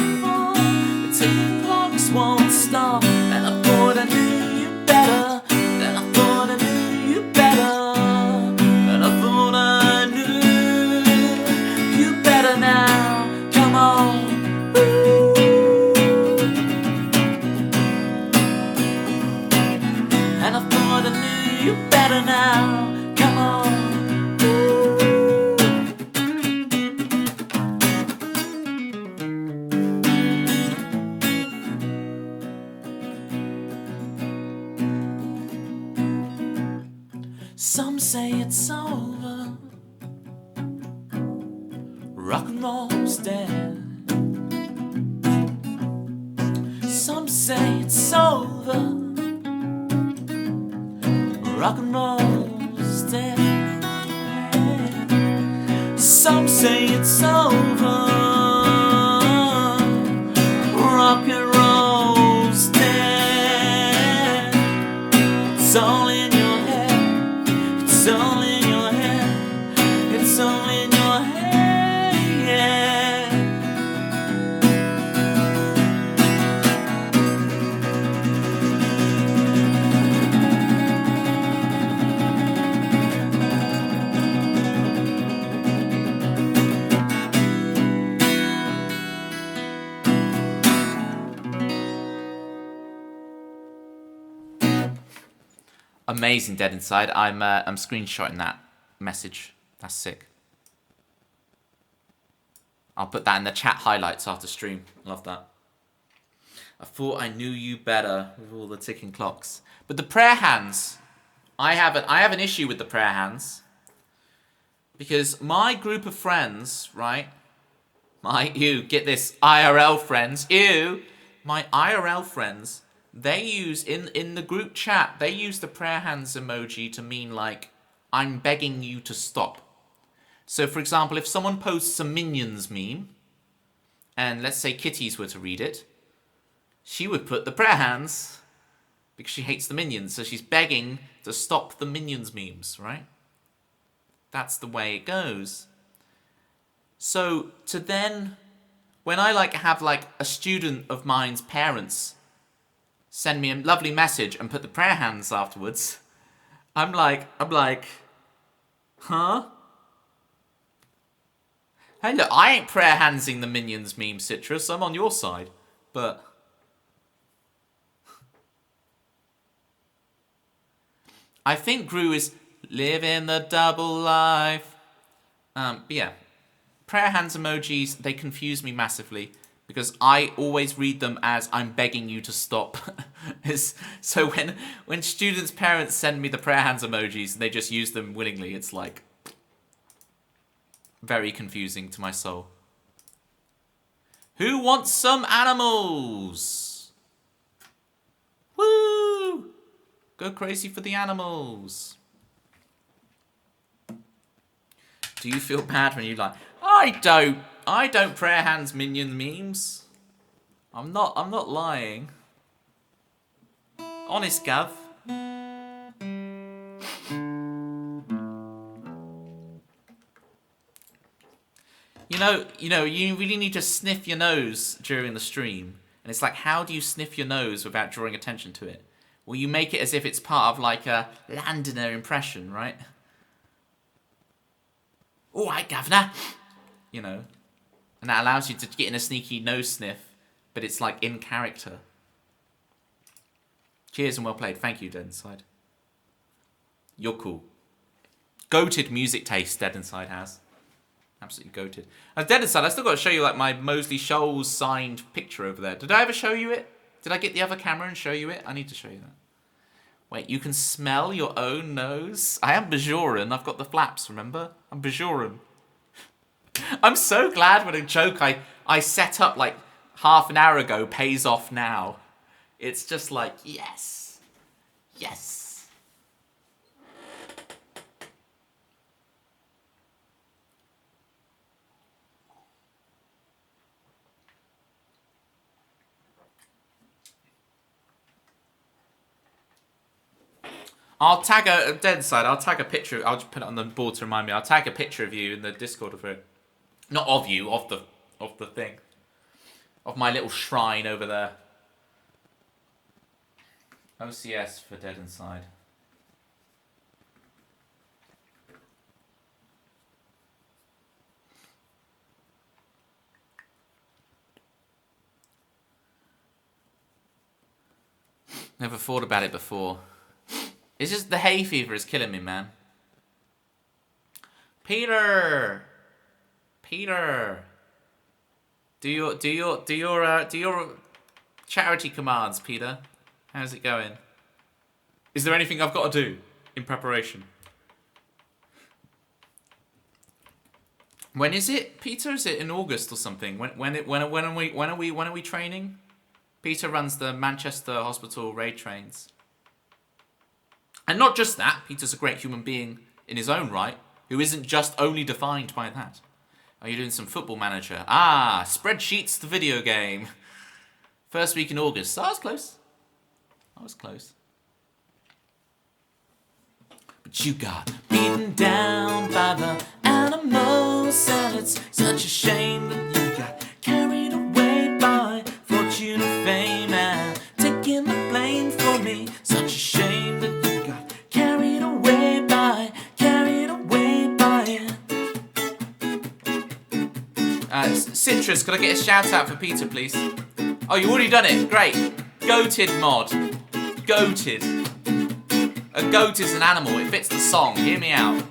the ticking clocks won't stop. And I thought I knew you better. And I thought I knew you better. And I thought I knew you better now. Come on. And I thought I knew you better now. Come on. Some say it's over. Rock and roll's dead. Some say it's over. Rock and roll's dead. Some say it's over. Rock and roll's dead. It's all in your head. It's all in your head. It's all in your head. Amazing, Dead Inside. I'm screenshotting that message. That's sick. I'll put that in the chat highlights after stream. Love that. I thought I knew you better with all the ticking clocks. But the prayer hands, I have an issue with the prayer hands. Because my group of friends, right? You get this, IRL friends. My IRL friends, they use, in the group chat, they use the prayer hands emoji to mean like, I'm begging you to stop. So for example, if someone posts a Minions meme, and let's say Kitties were to read it, she would put the prayer hands, because she hates the Minions, so she's begging to stop the Minions memes, right? That's the way it goes. So to then, when I have a student of mine's parents send me a lovely message and put the prayer hands afterwards, I'm like, huh? Hey look, I ain't prayer handsing the Minions meme, Citrus, I'm on your side, but I think Gru is living the double life. But yeah, prayer hands emojis, they confuse me massively because I always read them as I'm begging you to stop. So when students' parents send me the prayer hands emojis and they just use them willingly, it's like very confusing to my soul. Who wants some animals? Woo! Go crazy for the animals. Do you feel bad when you I don't prayer hands Minion memes. I'm not lying. Honest, Gav. You know, you really need to sniff your nose during the stream. And it's like, how do you sniff your nose without drawing attention to it? Well, you make it as if it's part of like a Londoner impression, right? All right, governor. You know. And that allows you to get in a sneaky nose sniff, but it's like in character. Cheers and well played. Thank you, Dead Inside. You're cool. Goated music taste, Dead Inside has. Absolutely goated. Dead Inside, I still got to show you like my Mosley Shoals signed picture over there. Did I ever show you it? Did I get the other camera and show you it? I need to show you that. Wait, you can smell your own nose? I am Bajoran. I've got the flaps, remember? I'm Bajoran. I'm so glad when a joke I set up like half an hour ago pays off now. It's just like, yes. Yes. I'll tag a Dead Side. I'll tag a picture. I'll just put it on the board to remind me. I'll tag a picture of you in the Discord of it. Not of you, of the thing. Of my little shrine over there. OCS for Dead Inside. Never thought about it before. It's just the hay fever is killing me, man. Peter, do your charity commands, Peter. How's it going? Is there anything I've got to do in preparation? When is it, Peter? Is it in August or something? When are we training? Peter runs the Manchester Hospital raid trains. And not just that, Peter's a great human being in his own right, who isn't just only defined by that. Are you doing some Football Manager? Ah, Spreadsheets, the video game. First week in August. I was close. But you got beaten down by the animals, and it's such a shame that you got carried away by fortune and fame and taking the blame for me. Such a shame that you got carried away by Citrus, could I get a shout out for Peter, please? Oh, you already done it. Great. Goated mod. Goated. A goat is an animal. It fits the song. Hear me out.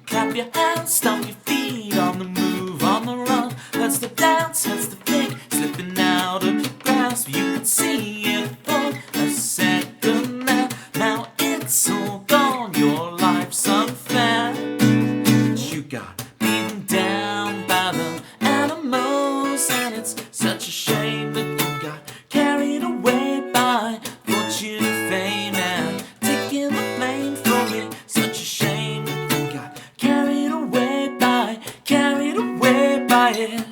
Clap your hands, stomp your feet, on the move, on the run. That's the dance, that's the flick, slipping out of your grasp. You can see it for a second now. Now it's all gone. Your life's unfair. You got beaten down by the animals, and it's such a shame that you got carried away by fortune and fame and taking the blame from me. Such a shame that you got carried away by it.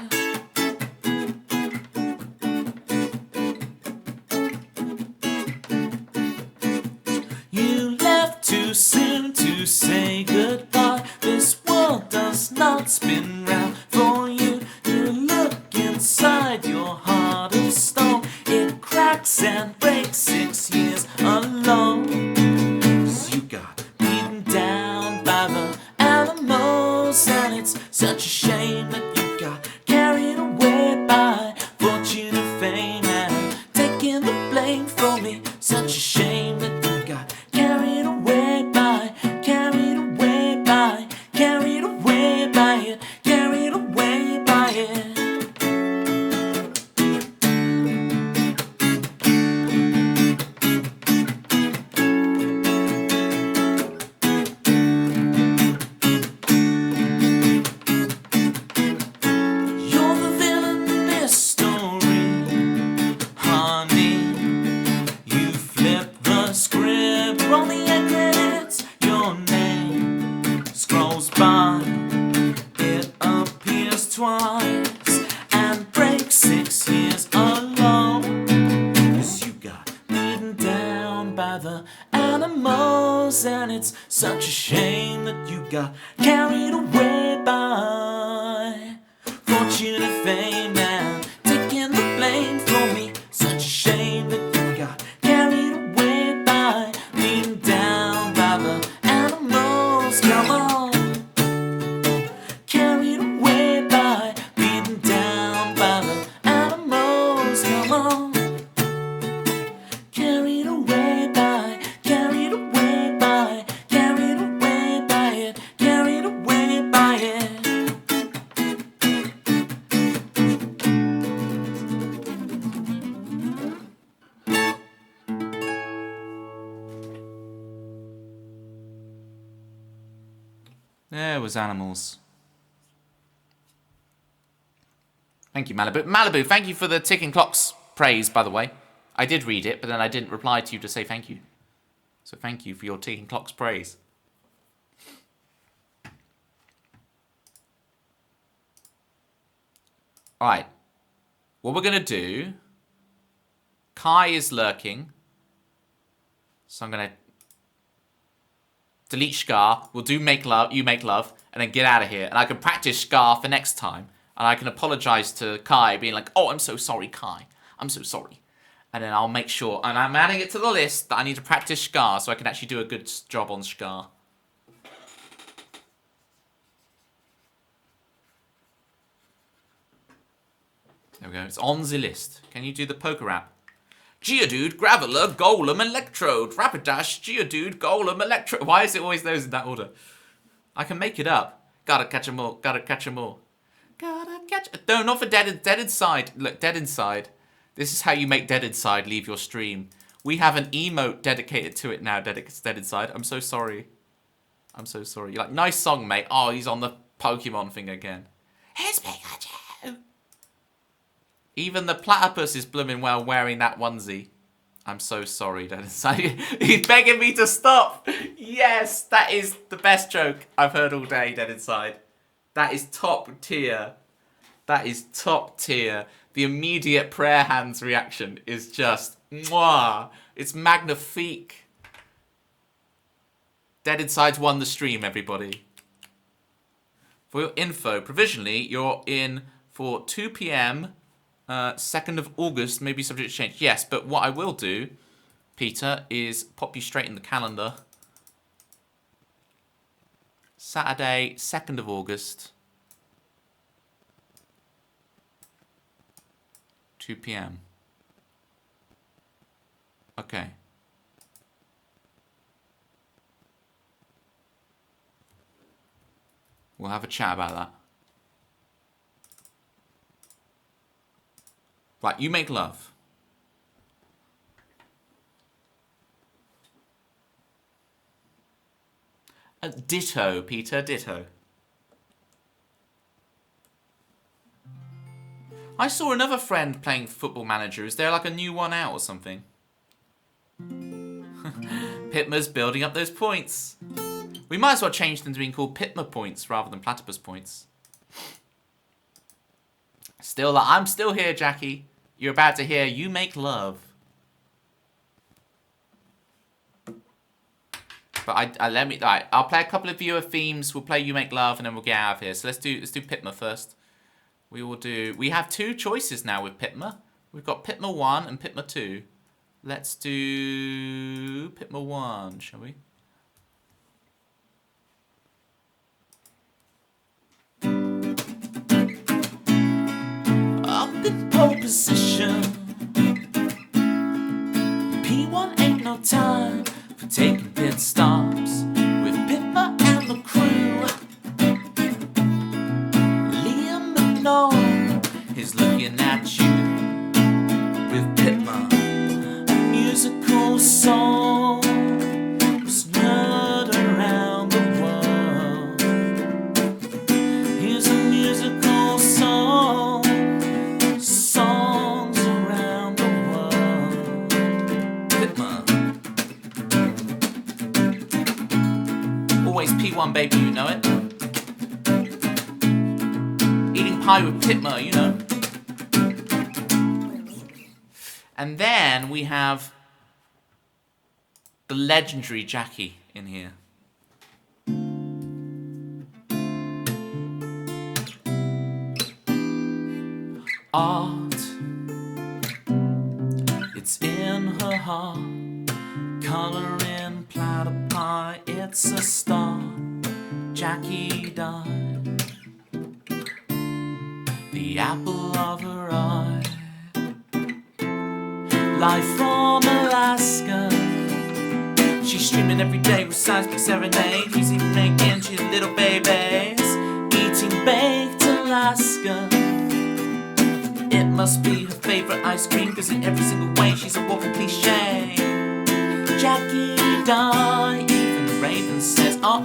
You left too soon to say goodbye. This world does not spin round for you. You look inside your heart of stone. It cracks and breaks 6 years alone. 'Cause you got beaten down by the animals, and it's such a shame that you got carried away by fortune and fame and taking the blame for me. Such a shame that you got carried away by it. You're the villain in this story, honey. You flip the script, roll the end credits, your name scrolls by. It appears twice and breaks 6 years alone. 'Cause you got beaten down by the animals, and it's such a shame that you got carried away by fortune and fame and taking the blame for me. Such a shame that you got carried away by being down by the animals. Come on. Carried away by being down by the animals. Come on. Carried away There was animals. Thank you, Malibu. Malibu, thank you for the ticking clocks praise, by the way. I did read it, but then I didn't reply to you to say thank you. So thank you for your ticking clocks praise. Alright. What we're going to do... Kai is lurking. So I'm going to... delete Scar. We'll do make love, you make love, and then get out of here. And I can practice Scar for next time. And I can apologize to Kai, being like, oh, I'm so sorry, Kai. I'm so sorry. And then I'll make sure, and I'm adding it to the list, that I need to practice Scar so I can actually do a good job on Scar. There we go. It's on the list. Can you do the poker rap? Geodude, Graveler, Golem, Electrode, Rapidash, Geodude, Golem, Electrode. Why is it always those in that order? I can make it up. Gotta catch 'em all. Gotta catch 'em all. Gotta catch... No, not for Dead Inside. Look, Dead Inside. This is how you make Dead Inside leave your stream. We have an emote dedicated to it now, Dead Inside. I'm so sorry. I'm so sorry. You're like, nice song, mate. Oh, he's on the Pokemon thing again. Here's Pikachu. Even the platypus is blooming well wearing that onesie. I'm so sorry, Dead Inside. He's begging me to stop. Yes, that is the best joke I've heard all day, Dead Inside. That is top tier. That is top tier. The immediate prayer hands reaction is just mwah. It's magnifique. Dead Inside's won the stream, everybody. For your info, provisionally, you're in for 2 p.m. 2nd of August, maybe subject to change. Yes, but what I will do, Peter, is pop you straight in the calendar. Saturday, 2nd of August. 2 p.m. Okay. We'll have a chat about that. Right, you make love. Ditto, Peter, ditto. I saw another friend playing Football Manager. Is there like a new one out or something? Pitma's building up those points. We might as well change them to being called Pitma points rather than Platypus points. Still, I'm still here, Jackie. You're about to hear You Make Love. But I'll play a couple of viewer themes. We'll play You Make Love, and then we'll get out of here. So let's do Pitma first. We have 2 choices now with Pitma. We've got Pitma 1 and Pitma 2. Let's do Pitma 1, shall we? Up in pole position. P1 ain't no time for taking pit stops with Pitma and the crew. He's looking at you with Pitma. A musical song was heard around the world. Here's a musical song, songs around the world. Pitma. Always P1, baby, you know it. Eating pie with Pitma, you know. And then we have the legendary Jackie in here. Art, it's in her heart. Coloring platter pie, it's a start. Jackie died. The apple of her eye. Live from Alaska. She's streaming every day with seismic serenade. She's even making she's little babies. Eating baked Alaska. It must be her favorite ice cream, cause in every single way she's a walking cliche. Jackie died, even Raven says, oh.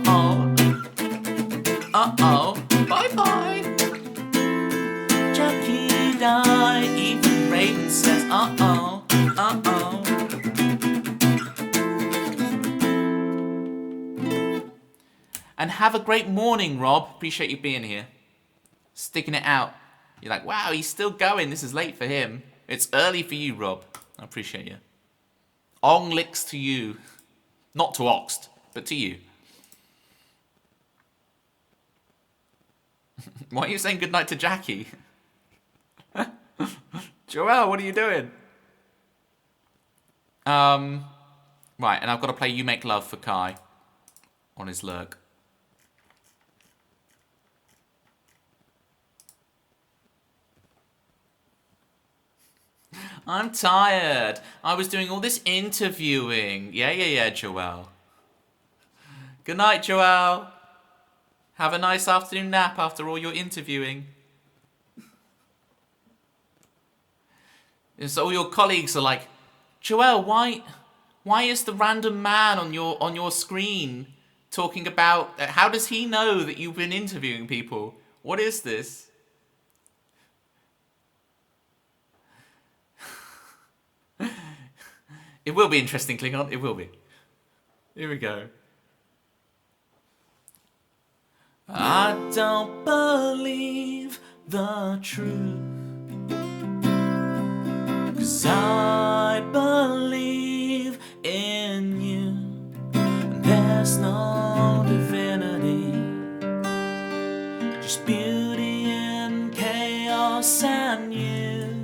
And have a great morning, Rob. Appreciate you being here. Sticking it out. You're like, wow, he's still going. This is late for him. It's early for you, Rob. I appreciate you. Ong licks to you. Not to Oxt, but to you. Why are you saying goodnight to Jackie? Joelle, what are you doing? Right, and I've got to play You Make Love for Kai on his lurk. I'm tired. I was doing all this interviewing. Yeah, Joelle. Good night, Joelle. Have a nice afternoon nap after all your interviewing. And so all your colleagues are like, Joelle, why is the random man on your screen talking about, how does he know that you've been interviewing people? What is this? It will be interesting, Klingon. It will be. Here we go. I don't believe the truth, 'cause I believe in you. There's no divinity, just beauty and chaos and you.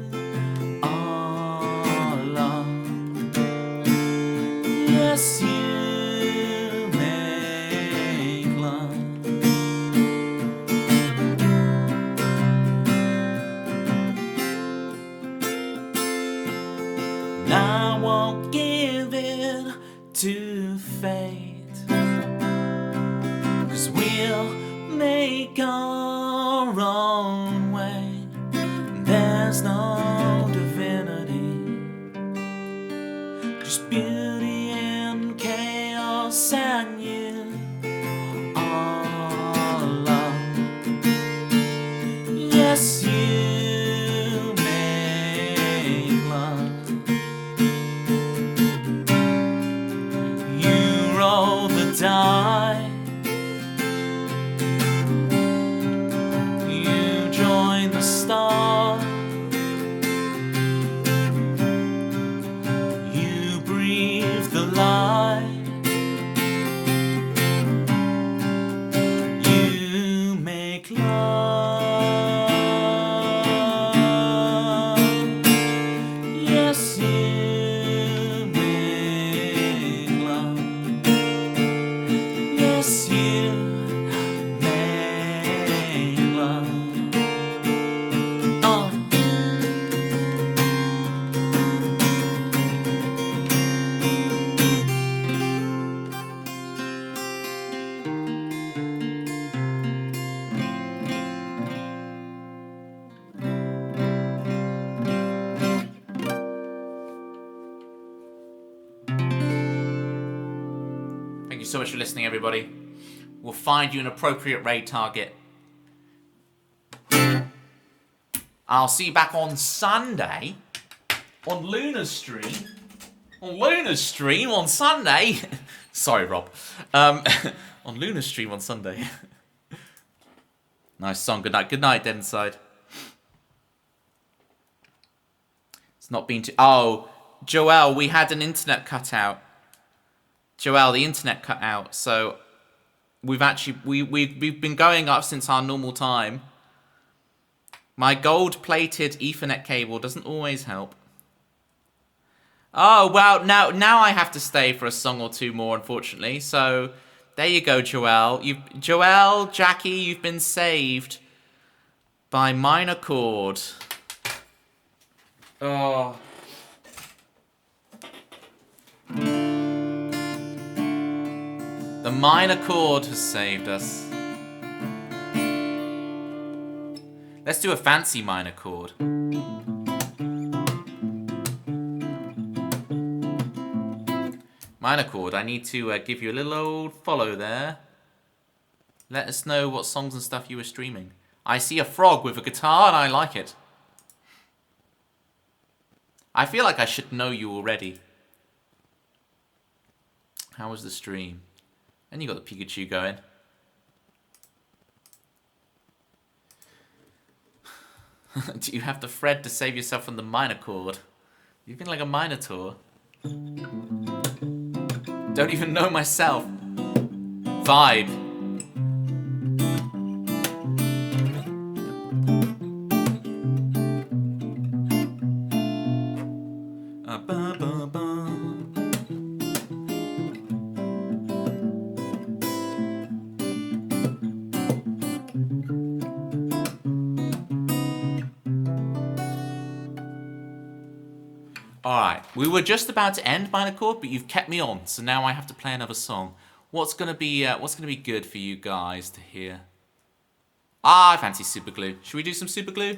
Yes, you make love. And I won't give in to fate, 'cause we'll make our own way. There's no divinity, just beauty and chaos and you are love. Yes, you make love. You roll the die, you join the stars. The light, you make love. Yes, you make love. Yes, you make love. Thank you so much for listening, everybody. We'll find you an appropriate raid target. I'll see you back on Sunday on Luna's stream. On Sunday. Sorry, Rob. On Luna's stream on Sunday. Nice song. Good night. Good night, Deadside. It's not been too... Oh, Joelle, we had an internet cutout. Joelle, the internet cut out, so we've actually we've been going up since our normal time. My gold-plated Ethernet cable doesn't always help. Oh well, now I have to stay for a song or two more, unfortunately. So there you go, Joelle. Joelle, Jackie, you've been saved by minor chord. Oh. The minor chord has saved us. Let's do a fancy minor chord. Minor chord, I need to give you a little old follow there. Let us know what songs and stuff you were streaming. I see a frog with a guitar and I like it. I feel like I should know you already. How was the stream? And you got the Pikachu going. Do you have the fret to save yourself from the minor chord? You've been like a minotaur. Don't even know myself. Vibe. Ba, ba, ba. Alright, we were just about to end minor chord, but you've kept me on, so now I have to play another song. What's gonna be good for you guys to hear? Ah, I fancy super glue. Should we do some super glue?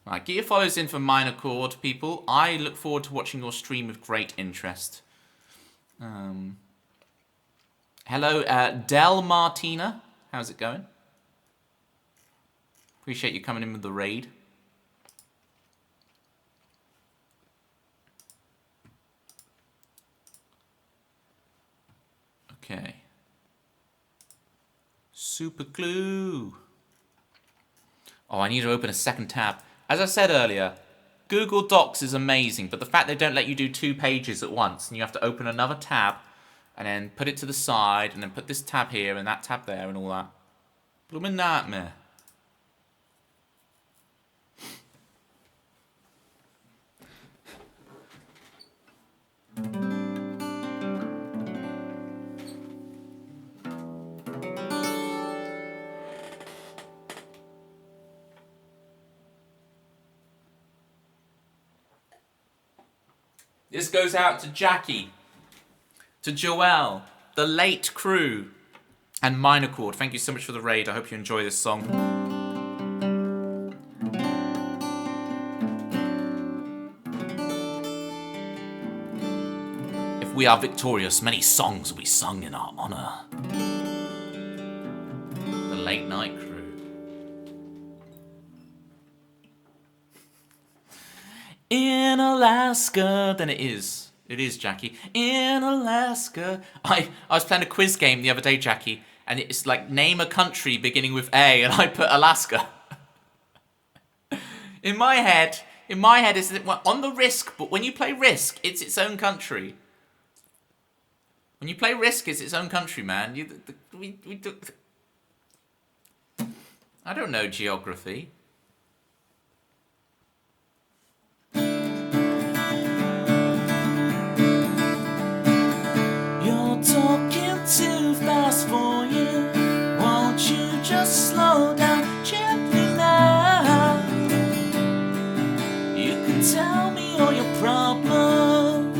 Right, get your follows in for minor chord, people. I look forward to watching your stream with great interest. Hello, Del Martina. How's it going? Appreciate you coming in with the raid. Okay. Super glue. Oh, I need to open a second tab. As I said earlier, Google Docs is amazing, but the fact they don't let you do 2 pages at once, and you have to open another tab, and then put it to the side, and then put this tab here, and that tab there, and all that. Blooming nightmare. This goes out to Jackie, to Joelle, the late crew, and minor chord. Thank you so much for the raid. I hope you enjoy this song. If we are victorious, many songs will be sung in our honor. The late night crew. In Alaska, then it is Jackie. In Alaska. I was playing a quiz game the other day, Jackie, and it's like name a country beginning with A, and I put Alaska. In my head, it's on the Risk, but when you play Risk, it's its own country. When you play Risk, it's its own country, man. I don't know geography. Talking too fast for you. Won't you just slow down gently now? You can tell me all your problems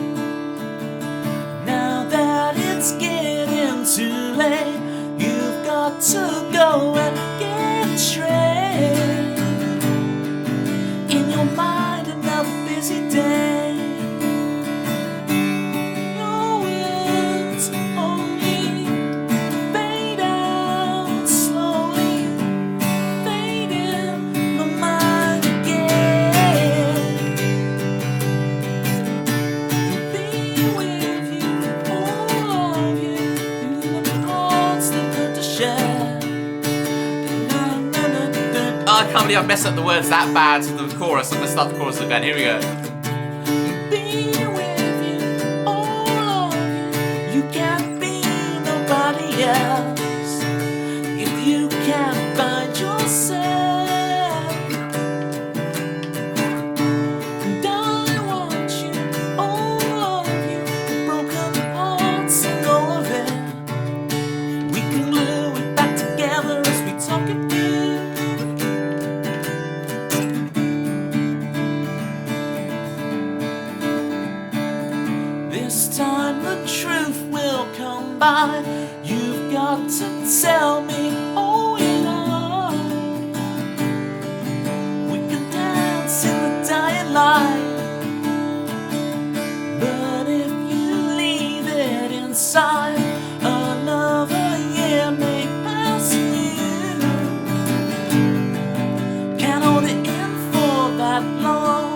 now that it's getting too late. You've got to go and get straight in your mind. Another busy day. I can't believe I messed up the words that bad to the chorus. I'm gonna start the chorus again. Here we go. Be with you, all of you. You can't be nobody else if you can't find yourself. And I want you, all of you, broken hearts and all of it. We can glue it back together as we talk it through. This time the truth will come by. You've got to tell me, oh yeah. We can dance in the dying light, but if you leave it inside, another year may pass you. Can't hold it in for that long.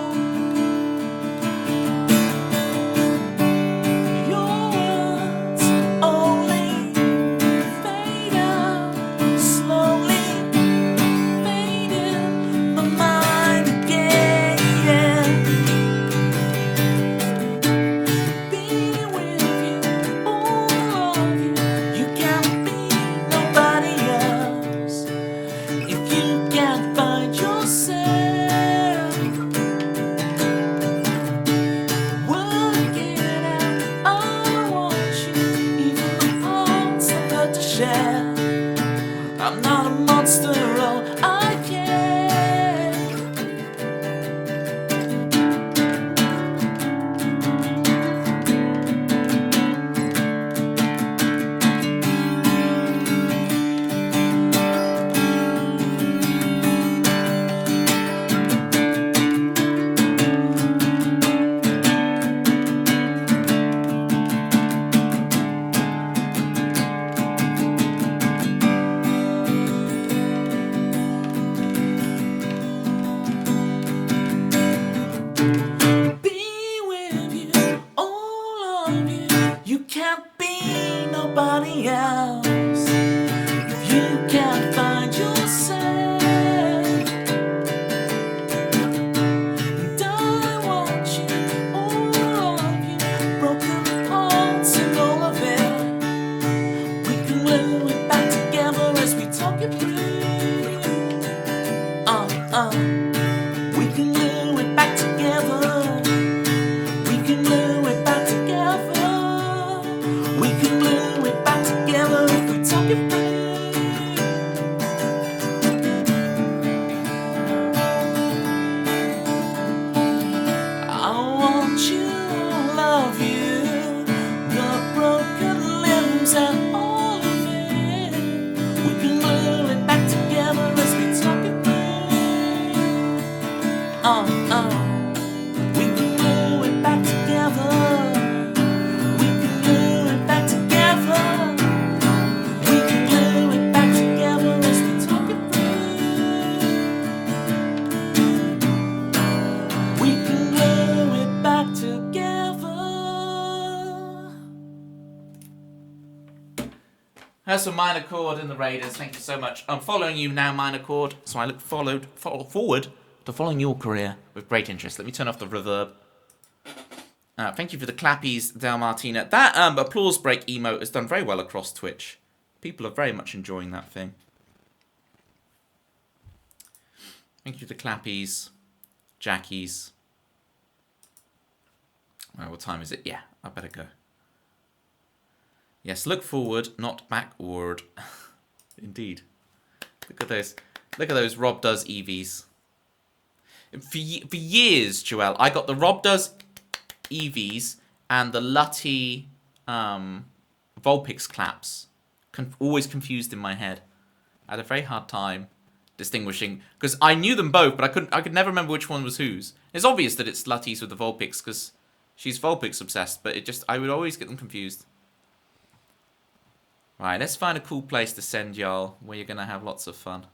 I'm not a monster, oh, I care. Be with you, all of you. You can't be nobody else. If you can't find yourself, and I want you, all of you, broken hearts and all of it. We can glue it back together as we talk it through. We can glue it back together. We can glue it back together. We can glue it back together if we talk it through. I want you, I love you, the broken limbs and all of it. We can glue it back together as we talk it through. We can glue it back together. We can glue it back together. We can glue it back together as we talk it through. We can glue it back together. That's a minor chord in the Raiders. Thank you so much. I'm following you now, minor chord. So I look forward to following your career with great interest. Let me turn off the reverb. Thank you for the clappies, Del Martina. That applause break emote has done very well across Twitch. People are very much enjoying that thing. Thank you for the clappies, Jackies. Well, what time is it? Yeah, I better go. Yes, look forward, not backward. Indeed. Look at those. Look at those Rob Does EVs. For years, Joelle, I got the Rob Does EVs and the Lutty Vulpix claps. Always confused in my head. I had a very hard time distinguishing because I knew them both, but I could never remember which one was whose. It's obvious that it's Lutty's with the Vulpix because she's Vulpix obsessed, but I would always get them confused. Right, let's find a cool place to send y'all where you're gonna have lots of fun.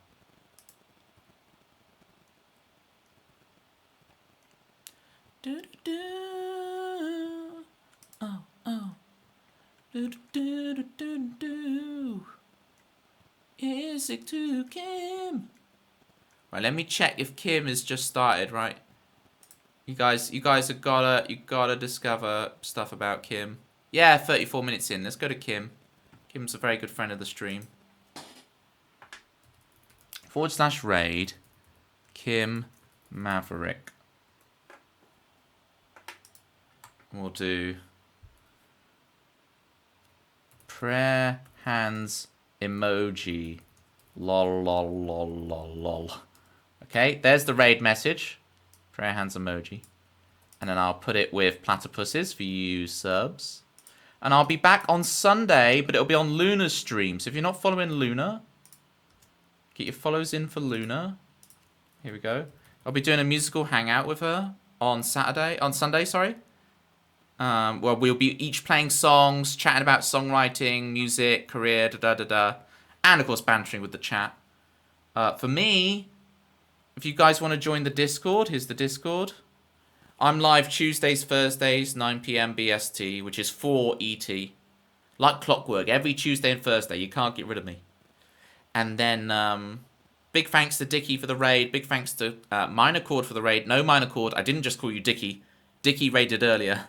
Do do do. Oh oh. Do do do do do. Is it to Kim? Right, let me check if Kim has just started. Right, you guys have gotta discover stuff about Kim. Yeah, 34 minutes in. Let's go to Kim. Kim's a very good friend of the stream. /raid Kim Maverick. We'll do prayer hands emoji. Lol lol lol lol lol. Okay, there's the raid message. Prayer hands emoji. And then I'll put it with platypuses for you subs. And I'll be back on Sunday, but it'll be on Luna's stream. So if you're not following Luna, get your follows in for Luna. Here we go. I'll be doing a musical hangout with her on Sunday, sorry. Where we'll be each playing songs, chatting about songwriting, music, career, and of course bantering with the chat. For me, if you guys want to join the Discord, here's the Discord. I'm live Tuesdays, Thursdays, 9 PM BST, which is 4 ET. Like clockwork, every Tuesday and Thursday. You can't get rid of me. And then, big thanks to Dickie for the raid. Big thanks to Minor Chord for the raid. No Minor Chord. I didn't just call you Dickie. Dickie raided earlier.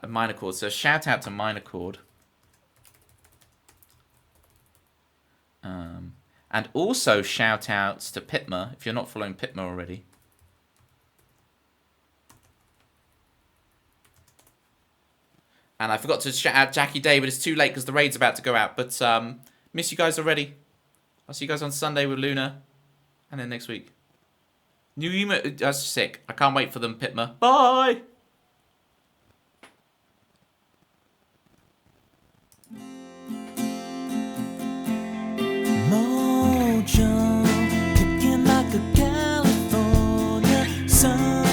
Minor Chord. So shout out to Minor Chord. And also shout outs to Pitma, if you're not following Pitma already. And I forgot to shout out Jackie Day, but it's too late because the raid's about to go out. But miss you guys already. I'll see you guys on Sunday with Luna. And then next week. New emote. That's sick. I can't wait for them, Pitma. Bye! Mojo, kicking like a California sunrise.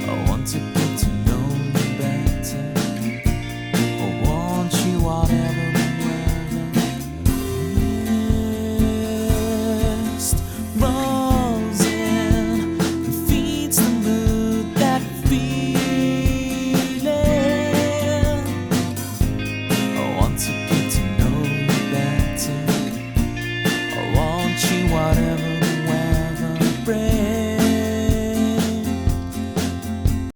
I want to get to know you better. I want you whatever and wherever. Mist rolls in and feeds the mood, that feeling. I want to get to know you better. I want you whatever